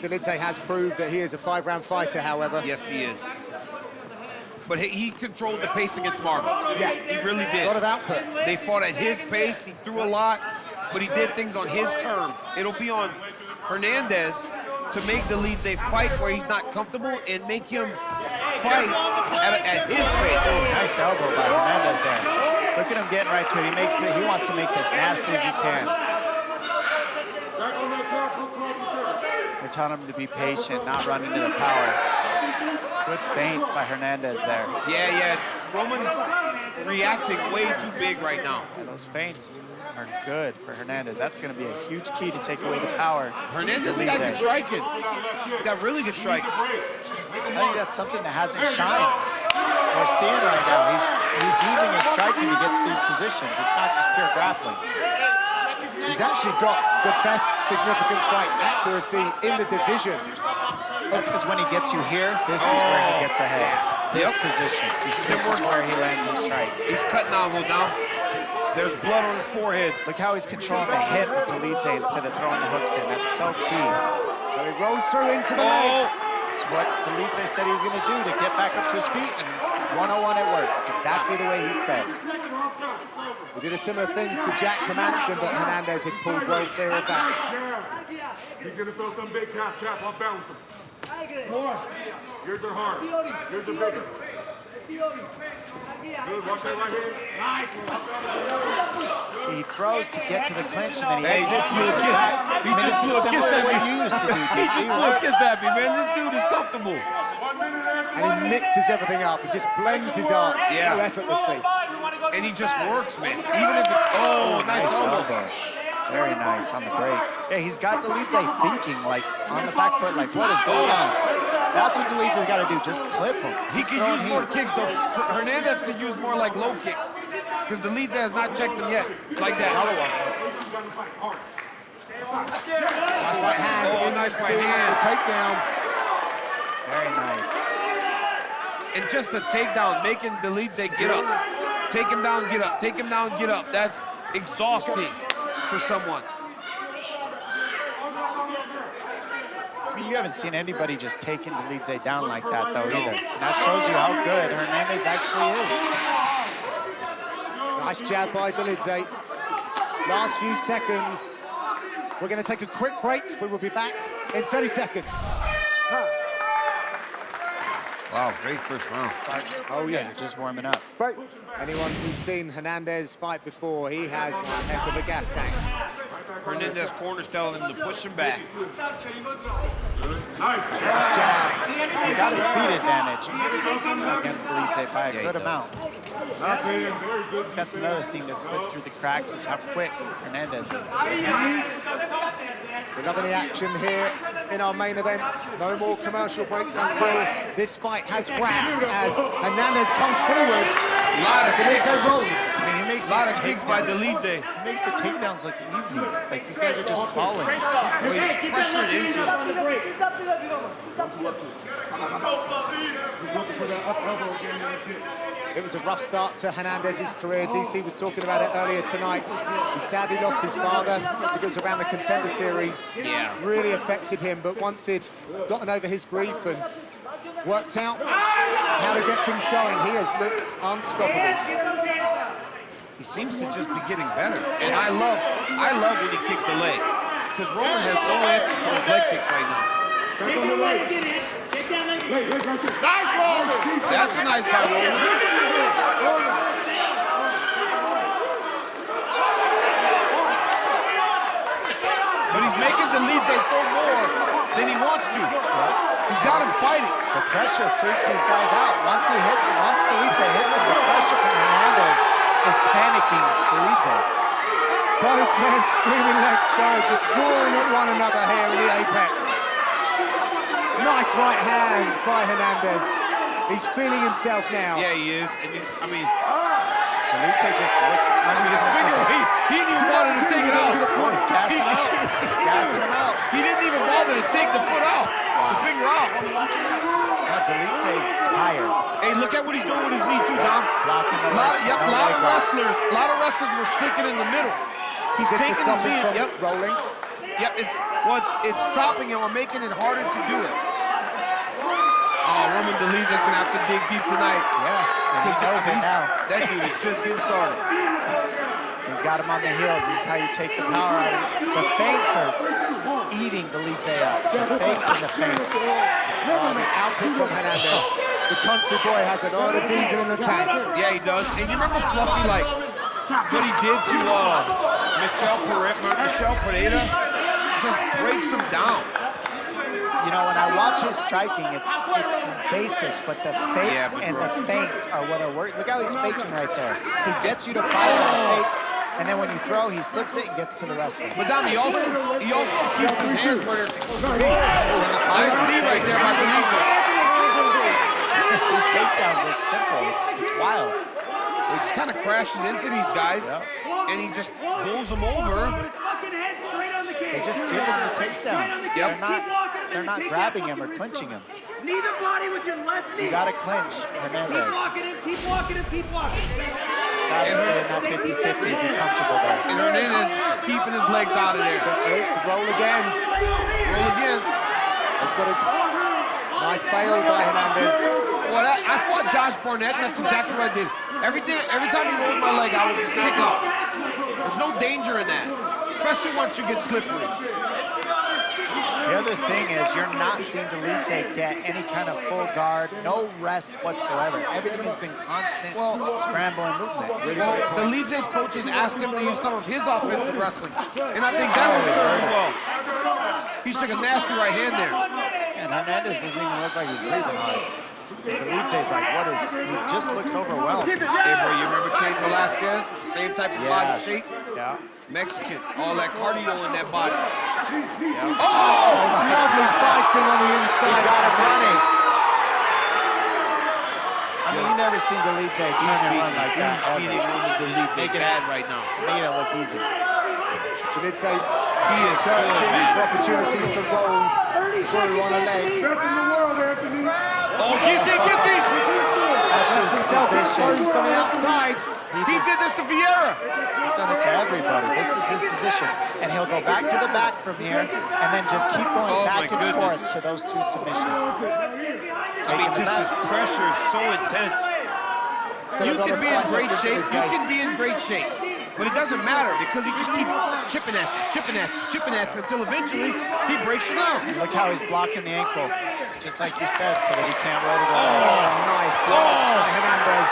Dolidze has proved that he is a 5-round fighter, however. Yes, he is. But he controlled the pace against Marvel. Yeah, he really did. A lot of output. They fought at his pace. He threw a lot, but he did things on his terms. It'll be on Hernandez to make Dolidze fight where he's not comfortable and make him fight at his pace. Oh, nice elbow by Hernandez there. Look at him getting right to it. He wants to make this nasty as he can. We're telling him to be patient, not run into the power. Good feints by Hernandez there. Yeah. Roman's reacting way too big right now. Yeah, those feints are good for Hernandez. That's going to be a huge key to take away the power. Hernandez has got good striking. He's got really good striking. I think that's something that hasn't shined. We're seeing right now, he's using his striking to get to these positions. It's not just pure grappling. He's actually got the best significant strike accuracy in the division. That's because when he gets you here, this is where he gets ahead. This position. This is where he lands his strikes. He's cutting out a little down. There's blood on his forehead. Look how he's controlling the hip of Dolidze instead of throwing the hooks in. That's so key. So he rolls through into the leg. It's what Dolidze said he was going to do to get back up to his feet, and 101 it works. Exactly the way he said. We did a similar thing to Jack Hermanson, but Hernandez had pulled well clear of that. He's going to throw some big cap, I'll balance him. More. Yours are hard. Yours are bigger. Good, watch that right here. Nice. So he throws to get to the clinch, and then he exits. He just threw a kiss at me. He used to do. He just threw a kiss at me, man. This dude is comfortable. And he mixes everything up. He just blends his arts so effortlessly. And he just works, man. Even if it, nice elbow. Very nice on the break. Yeah, he's got Dolidze thinking, like, on the back foot, like, what is going on? That's what Dolidze's got to do, just clip him. He can use more kicks, though. Hernandez could use more, like, low kicks. Because Dolidze has not checked him yet, like that. Nice right hand nice right hand. The takedown. Very nice. And just a takedown, making Dolidze get up. Take him down, get up. Take him down, get up. That's exhausting for someone. I mean, you haven't seen anybody just taking Dolidze down like that, though, either. And that shows you how good Hernandez actually is. Nice jab by Dolidze. Last few seconds. We're going to take a quick break. We will be back in 30 seconds. Wow, great first round. Oh, yeah, just warming up. Right. Anyone who's seen Hernandez fight before, he has one heck of a gas tank. Hernandez corner's telling him to push him back. Nice jab. He's got a speed advantage against Dolidze by a good amount. That's another thing that slipped through the cracks is how quick Hernandez is. We're loving the action here in our main event. No more commercial breaks until this fight has wrapped as Hernandez comes forward. Dolidze rolls. I mean, he makes a lot of kicks by Dolidze. He makes the takedowns look easy. Like these guys are just falling. Well, he's pressuring into him. It was a rough start to Hernandez's career. DC was talking about it earlier tonight. He sadly lost his father because around the Contender Series really affected him. But once he'd gotten over his grief and worked out how to get things going. He has looked unstoppable. He seems to just be getting better. And I love when he kicks the leg. Because Roman has no answers for his leg kicks right now. That's a nice by Roman. But he's making Dolidze throw more than he wants to. He's got him fighting. The pressure freaks these guys out. Once Dolidze hits him, the pressure from Hernandez is panicking Dolidze. Both men screaming, let's go, just roaring at one another here in the apex. Nice right hand by Hernandez. He's feeling himself now. Yeah, he is. And he's, I mean, Dolidze just looks he didn't even bother to take it out. Oh, he's gassing out. He's gassing him out. He didn't even bother to take the foot off, the finger off. Now Dolidze's tired. Hey, look at what he's doing with his knee too, Dom. Blocking the A lot of wrestlers were sticking in the middle. He's taking his knee. Yep. Rolling. Yep. It's stopping him or making it harder to do it. Oh, Roman Dolidze's gonna have to dig deep tonight. Yeah, he knows it now. That dude is just getting started. He's got him on the heels. This is how you take the power out of him. The feints are eating Dolidze up. The fakes and the feints. Oh, the output from Hernandez. The country boy has it. Oh, the diesel in the tank. Yeah, he does. And you remember Fluffy, like, what he did to Michel Pereira? Just breaks him down. You know, when I watch his striking, it's basic, but the fakes and the feints are what are working. Look how he's faking right there. He gets you to fire on the fakes, and then when you throw, he slips it and gets to the wrestling. But Dom, he also keeps his hands where they're supposed to be. Nice knee right there by Dolidze. These takedowns look simple. It's wild. He just kind of crashes into these guys, and he just blows them over. They just give him the takedown. Yep. They're not grabbing him or clinching him. Neither body with your left knee. You gotta clinch Hernandez. Keep walking him. Gotta stay in that 50-50 if you're comfortable there. And Hernandez is just keeping his legs out of there. It's the roll again. Roll again. He's got a nice bail by Hernandez. Well, I fought Josh Barnett, and that's exactly what I did. Every time he rolled my leg, I would just kick up. There's no danger in that, especially once you get slippery. The other thing is you're not seeing Dolidze get any kind of full guard, no rest whatsoever. Everything has been constant scramble and movement. Dolidze's coaches asked him to use some of his offensive wrestling, and I think that would serve him well. He took a nasty right hand there. And Hernandez doesn't even look like he's breathing hard. Dolidze's like, he just looks overwhelmed. Hey, bro, you remember Cain Velasquez? Same type of body shape? Yeah. Mexican, all that cardio in that body. Yeah. Oh, lovely fighting on the inside. He's got a punish. I mean, you've never seen Dolidze turn and run like that. He's beating Roman Dolidze bad right now. Made it look easy. Dolidze searching for opportunities to roll through on a leg. Oh, guillotine! That's his Self-exposed on the outside. He did this to Vieira. He's done it to everybody. This is his position. And he'll go back to the back from here and then just keep going back and forth to those two submissions. I mean, just his pressure is so intense. You can be in great shape. You can be in great shape. But it doesn't matter because he just keeps chipping at you until eventually he breaks you down. Look how he's blocking the ankle, just like you said, so that he can't roll to the Nice block by Hernandez.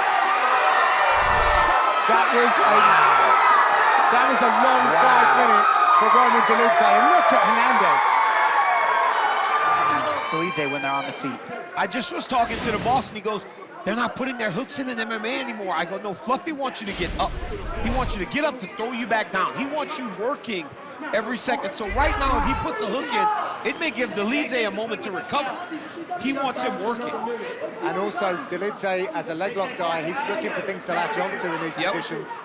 That was a long 5 minutes for Roman Dolidze. And look at Hernandez. Dolidze when they're on the feet. I just was talking to the boss and he goes, they're not putting their hooks in MMA anymore. I go, no, Fluffy wants you to get up. He wants you to get up to throw you back down. He wants you working every second. So right now, if he puts a hook in, it may give Dolidze a moment to recover. He wants him working. And also, Dolidze, as a leg lock guy, he's looking for things to latch onto in these positions.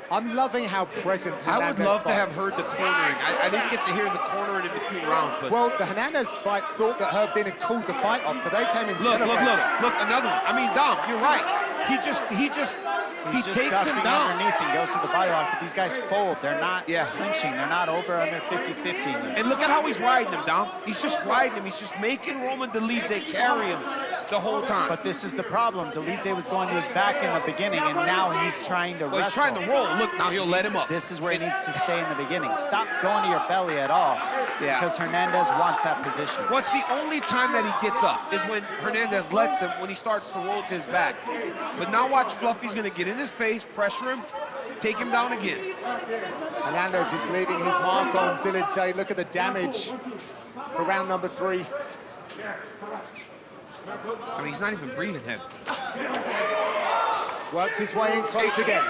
I'm loving how present Hernandez I would love to have fights. heard the cornering. I didn't get to hear the cornering in between rounds. But well, the Hernandez fight thought that Herb Dean had called the fight off, so they came in celebrating. Look, another one. I mean, Dom, you're right. He takes him down underneath and goes to the body lock, but these guys fold. They're not clinching. They're not over under 50-50. And look at how he's riding him, Dom. He's just riding him. He's just making Roman Dolidze carry him. the whole time. But this is the problem. Dolidze was going to his back in the beginning, and now he's trying to wrestle. He's trying to roll. Look, now he'll let him up. This is where he needs to stay in the beginning. Stop going to your belly at all. Yeah. Because Hernandez wants that position. What's the only time that he gets up is when Hernandez lets him, when he starts to roll to his back. But now watch Fluffy's going to get in his face, pressure him, take him down again. Hernandez is leaving his mark on Dolidze. Look at the damage for round number 3. I mean, he's not even breathing heavy. Works his way in close again.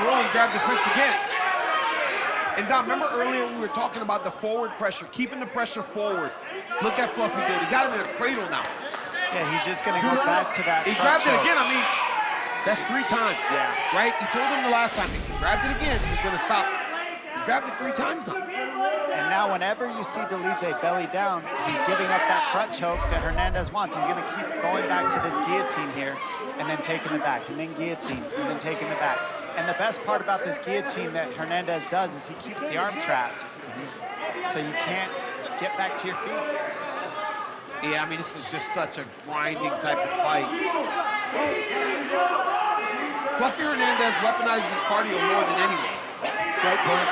Roland grabbed the fence again. And Dom, remember earlier we were talking about the forward pressure, keeping the pressure forward. Look at Fluffy do it. He got him in a cradle now. Yeah, he's just going to go back to that. He grabbed it again. I mean, that's 3 times. Yeah. Right? He told him the last time. If he grabbed it again, he was going to stop. He's grabbed it 3 times now. And now whenever you see Dolidze belly down, he's giving up that front choke that Hernandez wants. He's going to keep going back to this guillotine here and then taking it back, and then guillotine, and then taking it back. And the best part about this guillotine that Hernandez does is he keeps the arm trapped. So you can't get back to your feet. Yeah, I mean, this is just such a grinding type of fight. Fluffy Hernandez weaponizes his cardio more than anyone. Great point.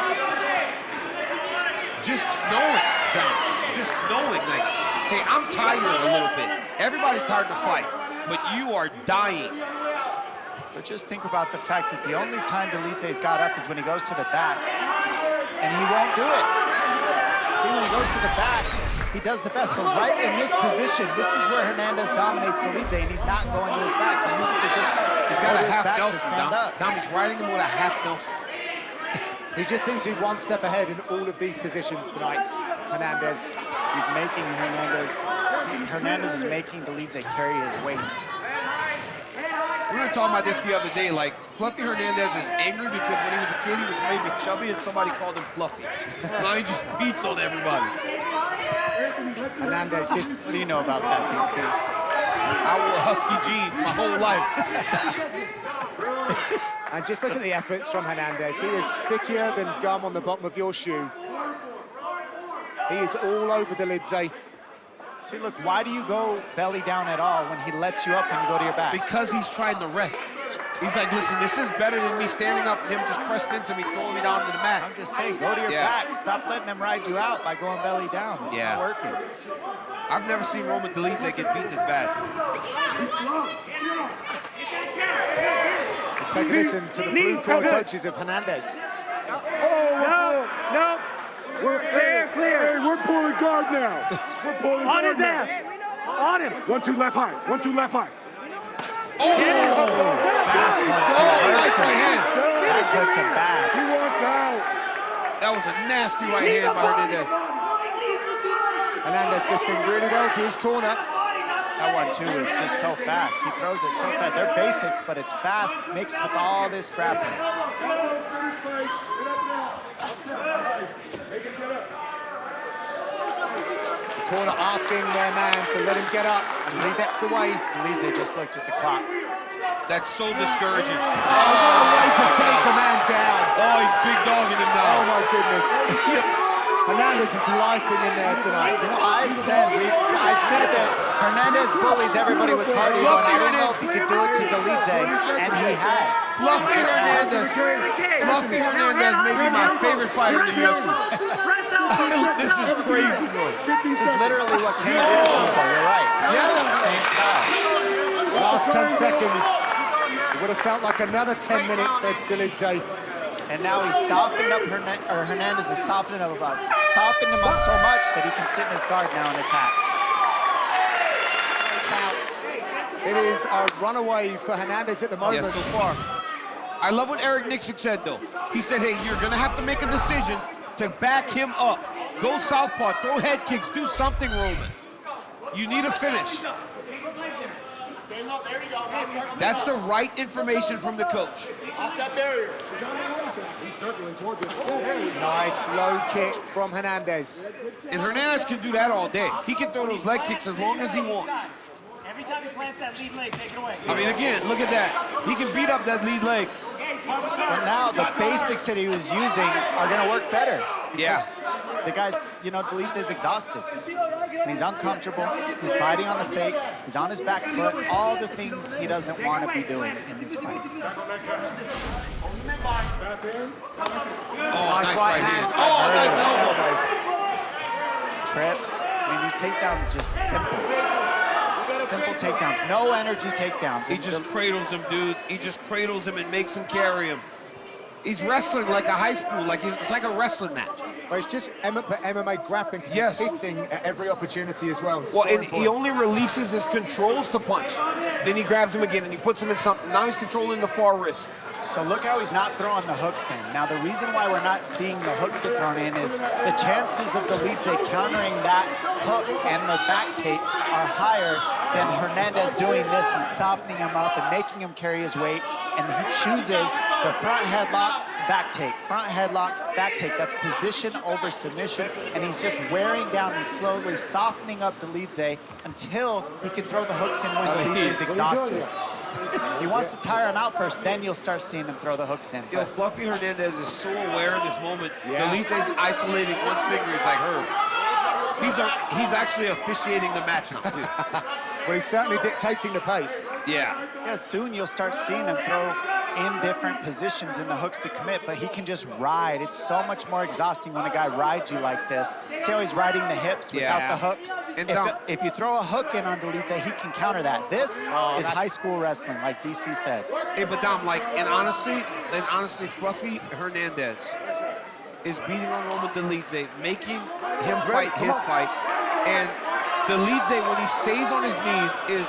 Just knowing, John, just knowing, like, hey, I'm tired a little bit. Everybody's tired to fight, but you are dying. But just think about the fact that the only time Dolidze's got up is when he goes to the back, and he won't do it. See, when he goes to the back, he does the best, but right in this position, this is where Hernandez dominates Dolidze, and he's not going to his back. He needs to just He's got go a to his half back to Nelson, stand up. Dom, he's riding him with a half Nelson. He just seems to be one step ahead in all of these positions tonight, Hernandez. He's making Hernandez is making Dolidze carry his weight. We were talking about this the other day, like, Fluffy Hernandez is angry because when he was a kid, he was maybe chubby and somebody called him Fluffy. Now he just beats on everybody. Hernandez just... What do you know about that, DC? I wore husky jeans my whole life. And just look at the efforts from Hernandez. He is stickier than gum on the bottom of your shoe. He is all over Dolidze. See, look, why do you go belly down at all when he lets you up and you go to your back? Because he's trying to rest. He's like, listen, this is better than me standing up and him just pressing into me, throwing me down to the mat. I'm just saying, go to your back. Stop letting him ride you out by going belly down. It's not working. I've never seen Roman Dolidze get beaten this bad. Let's take a listen to the blue corner coaches of Hernandez. No. We're clear. Hey, we're pulling guard now. We're pulling guard On his now. ass. On him. 1-2 left high. 1-2 left high. Fast 1-2. Nice right hand. That took him bad. He wants out. That was a nasty right hand by Hernandez. Hernandez listening really well to his corner. That 1-2 is just so fast. He throws it so fast. They're basics, but it's fast mixed with all this grappling. Corner asking their man to let him get up as he steps away. Dolidze just looked at the clock. That's so discouraging. Oh, what a way to take a man down. Oh, he's big dogging him now. Oh, my goodness. Hernandez is lifing in there tonight. You know, I said that Hernandez bullies everybody with cardio, and I don't know if he could do it to Dolidze, and he has. Fluffy Hernandez may be my favorite fighter in the UFC. This is crazy, bro. This is literally what came to people. You're right. Yeah. Same style. Last 10 seconds. It would have felt like another 10 minutes for Dolidze. And now he's softened up, Hernandez has softened him up so much that he can sit in his guard now and attack. It is a runaway for Hernandez at the moment. Yeah, so far. I love what Eric Nixon said, though. He said, hey, you're going to have to make a decision to back him up. Go southpaw, throw head kicks, do something, Roman. You need a finish. That's the right information from the coach. Off that barrier. He's circling towards it. Nice low kick from Hernandez. And Hernandez can do that all day. He can throw those leg kicks as long as he wants. Every time he plants that lead leg, take it away. I mean, again, look at that. He can beat up that lead leg. But now the basics that he was using are going to work better. Yeah. The guy's, you know, Dolidze is exhausted. And he's uncomfortable. He's biting on the fakes. He's on his back foot. All the things he doesn't want to be doing in this fight. Nice right hand. Trips. I mean, these takedowns just simple. Simple takedowns. No energy takedowns. He just cradles him, dude. He just cradles him and makes him carry him. He's wrestling like a high school, it's like a wrestling match. Well, it's just MMA grappling because he's hitting at every opportunity as well. Well, and he only releases his controls to punch. Then he grabs him again and he puts him in something. Now he's controlling the far wrist. So look how he's not throwing the hooks in. Now the reason why we're not seeing the hooks get thrown in is the chances of Dolidze countering that hook and the back take are higher than Hernandez doing this and softening him up and making him carry his weight. And he chooses the front headlock, back take, front headlock, back take. That's position over submission. And he's just wearing down and slowly softening up Dolidze until he can throw the hooks in when Dolidze is exhausted. He wants to tire him out first, then you'll start seeing him throw the hooks in. Yo, Fluffy Hernandez is so aware in this moment. Dolidze's isolating one finger. He's like, Herb. He's actually officiating the match now, too. Well, he's certainly dictating the pace. Yeah. Yeah, soon you'll start seeing him throw in different positions in the hooks to commit, but he can just ride. It's so much more exhausting when a guy rides you like this. See how he's riding the hips without the hooks? And if you throw a hook in on Dolidze, he can counter that. This is high school wrestling, like DC said. Hey, but Dom, and honestly, Fluffy Hernandez is beating on Roman Dolidze, making him fight his fight, and Dolidze, when he stays on his knees, is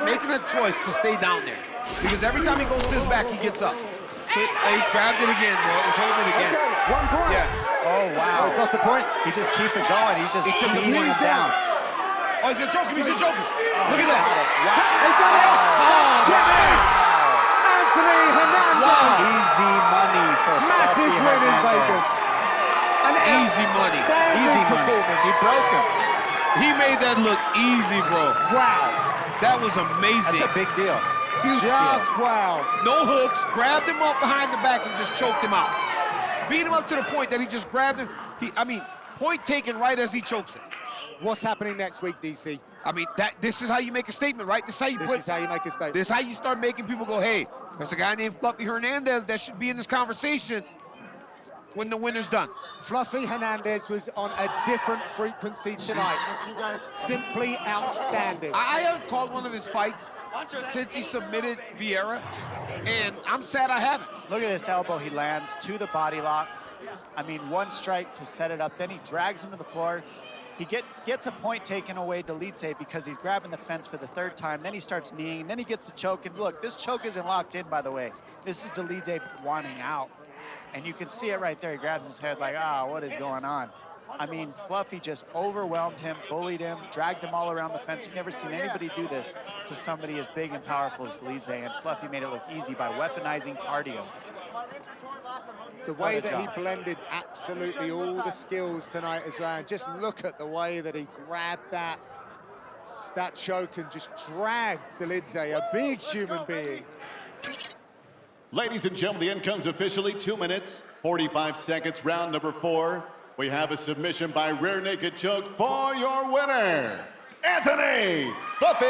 making a choice to stay down there. Because every time he goes to his back, he gets up. So he grabbed it again, bro. He's holding it again. 1 point. Yeah. Oh, wow. He's lost the point. He just keeps it going. He's just beating him down. Oh, he's gonna choke him. He's gonna choke him. Look at that. He got it. Anthony Hernandez. Easy money for massive win in Vegas. An easy money. Easy money. He broke him. He made that look easy, bro. Wow. That was amazing. That's a big deal. Huge deal. Wow. No hooks, grabbed him up behind the back and just choked him out. Beat him up to the point that he just grabbed him. Point taken right as he chokes him. What's happening next week, DC? This is how you make a statement, right? This is how you make a statement. This is how you start making people go, hey, there's a guy named Fluffy Hernandez that should be in this conversation when the winner's done. Fluffy Hernandez was on a different frequency tonight. Simply outstanding. I haven't called one of his fights since he submitted Vieira, and I'm sad I haven't. Look at this elbow he lands to the body lock. One strike to set it up, then he drags him to the floor. He gets a point taken away, Dolidze, because he's grabbing the fence for the 3rd time. Then he starts kneeing, then he gets the choke. And look, this choke isn't locked in, by the way. This is Dolidze wanting out. And you can see it right there. He grabs his head like, what is going on? Fluffy just overwhelmed him, bullied him, dragged him all around the fence. You've never seen anybody do this to somebody as big and powerful as Dolidze, and Fluffy made it look easy by weaponizing cardio. The way that he blended absolutely all the skills tonight as well. Just look at the way that he grabbed that choke and just dragged Dolidze, a big human being. Ladies and gentlemen, the end comes officially 2 minutes, 45 seconds, round number 4. We have a submission by rear naked choke for your winner, Anthony Fluffy